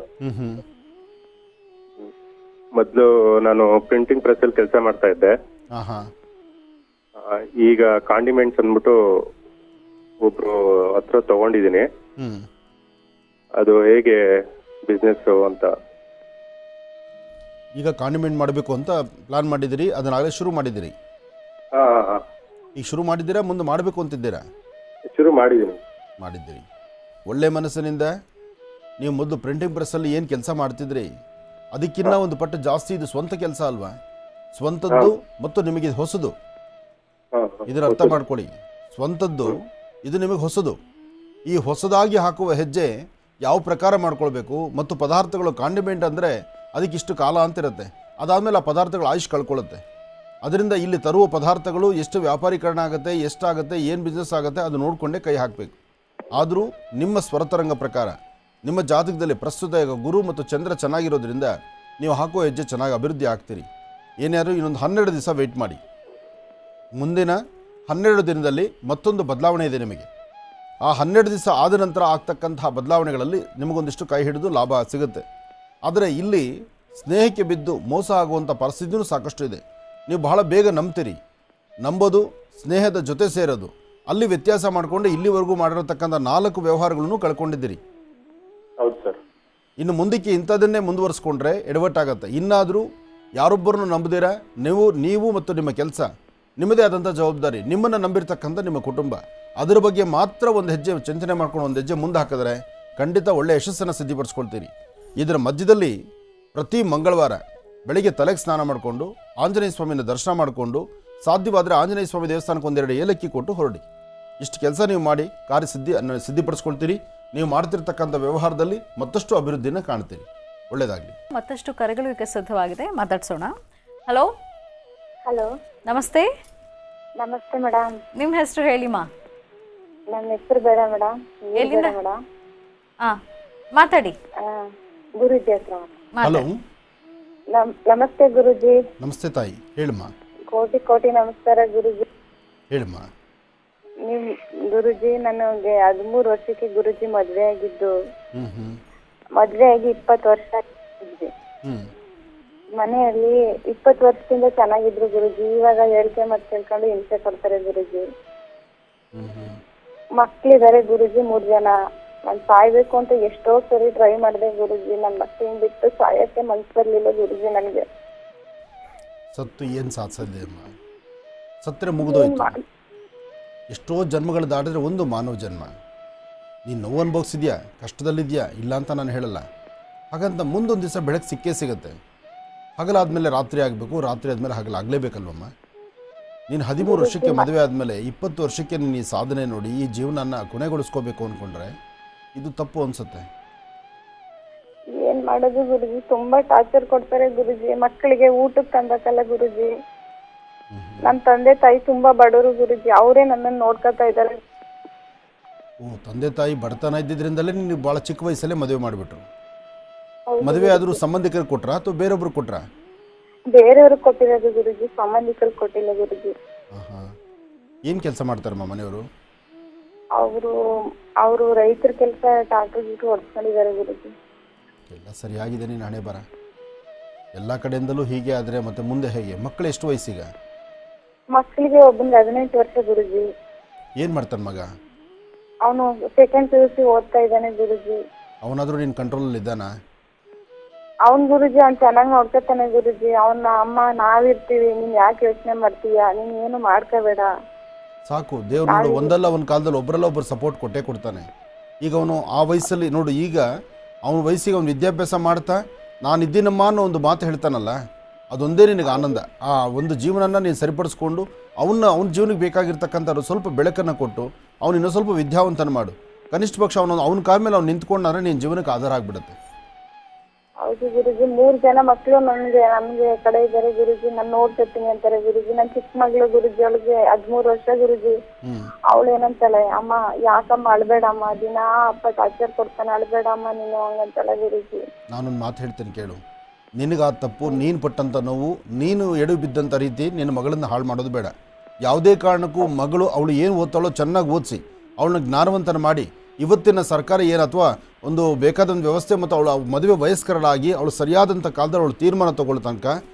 ಮೊದಲು ನಾನು ಪ್ರಿಂಟಿಂಗ್ ಪ್ರೆಸ್ ಅಲ್ಲಿ ಕೆಲಸ ಮಾಡ್ತಾ ಇದ್ದೆ. ಈಗ ಕಾಂಡಿಮೆಂಟ್ಸ್ ಅಂದ್ಬಿಟ್ಟು ಒಬ್ರು ಹತ್ರ ತಗೊಂಡಿದ್ದೀನಿ. ಅದು ಹೇಗೆ ಬಿಸ್ನೆಸ್ ಅಂತ.
ಈಗ ಕಾಂಡಿಮೆಂಟ್ ಮಾಡಬೇಕು ಅಂತ ಪ್ಲಾನ್ ಮಾಡಿದ್ದೀರಿ, ಅದನ್ನಾಗಲೇ ಶುರು ಮಾಡಿದ್ದೀರಿ? ಈಗ ಶುರು ಮಾಡಿದ್ದೀರಾ, ಮುಂದೆ ಮಾಡಬೇಕು ಅಂತಿದ್ದೀರಾ?
ಶುರು ಮಾಡಿದ್ದೀರಿ.
ಒಳ್ಳೆ ಮನಸ್ಸಿನಿಂದ ನೀವು ಮೊದಲು ಪ್ರಿಂಟಿಂಗ್ ಪ್ರೆಸ್ಸಲ್ಲಿ ಏನು ಕೆಲಸ ಮಾಡ್ತಿದ್ರಿ ಅದಕ್ಕಿಂತ ಒಂದು ಪಟ್ಟು ಜಾಸ್ತಿ ಇದು ಸ್ವಂತ ಕೆಲಸ ಅಲ್ವಾ? ಸ್ವಂತದ್ದು ಮತ್ತು ನಿಮಗೆ ಇದು ಹೊಸದು. ಇದರ ಅರ್ಥ ಮಾಡ್ಕೊಳ್ಳಿ. ಸ್ವಂತದ್ದು ಇದು ನಿಮಗೆ ಹೊಸದು. ಈ ಹೊಸದಾಗಿ ಹಾಕುವ ಹೆಜ್ಜೆ ಯಾವ ಪ್ರಕಾರ ಮಾಡ್ಕೊಳ್ಬೇಕು, ಮತ್ತು ಪದಾರ್ಥಗಳು ಕಾಂಡಿಮೆಂಟ್ ಅಂದರೆ ಅದಕ್ಕಿಷ್ಟು ಕಾಲ ಅಂತಿರುತ್ತೆ. ಅದಾದಮೇಲೆ ಆ ಪದಾರ್ಥಗಳು ಆಯುಷ್ ಕಳ್ಕೊಳ್ಳುತ್ತೆ. ಅದರಿಂದ ಇಲ್ಲಿ ತರುವ ಪದಾರ್ಥಗಳು ಎಷ್ಟು ವ್ಯಾಪಾರೀಕರಣ ಆಗುತ್ತೆ, ಎಷ್ಟಾಗುತ್ತೆ, ಏನು ಬಿಸ್ನೆಸ್ ಆಗುತ್ತೆ ಅದು ನೋಡಿಕೊಂಡೇ ಕೈ ಹಾಕಬೇಕು. ಆದರೂ ನಿಮ್ಮ ಸ್ವರತರಂಗ ಪ್ರಕಾರ ನಿಮ್ಮ ಜಾತಕದಲ್ಲಿ ಪ್ರಸ್ತುತ ಈಗ ಗುರು ಮತ್ತು ಚಂದ್ರ ಚೆನ್ನಾಗಿರೋದ್ರಿಂದ ನೀವು ಹಾಕೋ ಹೆಜ್ಜೆ ಚೆನ್ನಾಗಿ ಅಭಿವೃದ್ಧಿ ಆಗ್ತೀರಿ. ಏನಾದರೂ ಇನ್ನೊಂದು 12 ದಿವಸ ವೆಯ್ಟ್ ಮಾಡಿ. ಮುಂದಿನ 12 ದಿನದಲ್ಲಿ ಮತ್ತೊಂದು ಬದಲಾವಣೆ ಇದೆ ನಿಮಗೆ. ಆ 12 ದಿವಸ ಆದ ನಂತರ ಆಗ್ತಕ್ಕಂತಹ ಬದಲಾವಣೆಗಳಲ್ಲಿ ನಿಮಗೊಂದಿಷ್ಟು ಕೈ ಹಿಡಿದು ಲಾಭ ಸಿಗುತ್ತೆ. ಆದರೆ ಇಲ್ಲಿ ಸ್ನೇಹಕ್ಕೆ ಬಿದ್ದು ಮೋಸ ಆಗುವಂಥ ಪರಿಸ್ಥಿತಿಯೂ ಸಾಕಷ್ಟು ಇದೆ. ನೀವು ಬಹಳ ಬೇಗ ನಂಬ್ತೀರಿ. ನಂಬೋದು, ಸ್ನೇಹದ ಜೊತೆ ಸೇರೋದು, ಅಲ್ಲಿ ವ್ಯತ್ಯಾಸ ಮಾಡಿಕೊಂಡು ಇಲ್ಲಿವರೆಗೂ ಮಾಡಿರತಕ್ಕಂಥ 4 ವ್ಯವಹಾರಗಳನ್ನು ಕಳ್ಕೊಂಡಿದ್ದೀರಿ.
ಹೌದು ಸರ್.
ಇನ್ನು ಮುಂದಕ್ಕೆ ಇಂಥದನ್ನೇ ಮುಂದುವರಿಸ್ಕೊಂಡ್ರೆ ಎಡವಟ್ಟಾಗತ್ತೆ. ಇನ್ನಾದರೂ ಯಾರೊಬ್ಬರನ್ನು ನಂಬದಿರ ನೀವು ಮತ್ತು ನಿಮ್ಮ ಕೆಲಸ, ನಿಮ್ಮದೇ ಆದಂಥ ಜವಾಬ್ದಾರಿ, ನಿಮ್ಮನ್ನು ನಂಬಿರ್ತಕ್ಕಂಥ ನಿಮ್ಮ ಕುಟುಂಬ, ಅದರ ಬಗ್ಗೆ ಮಾತ್ರ ಒಂದು ಹೆಜ್ಜೆ ಚಿಂತನೆ ಮಾಡ್ಕೊಂಡು ಒಂದು ಹೆಜ್ಜೆ ಮುಂದೆ ಹಾಕಿದ್ರೆ ಖಂಡಿತ ಒಳ್ಳೆಯ ಯಶಸ್ಸನ್ನು ಸಿದ್ಧಪಡಿಸ್ಕೊಳ್ತೀರಿ. ಇದರ ಮಧ್ಯದಲ್ಲಿ ಪ್ರತಿ ಮಂಗಳವಾರ ಬೆಳಿಗ್ಗೆ ತಲೆಗೆ ಸ್ನಾನ ಮಾಡಿಕೊಂಡು ಆಂಜನೇಯ ಸ್ವಾಮಿನ ದರ್ಶನ ಮಾಡಿಕೊಂಡು ಸಾಧ್ಯವಾದರೆ ಆಂಜನೇಯ ಸ್ವಾಮಿ ದೇವಸ್ಥಾನಕ್ಕೆ 1-2 ಏಲಕ್ಕಿ ಕೊಟ್ಟು ಹೊರಡಿ. ಇಷ್ಟು ಕೆಲಸ ನೀವು ಮಾಡಿ ಸಿದ್ಧಿಪಡಿಸ್ಕೊಳ್ತೀರಿ. ನೀವು ಮಾಡ್ತಿರ್ತಕ್ಕಂಥ ವ್ಯವಹಾರದಲ್ಲಿ ಮತ್ತಷ್ಟು ಅಭಿವೃದ್ಧಿನ ಕಾಣ್ತೀರಿ. ಒಳ್ಳೆಯದಾಗಲಿ.
ಮತ್ತಷ್ಟು ಕರೆಗಳು ಈಗ ಸಿದ್ಧವಾಗಿದೆ, ಮಾತಾಡ್ಸೋಣ. ಹಲೋ.
ಹಲೋ,
ನಮಸ್ತೆ.
ನಮಸ್ತೆ ಮೇಡಮ್.
ನಿಮ್ಮ ಹೆಸರು ಹೇಳಿಮಾ.
ನನ್ನ ಹೆಸರು ಬೇಡ ಮೇಡಮ್.
ಎಲ್ಲಿಂದ? ಮಾತಾಡಿ.
ಗುರುಜಿ ಹತ್ರ.
ಹಲೋ,
ನಮಸ್ತೆ ಗುರುಜಿ.
ನಮಸ್ತೆ ತಾಯಿ, ಹೇಳಮ್ಮ.
ಕೋಟಿ ನಮಸ್ಕಾರ ಗುರುಜಿ.
ಹೇಳಮ್ಮ.
ನಿಮ್ ಗುರುಜಿ, ನನಗೆ 13 ವರ್ಷಕ್ಕೆ ಗುರುಜಿ ಮದ್ವೆ ಆಗಿದ್ದು. ಮದ್ವೆ ಆಗಿ 20 ವರ್ಷ ಆಗಿದ್ವಿ. ಮನೆಯಲ್ಲಿ 20 ವರ್ಷದಿಂದ ಚೆನ್ನಾಗಿದ್ರು ಗುರುಜಿ. ಇವಾಗ ಹೇಳಿಕೆ ಮತ್ತೆ ಕೇಳ್ಕೊಂಡು ಹಿಂಸೆ ಕೊಡ್ತಾರೆ ಗುರುಜಿ. ಮಕ್ಳಿದಾರೆ ಗುರುಜಿ, 3 ಜನ. ನಾನು ಸಾಯ್ಬೇಕು ಅಂತ ಎಷ್ಟೋ ಸರಿ ಟ್ರೈ ಮಾಡಿದೆ ಗುರುಜಿ. ನನ್ನ ಮಕ್ಕಳನ್ನ ಬಿಟ್ಟು ಸಾಯಕ್ಕೆ ಮನ್ಸು ಬರ್ಲಿಲ್ಲ ಗುರುಜಿ ನನಗೆ.
ಸತ್ತು ಏನು ಸಾಧಿಸೋದಿದೆ ಅಮ್ಮ? ಸತ್ತರೆ ಮುಗಿದೋಯ್ತು. ಎಷ್ಟೋ ಜನ್ಮಗಳು ದಾಟಿದ್ರೆ ಒಂದು ಮಾನವ ಜನ್ಮ. ನೀನು ನೋವು ಅನುಭವಿಸಿದ್ಯಾ, ಕಷ್ಟದಲ್ಲಿದೆಯಾ, ಇಲ್ಲ ಅಂತ ನಾನು ಹೇಳಲ್ಲ. ಹಾಗಂತ ಮುಂದೊಂದು ದಿವಸ ಬೆಳಗ್ಗೆ ಸಿಕ್ಕೇ ಸಿಗುತ್ತೆ. ಹಗಲಾದ್ಮೇಲೆ ರಾತ್ರಿ ಆಗಬೇಕು, ರಾತ್ರಿ ಆದಮೇಲೆ ಹಗಲಾಗಲೇಬೇಕಲ್ವಮ್ಮ? ನೀನು 13 ವರ್ಷಕ್ಕೆ ಮದುವೆ ಆದಮೇಲೆ 20 ವರ್ಷಕ್ಕೆ ನೀನು ಈ ಸಾಧನೆ ನೋಡಿ ಈ ಜೀವನನ ಕೊನೆಗೊಳಿಸ್ಕೋಬೇಕು ಅಂದ್ಕೊಂಡ್ರೆ ಇದು ತಪ್ಪು ಅನಿಸುತ್ತೆ.
ಏನ್ ಮಾಡೋದು ಗುರುಜಿ, ತುಂಬಾ ಟಾರ್ಚರ್ ಕೊಡ್ತಾರೆ ಗುರುಜಿ. ಮಕ್ಕಳಿಗೆ ಊಟಕ್ಕೆ ತಂದಕ್ಕಲ್ಲ ಗುರುಜಿ. ನನ್ನ ತಂದೆ ತಾಯಿ ತುಂಬಾ ಬಡವರು ಗುರುಜಿ, ಅವರೇ ನನ್ನನ್ನು ನೋಡ್ಕೊತಾ ಇದ್ದಾರೆ.
ತಂದೆ ತಾಯಿ ಬಡತನ ಇದ್ದಿದ್ರಿಂದಲೇ ನಿನಗೆ ಭಾಳ ಚಿಕ್ಕ ವಯಸ್ಸಲ್ಲೇ ಮದುವೆ ಮಾಡಿಬಿಟ್ರು. ಮದುವೆ ಆದರೂ ಸಂಬಂಧಿಕರು ಕೊಟ್ರಾ ಅಥವಾ ಬೇರೊಬ್ರು ಕೊಟ್ರಾ?
ಬೇರೆಯವ್ರಿಗೆ ಕೊಟ್ಟಿರೋದು ಗುರುಜಿ, ಸಂಬಂಧಿಕರಿಗೆ ಕೊಟ್ಟಿಲ್ಲ ಗುರುಜಿ.
ಏನು ಕೆಲಸ ಮಾಡ್ತಾರಮ್ಮ ಮನೆಯವರು?
ಅವರು ರೈತರ ಕೆಲಸ, ಟ್ರಾಕ್ಟರ್ ಗೀಟರ್ ಹೊಡ್ಕೊಂಡಿದ್ದಾರೆ ಗುರುಜಿ.
ಎಲ್ಲ ಸರಿಯಾಗಿದೆ, ನೀನು ಹಣೆ ಬರ ಎಲ್ಲ ಕಡೆಯಿಂದಲೂ ಹೀಗೆ ಆದರೆ ಮತ್ತೆ ಮುಂದೆ ಹೇಗೆ? ಮಕ್ಕಳು ಎಷ್ಟು ವಯಸ್ಸೀಗ?
ಮಕ್ಕಳಿಗೆ ಒಬ್ಬನಿಗೆ 18 ವರ್ಷ ಗುರುಜಿ.
ಏನು ಮಾಡ್ತಾನೆ ಮಗ?
ಅವನು ಸೆಕೆಂಡ್ PUC ಓದ್ತಾ ಇದ್ದಾನೆ ಗುರುಜಿ.
ಅವನಾದರೂ ನಿನ್ನ ಕಂಟ್ರೋಲಲ್ಲಿ ಇದ್ದಾನಾ?
ಅವ್ನ್ ಗುರುಜಿ ಅವ್ನು ಚೆನ್ನಾಗಿ ನೋಡ್ಕೊತಾನೆ ಗುರುಜಿ. ಅವನ ಅಮ್ಮ ನಾವಿರ್ತೀವಿ, ನೀನ್ ಯಾಕೆ ಯೋಚನೆ ಮಾಡ್ತೀಯಾ, ನೀನ್ ಏನು ಮಾಡ್ಕೋಬೇಡ.
ಸಾಕು, ದೇವ್ರು ನೋಡು ಒಂದಲ್ಲ ಒಂದು ಕಾಲದಲ್ಲಿ ಒಬ್ಬರಲ್ಲ ಒಬ್ಬರು ಸಪೋರ್ಟ್ ಕೊಟ್ಟೇ ಕೊಡ್ತಾನೆ. ಈಗ ಅವನು ಆ ವಯಸ್ಸಲ್ಲಿ ನೋಡು, ಈಗ ಅವನ ವಯಸ್ಸಿಗೆ ಅವ್ನು ವಿದ್ಯಾಭ್ಯಾಸ ಮಾಡ್ತಾ ನಾನಿದ್ದೀನಮ್ಮ ಅನ್ನೋ ಒಂದು ಮಾತು ಹೇಳ್ತಾನಲ್ಲ, ಅದೊಂದೇ ನಿನಗೆ ಆನಂದ. ಆ ಒಂದು ಜೀವನನ ನೀನು ಸರಿಪಡಿಸ್ಕೊಂಡು ಅವನ ಜೀವನಕ್ಕೆ ಬೇಕಾಗಿರ್ತಕ್ಕಂಥ ಸ್ವಲ್ಪ ಬೆಳಕನ್ನು ಕೊಟ್ಟು ಅವನು ಇನ್ನೂ ಸ್ವಲ್ಪ ವಿದ್ಯಾವಂತನ ಮಾಡು. ಕನಿಷ್ಠ ಪಕ್ಷ ಅವನ ಕಾಲ ಮೇಲೆ ಅವ್ನು ನಿಂತ್ಕೊಂಡ್ರೆ ನಿನ್ನ ಜೀವನಕ್ಕೆ ಆಧಾರ ಆಗಿಬಿಡುತ್ತೆ.
ಹೌದು ಗುರುಜಿ, 3 ಜನ ಮಕ್ಕಳು ನಮ್ಗೆ ಕಡೆ ಇದ್ದಾರೆ ಗುರುಜಿ. ನಾನು ನೋಡ್ತಿರ್ತೀನಿ ಅಂತಾರೆ ಗುರುಜಿ. ನನ್ ಚಿಕ್ಕ ಮಗಳು ಗುರುಜಿ, ಅವಳಿಗೆ 13 ವರ್ಷ ಗುರುಜಿ. ಅವಳು ಏನಂತಾಳೆ, ಅಮ್ಮ ಯಾಕಮ್ಮ ಅಳ್ಬೇಡಮ್ಮ, ದಿನ ಅಪ್ಪ ಟಾರ್ಚರ್ ಕೊಡ್ತಾನೆ, ಅಳ್ಬೇಡಮ್ಮ ನೀನು ಹಂಗಂತಾಳೆ ಗುರುಜಿ.
ನಾನೊಂದು ಮಾತು ಹೇಳ್ತೇನೆ ಕೇಳು, ನಿನಗೆ ಆ ತಪ್ಪು, ನೀನು ಪಟ್ಟಂಥ ನೋವು, ನೀನು ಎಡು ಬಿದ್ದಂಥ ರೀತಿ ನಿನ್ನ ಮಗಳನ್ನು ಹಾಳು ಮಾಡೋದು ಬೇಡ. ಯಾವುದೇ ಕಾರಣಕ್ಕೂ ಮಗಳು ಅವಳು ಏನು ಓದ್ತಾಳೋ ಚೆನ್ನಾಗಿ ಓದಿಸಿ ಅವಳನ್ನ ಜ್ಞಾನವಂತನ ಮಾಡಿ, ಇವತ್ತಿನ ಸರ್ಕಾರ ಏನು ಅಥವಾ ಒಂದು ಬೇಕಾದಂಥ ವ್ಯವಸ್ಥೆ ಮತ್ತು ಅವಳು ಮದುವೆ ವಯಸ್ಕರಳಾಗಿ ಅವಳು ಸರಿಯಾದಂಥ ಕಾಲದಲ್ಲಿ ಅವಳು ತೀರ್ಮಾನ ತೊಗೊಳ್ಳೋ ತನಕ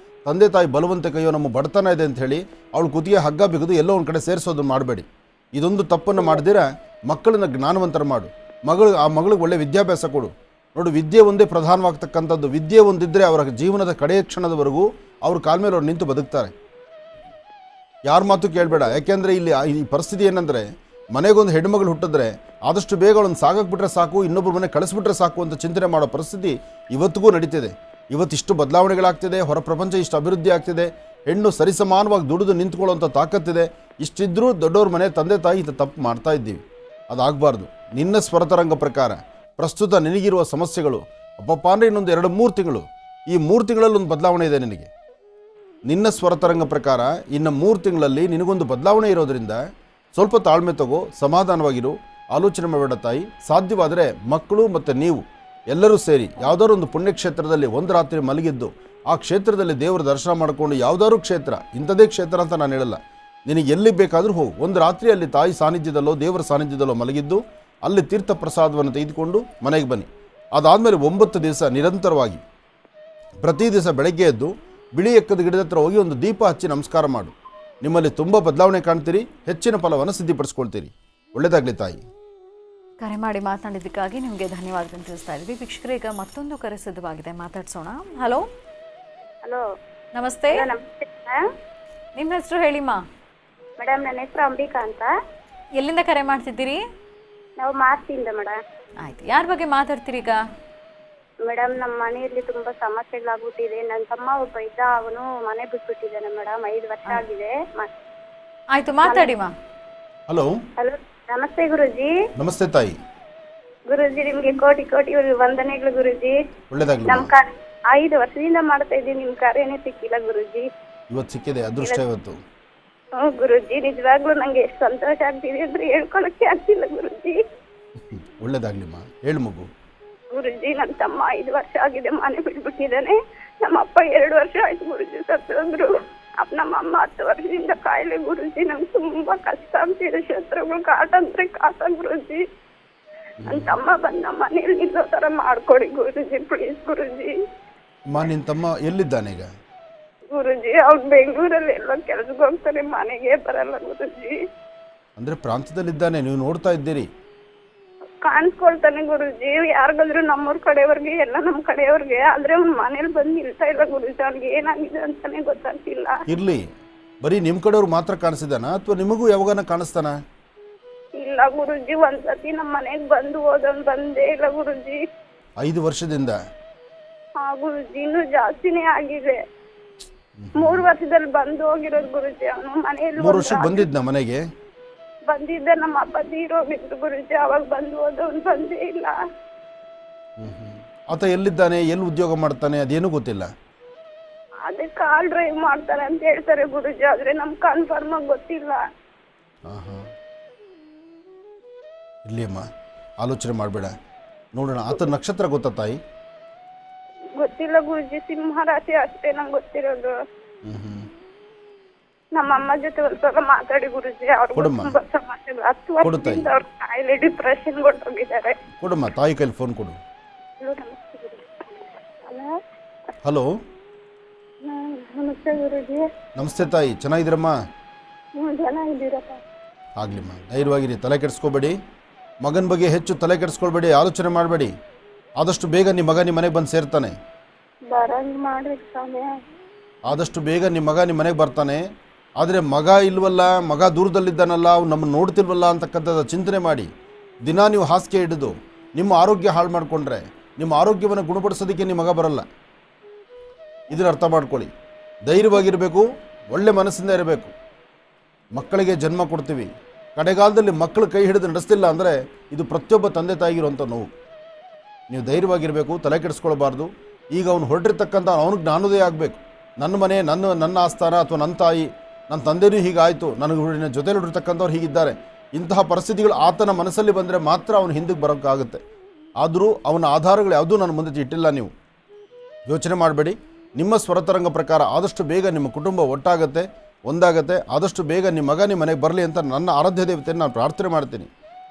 ತಂದೆ ತಾಯಿ ಬಲವಂತ ಕೈಯೋ ನಮ್ಮ ಬಡತನ ಇದೆ ಅಂತ ಹೇಳಿ ಅವಳು ಕುತ್ತಿಗೆ ಹಗ್ಗ ಬಿಗಿದು ಎಲ್ಲೋ ಒಂದು ಕಡೆ ಸೇರಿಸೋದು ಮಾಡಬೇಡಿ. ಇದೊಂದು ತಪ್ಪನ್ನು ಮಾಡಿದಿರ ಮಕ್ಕಳನ್ನ ಜ್ಞಾನವಂತರ ಮಾಡು. ಆ ಮಗಳಿಗೆ ಒಳ್ಳೆ ವಿದ್ಯಾಭ್ಯಾಸ ಕೊಡು. ನೋಡು, ವಿದ್ಯೆ ಒಂದೇ ಪ್ರಧಾನವಾಗ್ತಕ್ಕಂಥದ್ದು. ವಿದ್ಯೆ ಒಂದಿದ್ದರೆ ಅವರ ಜೀವನದ ಕಡೆಯ ಕ್ಷಣದವರೆಗೂ ಅವ್ರ ಕಾಲ ಮೇಲೆ ಅವ್ರು ನಿಂತು ಬದುಕ್ತಾರೆ. ಯಾರ ಮಾತು ಕೇಳಬೇಡ. ಯಾಕೆಂದರೆ ಇಲ್ಲಿ ಈ ಪರಿಸ್ಥಿತಿ ಏನಂದರೆ, ಮನೆಗೊಂದು ಹೆಣ್ಣುಮಗಳು ಹುಟ್ಟಿದ್ರೆ ಆದಷ್ಟು ಬೇಗ ಅವಳನ್ನು ಸಾಗಾಕ್ಬಿಟ್ರೆ ಸಾಕು, ಇನ್ನೊಬ್ಬರು ಮನೆ ಕಳಿಸ್ಬಿಟ್ರೆ ಸಾಕು ಅಂತ ಚಿಂತನೆ ಮಾಡೋ ಪರಿಸ್ಥಿತಿ ಇವತ್ತಿಗೂ ನಡೀತಿದೆ. ಇವತ್ತಿಷ್ಟು ಬದಲಾವಣೆಗಳಾಗ್ತಿದೆ, ಹೊರ ಪ್ರಪಂಚ ಇಷ್ಟು ಅಭಿವೃದ್ಧಿ ಆಗ್ತಿದೆ, ಹೆಣ್ಣು ಸರಿಸಮಾನವಾಗಿ ದುಡಿದು ನಿಂತ್ಕೊಳ್ಳೋಂಥ ತಾಕತ್ತಿದೆ. ಇಷ್ಟಿದ್ರೂ ದೊಡ್ಡವ್ರ ಮನೆ ತಂದೆ ತಾಯಿ ಇಂಥ ತಪ್ಪು ಮಾಡ್ತಾ ಇದ್ದೀವಿ. ಅದಾಗಬಾರ್ದು. ನಿನ್ನ ಸ್ವರತರಂಗ ಪ್ರಕಾರ ಪ್ರಸ್ತುತ ನಿನಗಿರುವ ಸಮಸ್ಯೆಗಳು ಅಪ್ಪಪ್ಪ ಅಂದರೆ ಇನ್ನೊಂದು 2-3 ತಿಂಗಳು, ಈ 3 ತಿಂಗಳಲ್ಲಿ ಒಂದು ಬದಲಾವಣೆ ಇದೆ ನಿನಗೆ. ನಿನ್ನ ಸ್ವರತರಂಗ ಪ್ರಕಾರ ಇನ್ನು 3 ತಿಂಗಳಲ್ಲಿ ನಿನಗೊಂದು ಬದಲಾವಣೆ ಇರೋದರಿಂದ ಸ್ವಲ್ಪ ತಾಳ್ಮೆ ತಗೋ, ಸಮಾಧಾನವಾಗಿರು, ಆಲೋಚನೆ ಮಾಡಬೇಡ ತಾಯಿ. ಸಾಧ್ಯವಾದರೆ ಮಕ್ಕಳು ಮತ್ತು ನೀವು ಎಲ್ಲರೂ ಸೇರಿ ಯಾವುದಾದ್ರು ಒಂದು ಪುಣ್ಯಕ್ಷೇತ್ರದಲ್ಲಿ ಒಂದು ರಾತ್ರಿ ಮಲಗಿದ್ದು ಆ ಕ್ಷೇತ್ರದಲ್ಲಿ ದೇವರ ದರ್ಶನ ಮಾಡಿಕೊಂಡು, ಯಾವುದಾದ್ರು ಕ್ಷೇತ್ರ, ಇಂಥದೇ ಕ್ಷೇತ್ರ ಅಂತ ನಾನು ಹೇಳಲ್ಲ, ನಿನಗೆ ಎಲ್ಲಿ ಬೇಕಾದರೂ ಹೋಗು, ಒಂದು ರಾತ್ರಿ ಅಲ್ಲಿ ತಾಯಿ ಸಾನ್ನಿಧ್ಯದಲ್ಲೋ ದೇವರ ಸಾನ್ನಿಧ್ಯದಲ್ಲೋ ಮಲಗಿದ್ದು ಅಲ್ಲಿ ತೀರ್ಥ ಪ್ರಸಾದವನ್ನು ತೆಗೆದುಕೊಂಡು ಮನೆಗೆ ಬನ್ನಿ. ಅದಾದಮೇಲೆ 9 ದಿವಸ ನಿರಂತರವಾಗಿ ಪ್ರತಿ ದಿವಸ ಬೆಳಗ್ಗೆ ಎದ್ದು ಬಿಳಿ ಎಕ್ಕದ ಗಿಡದ ಹತ್ರ ಹೋಗಿ ಒಂದು ದೀಪ ಹಚ್ಚಿ ನಮಸ್ಕಾರ ಮಾಡು. ನಿಮ್ಮಲ್ಲಿ ತುಂಬ ಬದಲಾವಣೆ ಕಾಣ್ತೀರಿ, ಹೆಚ್ಚಿನ ಫಲವನ್ನು ಸಿದ್ಧಿಪಡಿಸ್ಕೊಳ್ತೀರಿ. ಒಳ್ಳೆಯದಾಗಲಿ ತಾಯಿ.
ಕರೆ ಮಾಡಿ ಮಾತನಾಡಿದ್ದಕ್ಕಾಗಿ ನಿಮಗೆ ಧನ್ಯವಾದಗಳನ್ನು ತಿಳಿಸ್ತಾ ಇದ್ವಿ. ವೀಕ್ಷಕರೇ, ಈಗ ಮತ್ತೊಂದು ಕರೆ ಸಿದ್ಧವಾಗಿದೆ, ಮಾತಾಡ್ಸೋಣ. ಹಲೋ
ಹಲೋ,
ನಮಸ್ತೆ.
ನಮಸ್ತೆ.
ನಿಮ್ಮ ಹೆಸರು ಹೇಳಿಮ್ಮ.
ಮೇಡಮ್, ನನ್ನ ಹೆಸರು ಅಂಬಿಕಾ ಅಂತ.
ಎಲ್ಲಿಂದ ಕರೆ ಮಾಡ್ತಿದ್ದೀರಿ?
ನಾವು ಮಾರ್ತಿಯಿಂದ ಮೇಡಮ್.
ಆಯ್ತು, ಯಾರ ಬಗ್ಗೆ ಮಾತಾಡ್ತೀರಿ ಈಗ?
ಮೇಡಮ್, ನಮ್ಮ ಮನೆಯಲ್ಲಿ ತುಂಬಾ ಸಮಸ್ಯೆಗಳಾಗ್ಬಿಟ್ಟಿದೆ. ನನ್ನ ತಮ್ಮ ಒಬ್ಬ ಇದ್ದ, ಅವನು ಮನೆ ಬಿಟ್ಬಿಟ್ಟಿದ್ದಾನೆ ಮೇಡಮ್. 5 ವರ್ಷ ಆಗಿದೆ.
ಆಯ್ತು, ಮಾತಾಡಿಮ್ಮ.
ಹಲೋ.
ಹಲೋ, ನಮಸ್ತೆ ಗುರುಜಿ.
ನಮಸ್ತೆ ತಾಯಿ.
ಗುರುಜಿ, ನಿಮ್ಗೆ ಕೋಟಿ ಕೋಟಿ ವಂದನೆಗಳು ಗುರುಜಿ.
ಒಳ್ಳೆದಾಗಲಿ.
ನಮ್ 5 ವರ್ಷದಿಂದ ಮಾಡ್ತಾ ಇದ್ದೀನಿ, ನಿಮ್ ಕಾರ್ಯನೇ ಸಿಕ್ಕಿಲ್ಲ ಗುರುಜಿ.
ಇವತ್ತು ಸಿಕ್ಕಿದೆ, ಅದೃಷ್ಟ ಇವತ್ತು.
ಗುರುಜಿ, ನಿಜವಾಗ್ಲೂ ನಂಗೆ ಎಷ್ಟು ಸಂತೋಷ ಆಗ್ತಿದೆ ಅಂದ್ರೆ ಹೇಳ್ಕೊಳಕ್ಕೆ ಆಗ್ತಿಲ್ಲ ಗುರುಜಿ.
ಒಳ್ಳೇದಾಗ್ಲಿಮ್ಮ, ಹೇಳು ಮಗು.
ಗುರುಜಿ, ನನ್ನ ತಮ್ಮ 5 ವರ್ಷ ಆಗಿದೆ ಮನೆ ಬಿಟ್ಬಿಟ್ಟಿದ್ದಾನೆ. ನಮ್ಮ ಅಪ್ಪ 2 ವರ್ಷ ಆಯ್ತು ಗುರುಜಿ ಸತ್ತೋದ್ರು. ನಮ್ಮ ಅಮ್ಮ 10 ವರ್ಷದಿಂದ ಕಾಯಿಲೆ ಗುರುಜಿ. ನಂಗೆ ತುಂಬಾ ಕಷ್ಟ ಆಗ್ತಿದೆ. ಶತ್ರುಗಳು ಕಾಟ ಅಂದ್ರೆ ಕಾಟ ಗುರುಜಿ. ನನ್ನ ತಮ್ಮ ಬಂದು ನಮ್ಮ ಮನೇಲಿ ನಿಲ್ಲೋ ತರ ಮಾಡ್ಕೊಡಿ ಗುರುಜಿ, ಪ್ಲೀಸ್ ಗುರುಜಿ.
ಅಮ್ಮ, ನಿನ್ನ ತಮ್ಮ ಎಲ್ಲಿದ್ದಾನೆ ಈಗ?
ಗುರುಜಿ, ಅವ್ರು ಬೆಂಗಳೂರಲ್ಲಿ ಎಲ್ಲ ಕೆಲ್ಸಕ್ಕೆ ಹೋಗ್ತಾರೆ, ಮನೆಗೆ ಬರಲ್ಲ ಗುರುಜಿ.
ಅಂದ್ರೆ ಪ್ರಾಂತ್ಯದಲ್ಲಿದ್ದಾನೆ, ನೀವು ನೋಡ್ತಾ ಇದ್ದೀರಿ?
ಕಾಣಿಸ್ಕೊಳ್ತಾನೆ ಗುರುಜಿ, ಯಾರಿಗಾದ್ರು ನಮ್ಮೂರ್ ಕಡೆಯವ್ರಿಗೆ, ಎಲ್ಲ ನಮ್ ಕಡೆಯವ್ರಿಗೆ. ಆದ್ರೆ ಅವ್ನ ಮನೇಲಿ ಬಂದು ನಿಲ್ತಾ ಇಲ್ಲ ಗುರುಜಿ. ಅವ್ನಿಗೆ ಏನಾಗಿದೆ ಅಂತಾನೆ ಗೊತ್ತಾಗ್ತಿಲ್ಲ.
ಇರ್ಲಿ, ಬರೀ ನಿಮ್ ಕಡೆಯವ್ರು ಮಾತ್ರ ಕಾಣಿಸಿದಾನ ಅಥವಾ ನಿಮಗೂ ಯಾವಾಗನ ಕಾಣಿಸ್ತಾನ?
ಇಲ್ಲ ಗುರುಜಿ, ಒಂದ್ಸತಿ ನಮ್ ಮನೆಗ್ ಬಂದು ಹೋದವ್ನು ಬಂದೇ ಇಲ್ಲ ಗುರುಜಿ.
5 ವರ್ಷದಿಂದ?
ಹಾ ಗುರುಜಿ, ಇನ್ನೂ ಜಾಸ್ತಿನೇ ಆಗಿದೆ. 3 ವರ್ಷದಲ್ಲಿ ಬಂದು ಹೋಗಿರೋದು ಗುರುಜಿ. ಅವನು ಮನೆಯಲ್ಲಿ
3 ವರ್ಷಕ್ಕೆ ಬಂದಿದ್ನ ಮನೆಗೆ?
ಬಂದಿದ್ದೆ. ನಮ್ಮ ಅಪ್ಪ ತೀರೋಗಿದ್ರು ಗುರುಜಿ. ಅವಾಗ ಬಂದು ಹೋದವನು ಬಂದೇ ಇಲ್ಲ.
ಆತ ಎಲ್ಲಿದ್ದಾನೆ, ಎಲ್ಲಿ ಉದ್ಯೋಗ ಮಾಡ್ತಾನೆ ಅದೇನೂ ಗೊತ್ತಿಲ್ಲ?
ಅದೇ ಕಾಲ್ ಡ್ರೈವ್ ಮಾಡ್ತಾರೆ ಅಂತ ಹೇಳ್ತಾರೆ ಗುರುಜಿ, ಆದ್ರೆ ನಮ್ಗೆ ಕನ್ಫರ್ಮ್ ಆಗಿ ಗೊತ್ತಿಲ್ಲ.
ಇರ್ಲಿ ಅಮ್ಮ, ಆಲೋಚನೆ ಮಾಡಬೇಡ, ನೋಡೋಣ. ಆತ ನಕ್ಷತ್ರ ಗೊತ್ತಾ ತಾಯಿ?
ಗೊತ್ತಿಲ್ಲ ಗುರುಜಿ, ಸಿಂಹ ರಾಶಿ ಅಷ್ಟೇ ನಂಗೆ ಗೊತ್ತಿರೋದು. ನಮ್ಮ ಅಮ್ಮ ಜೊತೆ ಒಂದ್ಸಲ ಮಾತಾಡಿ ಗುರುಜಿ, ಅವ್ರಿಗೆ ತುಂಬಾ ಸಮಸ್ಯೆ. 10 ವರ್ಷದಿಂದ ಅವ್ರ ಕಾಯಿಲೆ ಡಿಪ್ರೆಷನ್ ಕೊಟ್ಟೋಗಿದ್ದಾರೆ.
ಕೊಡಮ್ಮ, ತಾಯಿ ಕೈಲಿ ಫೋನ್ ಕೊಡು. ಹಲೋ,
ನಮಸ್ತೆ ಗುರುಜಿ.
ನಮಸ್ತೆ ತಾಯಿ, ಚೆನ್ನಾಗಿದ್ದೀರಮ್ಮ?
ಚೆನ್ನಾಗಿದ್ದೀರಪ್ಪ.
ಆಗ್ಲಿಮ್ಮ, ಧೈರ್ಯವಾಗಿರಿ, ತಲೆ ಕೆಡಿಸ್ಕೋಬೇಡಿ. ಮಗನ ಬಗ್ಗೆ ಹೆಚ್ಚು ತಲೆ ಕೆಡಿಸ್ಕೊಳ್ಬೇಡಿ, ಆಲೋಚನೆ ಮಾಡಬೇಡಿ. ಆದಷ್ಟು ಬೇಗ ನಿಮ್ಮ ಮಗ ನಿಮ್ಮ ಮನೆಗೆ ಬಂದು ಸೇರ್ತಾನೆ. ಆದಷ್ಟು ಬೇಗ ನಿಮ್ಮ ಮಗ ನಿಮ್ಮ ಮನೆಗೆ ಬರ್ತಾನೆ. ಆದರೆ ಮಗ ಇಲ್ವಲ್ಲ, ಮಗ ದೂರದಲ್ಲಿದ್ದಾನಲ್ಲ, ಅವ್ನು ನಮ್ಮನ್ನು ನೋಡ್ತಿಲ್ವಲ್ಲ ಅಂತಕ್ಕಂಥದ್ದು ಚಿಂತನೆ ಮಾಡಿ ದಿನ ನೀವು ಹಾಸಿಗೆ ಹಿಡಿದು ನಿಮ್ಮ ಆರೋಗ್ಯ ಹಾಳು ಮಾಡಿಕೊಂಡ್ರೆ ನಿಮ್ಮ ಆರೋಗ್ಯವನ್ನು ಗುಣಪಡಿಸೋದಕ್ಕೆ ನಿಮ್ಮ ಮಗ ಬರಲ್ಲ. ಇದನ್ನು ಅರ್ಥ ಮಾಡ್ಕೊಳ್ಳಿ. ಧೈರ್ಯವಾಗಿರಬೇಕು, ಒಳ್ಳೆ ಮನಸ್ಸಿಂದ ಇರಬೇಕು. ಮಕ್ಕಳಿಗೆ ಜನ್ಮ ಕೊಡ್ತೀವಿ, ಕಡೆಗಾಲದಲ್ಲಿ ಮಕ್ಕಳು ಕೈ ಹಿಡಿದು ನಡೆಸ್ತಿಲ್ಲ ಅಂದರೆ ಇದು ಪ್ರತಿಯೊಬ್ಬ ತಂದೆ ತಾಯಿಗಿರುವಂಥ ನೋವು. ನೀವು ಧೈರ್ಯವಾಗಿರಬೇಕು, ತಲೆ ಕೆಡಿಸ್ಕೊಳ್ಬಾರ್ದು. ಈಗ ಅವನು ಹೊರಟಿರ್ತಕ್ಕಂಥ ಅವನಿಗೆ ಜ್ಞಾನೋದಯ ಆಗಬೇಕು. ನನ್ನ ಮನೆ, ನನ್ನ ಆಸ್ಥಾನ, ಅಥವಾ ನನ್ನ ತಾಯಿ, ನನ್ನ ತಂದೆಯೂ ಹೀಗಾಯಿತು, ನನಗೆ ಜೊತೆಲಿ ಹೊರಟಿರ್ತಕ್ಕಂಥವ್ರು ಹೀಗಿದ್ದಾರೆ. ಇಂತಹ ಪರಿಸ್ಥಿತಿಗಳು ಆತನ ಮನಸ್ಸಲ್ಲಿ ಬಂದರೆ ಮಾತ್ರ ಅವನು ಹಿಂದಕ್ಕೆ ಬರೋಕ್ಕಾಗುತ್ತೆ. ಆದರೂ ಅವನ ಆಧಾರಗಳು ಯಾವುದೂ ನನ್ನ ಮುಂದೆ ಇಟ್ಟಿಲ್ಲ. ನೀವು ಯೋಚನೆ ಮಾಡಬೇಡಿ. ನಿಮ್ಮ ಸ್ವರತರಂಗ ಪ್ರಕಾರ ಆದಷ್ಟು ಬೇಗ ನಿಮ್ಮ ಕುಟುಂಬ ಒಟ್ಟಾಗತ್ತೆ, ಒಂದಾಗತ್ತೆ. ಆದಷ್ಟು ಬೇಗ ನಿಮ್ಮ ಮಗ ನಿಮ್ಮ ಮನೆಗೆ ಬರಲಿ ಅಂತ ನನ್ನ ಆರಾಧ್ಯ ದೇವತೆಯನ್ನು ನಾನು ಪ್ರಾರ್ಥನೆ ಮಾಡ್ತೀನಿ.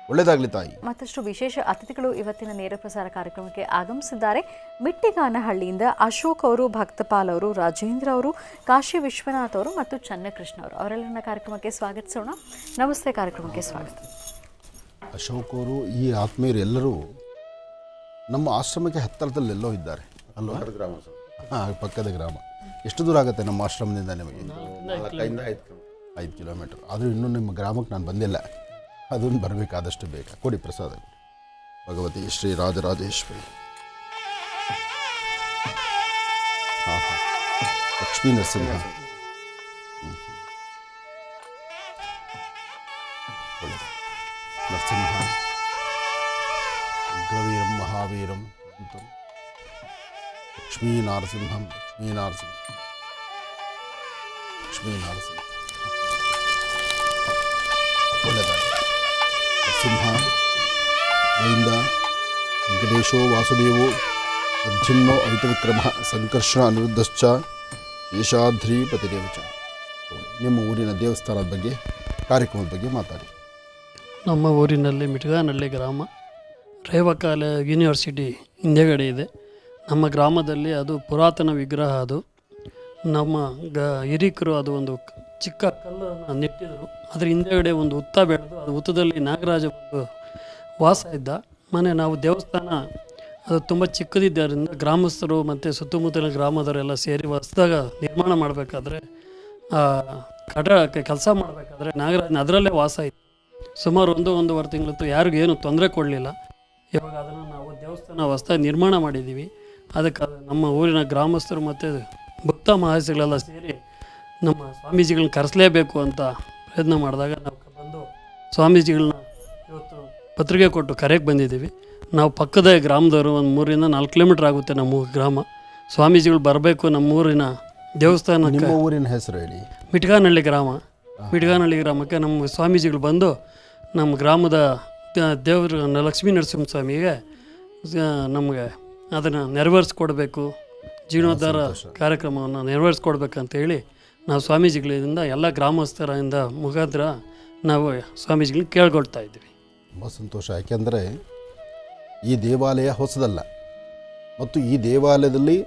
ಒಳ್ಳೆಯದಾಗಲಿ ತಾಯಿ.
ಮತ್ತಷ್ಟು ವಿಶೇಷ ಅತಿಥಿಗಳು ಇವತ್ತಿನ ನೇರ ಪ್ರಸಾರ ಕಾರ್ಯಕ್ರಮಕ್ಕೆ ಆಗಮಿಸಿದ್ದಾರೆ. ಮಿಟ್ಟಿಗಾನಹಳ್ಳಿಯಿಂದ ಅಶೋಕ್ ಅವರು, ಭಕ್ತಪಾಲ್ ಅವರು, ರಾಜೇಂದ್ರ ಅವರು, ಕಾಶಿ ವಿಶ್ವನಾಥ್ ಅವರು ಮತ್ತು ಚನ್ನಕೃಷ್ಣ ಅವರು, ಅವರೆಲ್ಲರನ್ನ ಕಾರ್ಯಕ್ರಮಕ್ಕೆ ಸ್ವಾಗತಿಸೋಣ. ನಮಸ್ತೆ, ಕಾರ್ಯಕ್ರಮಕ್ಕೆ ಸ್ವಾಗತ.
ಅಶೋಕ್ ಅವರು, ಈ ಆತ್ಮೀಯರು ಎಲ್ಲರೂ ನಮ್ಮ ಆಶ್ರಮಕ್ಕೆ ಹತ್ತಿರದಲ್ಲೆಲ್ಲೋ ಇದ್ದಾರೆ ಅಲ್ವಾ? ಗ್ರಾಮ, ಪಕ್ಕದ ಗ್ರಾಮ. ಎಷ್ಟು ದೂರ ಆಗುತ್ತೆ ನಮ್ಮ ಆಶ್ರಮದಿಂದ ನಿಮಗೆ? 5 ಕಿಲೋಮೀಟರ್. ಆದರೂ ಇನ್ನೂ ನಿಮ್ಮ ಗ್ರಾಮಕ್ಕೆ ನಾನು ಬಂದಿಲ್ಲ. ಅದನ್ನು ಬರಬೇಕಾದಷ್ಟು ಬೇಗ ಕೊಡಿ ಪ್ರಸಾದ. ಭಗವತಿ ಶ್ರೀ ರಾಜರಾಜೇಶ್ವರಿ, ಲಕ್ಷ್ಮೀ ನರಸಿಂಹ, ನರಸಿಂಹ ಉಗ್ರವೀರಂ ಮಹಾವೀರಂ ಲಕ್ಷ್ಮೀ ನಾರಸಿಂಹಂ, ಲಕ್ಷ್ಮೀ ನಾರಸಿಂಹ, ಲಕ್ಷ್ಮೀ ನಾರಸಿಂಹ. ಒಳ್ಳೆಯದಾಗಿ ಸಿಂಹ, ಗೋವಿಂದ, ವೆಂಕಟೇಶೋ ವಾಸುದೇವೋ ಅರ್ಜುನೋ ಅವಿತವಿಕ್ರಮ ಸಂಕರ್ಷಣ ಅನಿರುದ್ಧಶ್ಚ ಶೇಷಾದ್ರಿಪತಿರೇವಚ. ನಿಮ್ಮ ಊರಿನ ದೇವಸ್ಥಾನದ ಬಗ್ಗೆ, ಕಾರ್ಯಕ್ರಮದ ಬಗ್ಗೆ ಮಾತಾಡಿ.
ನಮ್ಮ ಊರಿನಲ್ಲಿ ಮಿಟ್ಗಾನಹಳ್ಳಿ ಗ್ರಾಮ, ರೇವಕಾಲ ಯೂನಿವರ್ಸಿಟಿ ಹಿಂದೆಗಡೆ ಇದೆ. ನಮ್ಮ ಗ್ರಾಮದಲ್ಲಿ ಅದು ಪುರಾತನ ವಿಗ್ರಹ. ಅದು ನಮ್ಮ ಹಿರೀಕರು ಅದು ಒಂದು ಚಿಕ್ಕ ಕಲ್ಲನ್ನು ನೆಟ್ಟಿದ್ರು. ಅದರ ಹಿಂದೆಗಡೆ ಒಂದು ಹುತ್ತ ಬೆಳೆದು ಅದು ಹುತ್ತದಲ್ಲಿ ನಾಗರಾಜ ಒಂದು ವಾಸ ಇದ್ದ. ನಾವು ದೇವಸ್ಥಾನ ಅದು ತುಂಬ ಚಿಕ್ಕದಿದ್ದರಿಂದ ಗ್ರಾಮಸ್ಥರು ಮತ್ತು ಸುತ್ತಮುತ್ತಲಿನ ಗ್ರಾಮದವರೆಲ್ಲ ಸೇರಿ ಹೊಸದಾಗ ನಿರ್ಮಾಣ ಮಾಡಬೇಕಾದ್ರೆ, ಕಟ್ಟಡಕ್ಕೆ ಕೆಲಸ ಮಾಡಬೇಕಾದ್ರೆ ನಾಗರಾಜನ ಅದರಲ್ಲೇ ವಾಸ ಇತ್ತು. ಸುಮಾರು 1-1.5 ತಿಂಗಳಿತ್ತು. ಯಾರಿಗೇನು ತೊಂದರೆ ಕೊಡಲಿಲ್ಲ. ಇವಾಗ ಅದನ್ನು ನಾವು ದೇವಸ್ಥಾನ ಹೊಸದಾಗಿ ನಿರ್ಮಾಣ ಮಾಡಿದ್ದೀವಿ. ಅದಕ್ಕೆ ನಮ್ಮ ಊರಿನ ಗ್ರಾಮಸ್ಥರು ಮತ್ತು ಭಕ್ತ ಮಹಾಶಿಗಳೆಲ್ಲ ಸೇರಿ ನಮ್ಮ ಸ್ವಾಮೀಜಿಗಳನ್ನ ಕರೆಸಲೇಬೇಕು ಅಂತ ಪ್ರಯತ್ನ ಮಾಡಿದಾಗ ನಾವು ಬಂದು ಸ್ವಾಮೀಜಿಗಳನ್ನ ಇವತ್ತು ಪತ್ರಿಕೆ ಕೊಟ್ಟು ಕರೆಗೆ ಬಂದಿದ್ದೀವಿ. ನಾವು ಪಕ್ಕದ ಗ್ರಾಮದವರು, ಒಂದು 3-4 ಕಿಲೋಮೀಟ್ರ್ ಆಗುತ್ತೆ ನಮ್ಮ ಗ್ರಾಮ. ಸ್ವಾಮೀಜಿಗಳು ಬರಬೇಕು ನಮ್ಮ ಊರಿನ ದೇವಸ್ಥಾನ.
ನಿಮ್ಮ ಊರಿನ ಹೆಸರು ಹೇಳಿ?
ಮಿಟ್ಗಾನಹಳ್ಳಿ ಗ್ರಾಮ. ಮಿಟ್ಗಾನಹಳ್ಳಿ ಗ್ರಾಮಕ್ಕೆ ನಮ್ಮ ಸ್ವಾಮೀಜಿಗಳು ಬಂದು ನಮ್ಮ ಗ್ರಾಮದ ದೇವರು ಲಕ್ಷ್ಮೀ ನರಸಿಂಹ ಸ್ವಾಮಿಗೆ ನಮಗೆ ಅದನ್ನು ನೆರವೇರಿಸ್ಕೊಡ್ಬೇಕು, ಜೀರ್ಣೋದ್ಧಾರ ಕಾರ್ಯಕ್ರಮವನ್ನು ನೆರವೇರಿಸ್ಕೊಡ್ಬೇಕಂತೇಳಿ ನಾವು ಸ್ವಾಮೀಜಿಗಳಿಂದ ಎಲ್ಲ ಗ್ರಾಮಸ್ಥರಿಂದ ಮುಖಾಂತರ ನಾವು ಸ್ವಾಮೀಜಿಗಳನ್ನ ಕೇಳ್ಕೊಳ್ತಾ ಇದ್ದೀವಿ.
ತುಂಬ ಸಂತೋಷ. ಯಾಕೆಂದರೆ ಈ ದೇವಾಲಯ ಹೊಸದಲ್ಲ ಮತ್ತು ಈ ದೇವಾಲಯದಲ್ಲಿ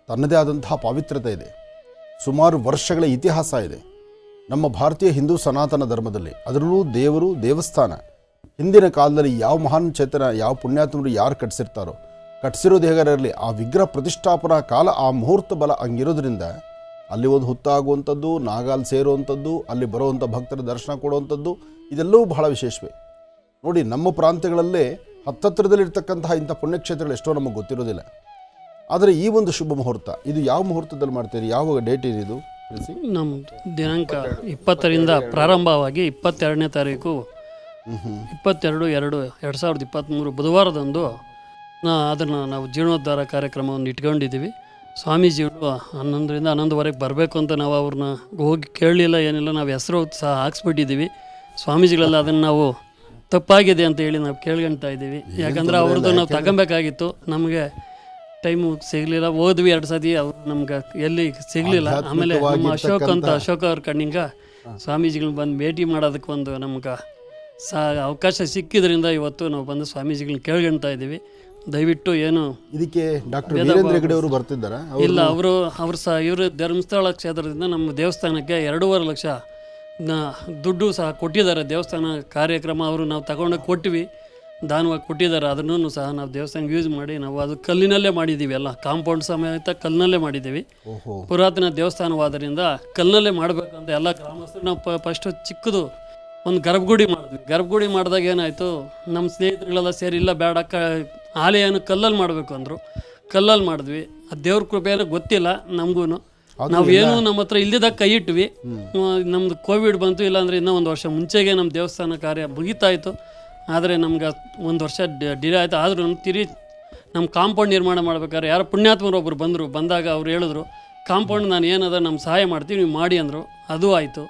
ತನ್ನದೇ ಆದಂತಹ ಪಾವಿತ್ರ್ಯತೆ ಇದೆ. ಸುಮಾರು ವರ್ಷಗಳ ಇತಿಹಾಸ ಇದೆ ನಮ್ಮ ಭಾರತೀಯ ಹಿಂದೂ ಸನಾತನ ಧರ್ಮದಲ್ಲಿ. ಅದರಲ್ಲೂ ದೇವರು, ದೇವಸ್ಥಾನ ಹಿಂದಿನ ಕಾಲದಲ್ಲಿ ಯಾವ ಮಹಾನ್ ಚೇತನ, ಯಾವ ಪುಣ್ಯಾತ್ಮರು ಯಾರು ಕಟ್ಟಿಸಿರೋದು ಹೇಗಾರಿರಲಿ, ಆ ವಿಗ್ರಹ ಪ್ರತಿಷ್ಠಾಪನಾ ಕಾಲ, ಆ ಮುಹೂರ್ತ ಬಲ ಹಂಗಿರೋದ್ರಿಂದ ಅಲ್ಲಿ ಒಂದು ಹುತ್ತಾಗುವಂಥದ್ದು, ನಾಗಾಲ್ ಸೇರುವಂಥದ್ದು, ಅಲ್ಲಿ ಬರುವಂಥ ಭಕ್ತರ ದರ್ಶನ ಕೊಡುವಂಥದ್ದು, ಇದೆಲ್ಲವೂ ಬಹಳ ವಿಶೇಷವೇ. ನೋಡಿ, ನಮ್ಮ ಪ್ರಾಂತ್ಯಗಳಲ್ಲೇ ಹತ್ತತ್ರದಲ್ಲಿರ್ತಕ್ಕಂತಹ ಇಂಥ ಪುಣ್ಯಕ್ಷೇತ್ರಗಳು ಎಷ್ಟೋ ನಮಗೆ ಗೊತ್ತಿರೋದಿಲ್ಲ. ಆದರೆ ಈ ಒಂದು ಶುಭ ಮುಹೂರ್ತ, ಇದು ಯಾವ ಮುಹೂರ್ತದಲ್ಲಿ ಮಾಡ್ತೀರಿ? ಯಾವ ಡೇಟ್ ಏನಿದು?
ನಮ್ಮ ದಿನಾಂಕ 20ರಿಂದ ಪ್ರಾರಂಭವಾಗಿ 22ನೇ ತಾರೀಕು 22/2/2023 ಬುಧವಾರದಂದು ಅದನ್ನು ನಾವು ಜೀರ್ಣೋದ್ಧಾರ ಕಾರ್ಯಕ್ರಮವನ್ನು ಇಟ್ಕೊಂಡಿದ್ದೀವಿ. ಸ್ವಾಮೀಜಿಗಳು 11ರಿಂದ 11:15 ಬರಬೇಕು ಅಂತ ನಾವು ಅವ್ರನ್ನ ಹೋಗಿ ಕೇಳಲಿಲ್ಲ, ಏನಿಲ್ಲ. ನಾವು ಹೆಸರು ಸಹ ಹಾಕ್ಸ್ಬಿಟ್ಟಿದ್ದೀವಿ. ಸ್ವಾಮೀಜಿಗಳೆಲ್ಲ ಅದನ್ನು ನಾವು ತಪ್ಪಾಗಿದೆ ಅಂತ ಹೇಳಿ ನಾವು ಕೇಳ್ಕೊಳ್ತಾ ಇದ್ದೀವಿ. ಯಾಕಂದರೆ ಅವ್ರದ್ದು ನಾವು ತಗೊಬೇಕಾಗಿತ್ತು, ನಮಗೆ ಟೈಮು ಸಿಗಲಿಲ್ಲ. ಹೋದ್ವಿ 2 ಸತಿ, ಅವ್ರು ನಮ್ಗೆ ಎಲ್ಲಿ ಸಿಗಲಿಲ್ಲ. ಆಮೇಲೆ ನಮ್ಮ ಅಶೋಕ್ ಅವ್ರ ಕಣ್ಣಿಂಗ ಸ್ವಾಮೀಜಿಗಳನ್ನ ಬಂದು ಭೇಟಿ ಮಾಡೋದಕ್ಕೆ ಒಂದು ನಮ್ಗೆ ಅವಕಾಶ ಸಿಕ್ಕಿದ್ರಿಂದ ಇವತ್ತು ನಾವು ಬಂದು ಸ್ವಾಮೀಜಿಗಳನ್ನ ಕೇಳ್ಕೊಳ್ತಾ ಇದ್ದೀವಿ. ದಯವಿಟ್ಟು ಏನು
ಇದಕ್ಕೆ ಡಾಕ್ಟರ್ ವೀರೇಂದ್ರ ಹೆಗಡೆ ಅವರು ಬರ್ತಿದ್ದಾರಾ?
ಇಲ್ಲ, ಅವರು ಸಹ ಇವರು ಧರ್ಮಸ್ಥಳ ಕ್ಷೇತ್ರದಿಂದ ನಮ್ಮ ದೇವಸ್ಥಾನಕ್ಕೆ 2.5 ಲಕ್ಷ ದುಡ್ಡು ಸಹ ಕೊಟ್ಟಿದ್ದಾರೆ. ದೇವಸ್ಥಾನ ಕಾರ್ಯಕ್ರಮ ಅವರು ನಾವು ತಗೊಂಡೋಗಿ ಕೊಟ್ಟಿವಿ, ದಾನವಾಗಿ ಕೊಟ್ಟಿದ್ದಾರೆ. ಅದನ್ನು ಸಹ ನಾವು ದೇವಸ್ಥಾನಕ್ಕೆ ಯೂಸ್ ಮಾಡಿ ನಾವು ಅದು ಕಲ್ಲಿನಲ್ಲೇ ಮಾಡಿದ್ದೀವಿ. ಎಲ್ಲ ಕಾಂಪೌಂಡ್ ಸಮೇತ ಕಲ್ಲಿನಲ್ಲೇ ಮಾಡಿದ್ದೀವಿ. ಪುರಾತನ ದೇವಸ್ಥಾನವಾದ್ದರಿಂದ ಕಲ್ಲಿನಲ್ಲೇ ಮಾಡಬೇಕು ಅಂತ ಎಲ್ಲ ಗ್ರಾಮಸ್ಥರು ನಾವು ಫಸ್ಟು ಚಿಕ್ಕದು ಒಂದು ಗರ್ಭಗುಡಿ ಮಾಡಿದಾಗ ಏನಾಯಿತು, ನಮ್ಮ ಸ್ನೇಹಿತರುಗಳೆಲ್ಲ ಸೇರಿ ಇಲ್ಲ ಬೇಡ ಆಲಯನ ಕಲ್ಲಲ್ಲಿ ಮಾಡಬೇಕು ಅಂದರು. ಕಲ್ಲಲ್ಲಿ ಮಾಡಿದ್ವಿ. ಅದು ದೇವ್ರ ಕೃಪೆಯಲ್ಲ ಗೊತ್ತಿಲ್ಲ ನಮಗೂ. ನಾವೇನು ನಮ್ಮ ಹತ್ರ ಇಲ್ದಿದ್ದಾಗ ಕೈ ಇಟ್ವಿ. ನಮ್ಮದು ಕೋವಿಡ್ ಬಂತು, ಇಲ್ಲಾಂದರೆ ಇನ್ನೂ 1 ವರ್ಷ ಮುಂಚೆಗೆ ನಮ್ಮ ದೇವಸ್ಥಾನ ಕಾರ್ಯ ಮುಗೀತಾಯಿತು. ಆದರೆ ನಮ್ಗೆ 1 ವರ್ಷ ಡಿಲೇ ಆಯಿತು. ಆದರೂ ನಮ್ಮ ಕಾಂಪೌಂಡ್ ನಿರ್ಮಾಣ ಮಾಡ್ಬೇಕಾದ್ರೆ ಯಾರೋ ಪುಣ್ಯಾತ್ಮರು ಒಬ್ಬರು ಬಂದಾಗ ಅವ್ರು ಹೇಳಿದ್ರು, ಕಾಂಪೌಂಡ್ ನಾನು ಏನದ ನಮ್ಮ ಸಹಾಯ ಮಾಡ್ತೀವಿ, ನೀವು ಮಾಡಿ ಅಂದರು. ಅದು ಆಯಿತು.